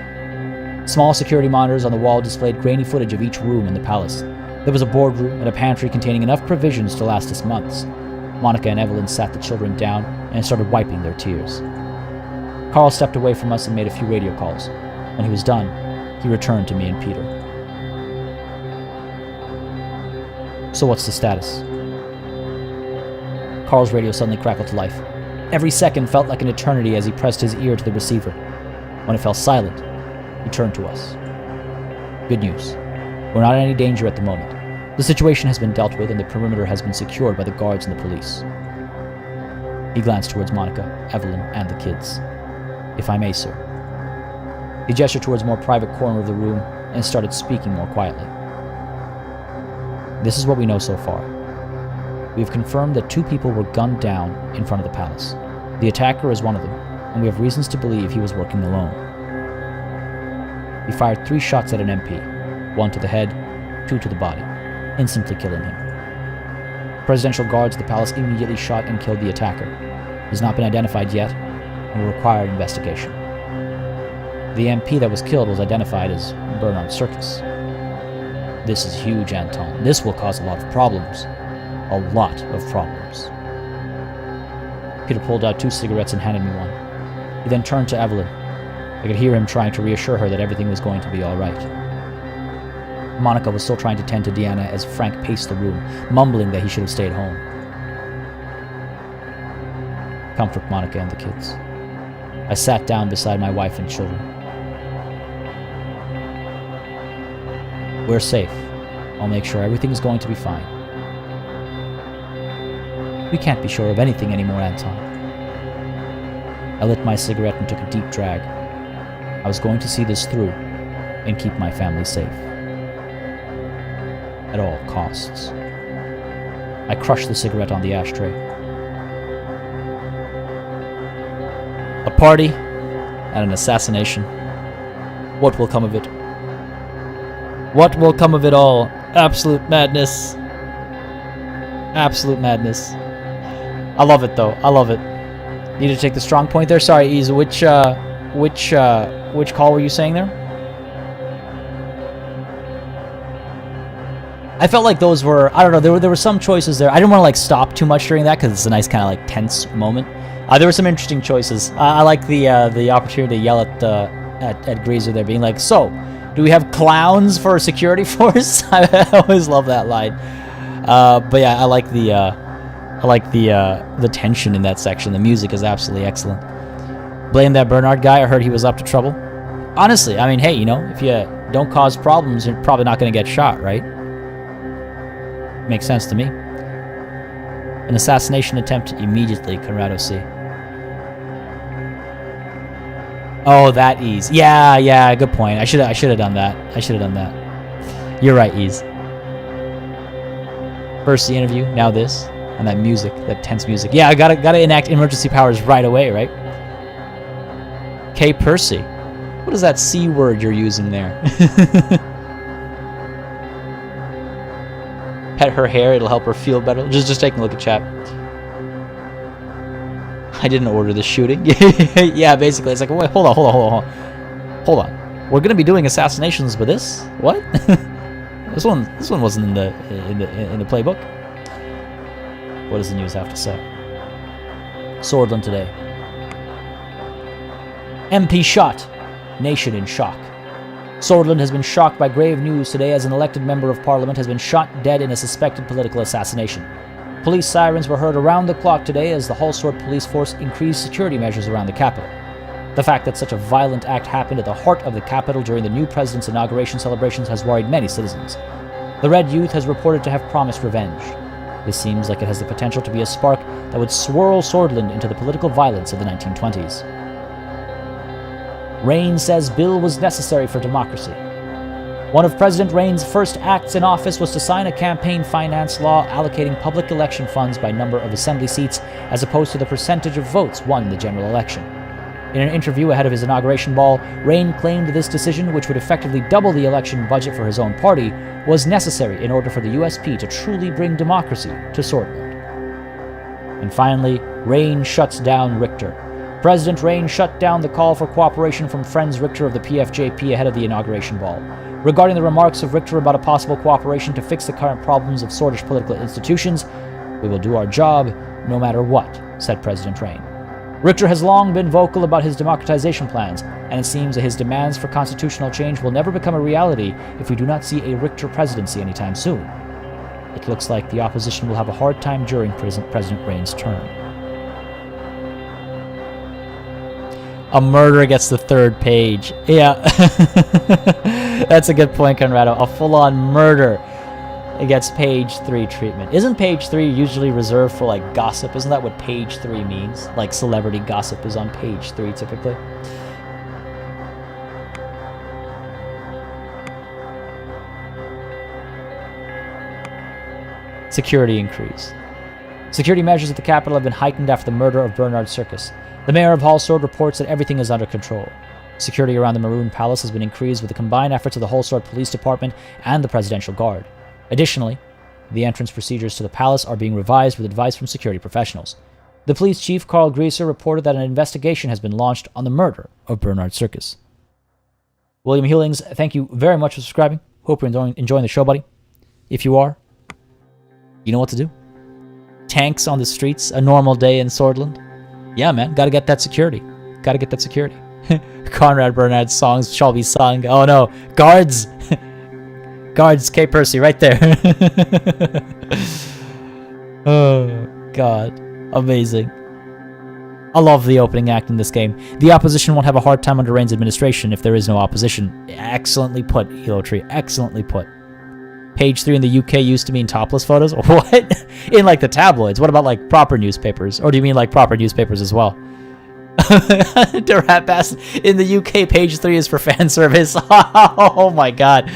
Speaker 2: Small security monitors on the wall displayed grainy footage of each room in the palace. There was a boardroom and a pantry containing enough provisions to last us months. Monica and Evelyn sat the children down and started wiping their tears. Carl stepped away from us and made a few radio calls. When he was done, he returned to me and Peter. So what's the status? Carl's radio suddenly crackled to life. Every second felt like an eternity as he pressed his ear to the receiver. When it fell silent, he turned to us. Good news. We're not in any danger at the moment. The situation has been dealt with and the perimeter has been secured by the guards and the police. He glanced towards Monica, Evelyn, and the kids. If I may, sir. He gestured towards a more private corner of the room and started speaking more quietly. This is what we know so far. We have confirmed that 2 people were gunned down in front of the palace. The attacker is one of them, and we have reasons to believe he was working alone. He fired 3 shots at an MP, 1 to the head, 2 to the body, instantly killing him. Presidential guards at the palace immediately shot and killed the attacker. He has not been identified yet, and will require investigation. The MP that was killed was identified as Bernard Circus. This is huge, Anton. This will cause a lot of problems. A lot of problems. Peter pulled out 2 cigarettes and handed me one. He then turned to Evelyn. I could hear him trying to reassure her that everything was going to be all right. Monica was still trying to tend to Deanna as Frank paced the room, mumbling that he should have stayed home. Comfort Monica and the kids. I sat down beside my wife and children. We're safe. I'll make sure everything is going to be fine. We can't be sure of anything anymore, Anton. I lit my cigarette and took a deep drag. I was going to see this through and keep my family safe. At all costs. I crushed the cigarette on the ashtray. A party and an assassination. What will come of it? What will come of it all? Absolute madness. Absolute madness. I love it, though. I love it. Need to take the strong point there? Sorry, Ease. Which call were you saying there? I felt like those were, I don't know, there were some choices there. I didn't want to like stop too much during that because it's a nice kind of like tense moment. There were some interesting choices. I like the opportunity to yell at Greaser there, being like, "So, do we have clowns for a security force?" I always love that line. But yeah, I like the tension in that section. The music is absolutely excellent. Blame that Bernard guy. I heard he was up to trouble. Honestly, I mean, hey, you know, if you don't cause problems, you're probably not going to get shot, right? Makes sense to me. An assassination attempt immediately, Conrado C. Oh, that Ease. Yeah, good point. I should have done that. You're right, Ease. First the interview, now this, and that music, that tense music. Yeah, I gotta enact emergency powers right away, right? K. Percy. What is that C word you're using there? Pet her hair, it'll help her feel better. Just taking a look at chat. I didn't order the shooting. Yeah, basically, it's like, wait, hold on. We're gonna be doing assassinations with this? What? This one wasn't in the playbook. What does the news have to say? Sordland today. MP shot. Nation in shock. Sordland has been shocked by grave news today as an elected member of parliament has been shot dead in a suspected political assassination. Police sirens were heard around the clock today as the Hallsort police force increased security measures around the capital. The fact that such a violent act happened at the heart of the capital during the new president's inauguration celebrations has worried many citizens. The Red Youth has reported to have promised revenge. This seems like it has the potential to be a spark that would swirl Sordland into the political violence of the 1920s. Rain says bill was necessary for democracy. One of President Rain's first acts in office was to sign a campaign finance law allocating public election funds by number of assembly seats as opposed to the percentage of votes won in the general election. In an interview ahead of his inauguration ball, Rain claimed this decision, which would effectively double the election budget for his own party, was necessary in order for the USP to truly bring democracy to Sordland. And finally, Rain shuts down Richter. President Rain shut down the call for cooperation from Friends Richter of the PFJP ahead of the inauguration ball. Regarding the remarks of Richter about a possible cooperation to fix the current problems of Sordish political institutions, We will do our job no matter what, said President Rain. Richter has long been vocal about his democratization plans, and it seems that his demands for constitutional change will never become a reality if we do not see a Richter presidency anytime soon. It looks like the opposition will have a hard time during President Rain's term. A murder gets the 3rd page. Yeah. That's a good point, Conrado. A full-on murder. It gets page 3 treatment. Isn't page 3 usually reserved for, like, gossip? Isn't that what page 3 means? Like, celebrity gossip is on page 3, typically. Security increase. Security measures at the Capitol have been heightened after the murder of Bernard Circus. The mayor of Hallsword reports that everything is under control. Security around the Maroon Palace has been increased with the combined efforts of the Hallsword Police Department and the Presidential Guard. Additionally, the entrance procedures to the palace are being revised with advice from security professionals. The police chief, Carl Greaser, reported that an investigation has been launched on the murder of Bernard Circus. William Hewlings, thank you very much for subscribing. Hope you're enjoying the show, buddy. If you are, you know what to do. Tanks on the streets, a normal day in Sordland. Yeah, man, gotta get that security. Gotta get that security. Conrad Bernard's songs shall be sung. Oh no, guards! Guards, K. Percy, right there. Oh, God. Amazing. I love the opening act in this game. The opposition won't have a hard time under Rain's administration if there is no opposition. Excellently put, Hilo Tree. Excellently put. Page 3 in the UK used to mean topless photos? What? In, like, the tabloids. What about, like, proper newspapers? Or do you mean, like, proper newspapers as well? In the UK, page 3 is for fan service. Oh, my God.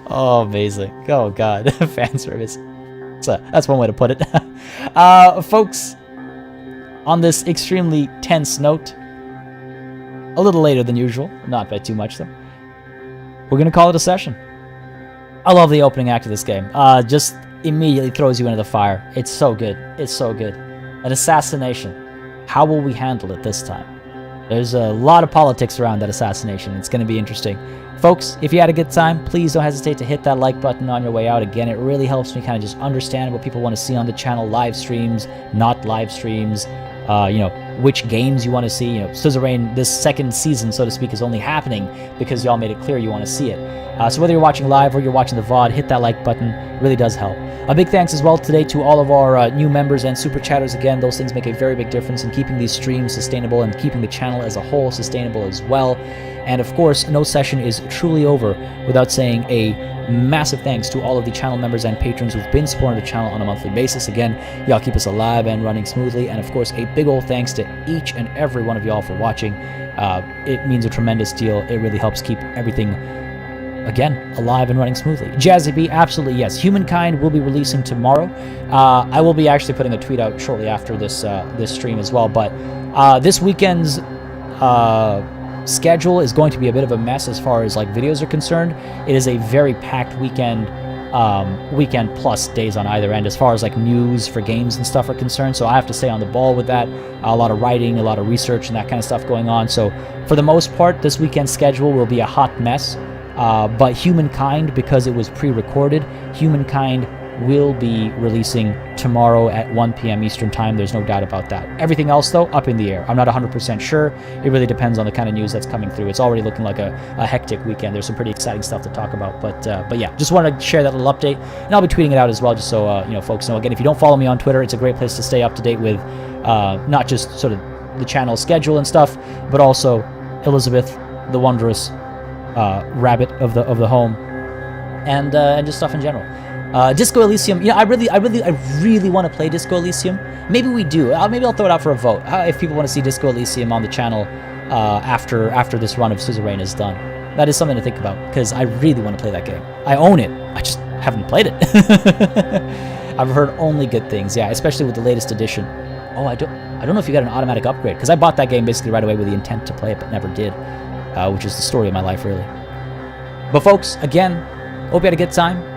Speaker 2: Oh, amazing. Oh, God. Fan service. So, that's one way to put it. Folks, on this extremely tense note, a little later than usual, not by too much, though, we're going to call it a session. I love the opening act of this game. Just immediately throws you into the fire. It's so good. It's so good. An assassination. How will we handle it this time? There's a lot of politics around that assassination. It's going to be interesting. Folks, if you had a good time, please don't hesitate to hit that like button on your way out. Again, it really helps me kind of just understand what people want to see on the channel. Live streams, not live streams. Which games you want to see. Suzerain, this second season, so to speak, is only happening because y'all made it clear you want to see it. So whether you're watching live or you're watching the VOD, hit that like button. It really does help. A big thanks as well today to all of our new members and super chatters. Again, those things make a very big difference in keeping these streams sustainable and keeping the channel as a whole sustainable as well. And of course, no session is truly over without saying a massive thanks to all of the channel members and patrons who've been supporting the channel on a monthly basis. Again, y'all keep us alive and running smoothly. And of course, a big old thanks to each and every one of y'all for watching. It means a tremendous deal. It really helps keep everything, again, alive and running smoothly. Jazzy B, absolutely yes. Humankind will be releasing tomorrow. I will be actually putting a tweet out shortly after this stream as well. But this weekend's schedule is going to be a bit of a mess as far as like videos are concerned. It is a very packed weekend plus days on either end as far as like news for games and stuff are concerned. So I have to stay on the ball with that. A lot of writing, a lot of research and that kind of stuff going on. So for the most part, this weekend's schedule will be a hot mess. But Humankind, because it was pre-recorded, Humankind will be releasing tomorrow at 1 p.m. Eastern Time. There's no doubt about that. Everything else, though, up in the air. I'm not 100% sure. It really depends on the kind of news that's coming through. It's already looking like a hectic weekend. There's some pretty exciting stuff to talk about. But yeah, just wanted to share that little update. And I'll be tweeting it out as well, just so folks know. Again, if you don't follow me on Twitter, it's a great place to stay up to date with not just sort of the channel schedule and stuff, but also Elizabeth, the wondrous rabbit of the home, and just stuff in general. Disco Elysium, I really want to play Disco Elysium. Maybe we do. Maybe I'll throw it out for a vote if people want to see Disco Elysium on the channel after this run of Suzerain is done. That is something to think about because I really want to play that game. I own it. I just haven't played it. I've heard only good things. Yeah, especially with the latest edition. Oh, I don't know if you got an automatic upgrade because I bought that game basically right away with the intent to play it, but never did. Which is the story of my life, really. But folks, again, hope you had a good time.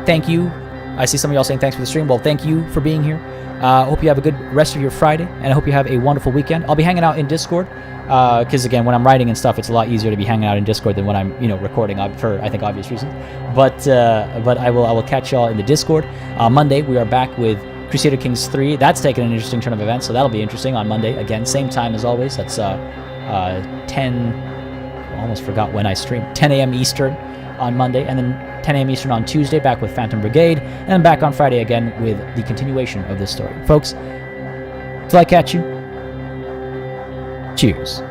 Speaker 2: Thank you I see some of y'all saying thanks for the stream. Well, thank you for being here. Hope you have a good rest of your Friday, and I hope you have a wonderful weekend. I'll be hanging out in Discord, because again, when I'm writing and stuff, it's a lot easier to be hanging out in Discord than when I'm, recording, for I think obvious reasons. But I will catch y'all in the Discord. Monday we are back with Crusader Kings 3. That's taken an interesting turn of events, so that'll be interesting on Monday. Again, same time as always. That's 10. I almost forgot when I stream. 10 a.m. Eastern on Monday, and then 10 a.m. Eastern on Tuesday, back with Phantom Brigade, and then back on Friday again with the continuation of this story. Folks, till I catch you, cheers.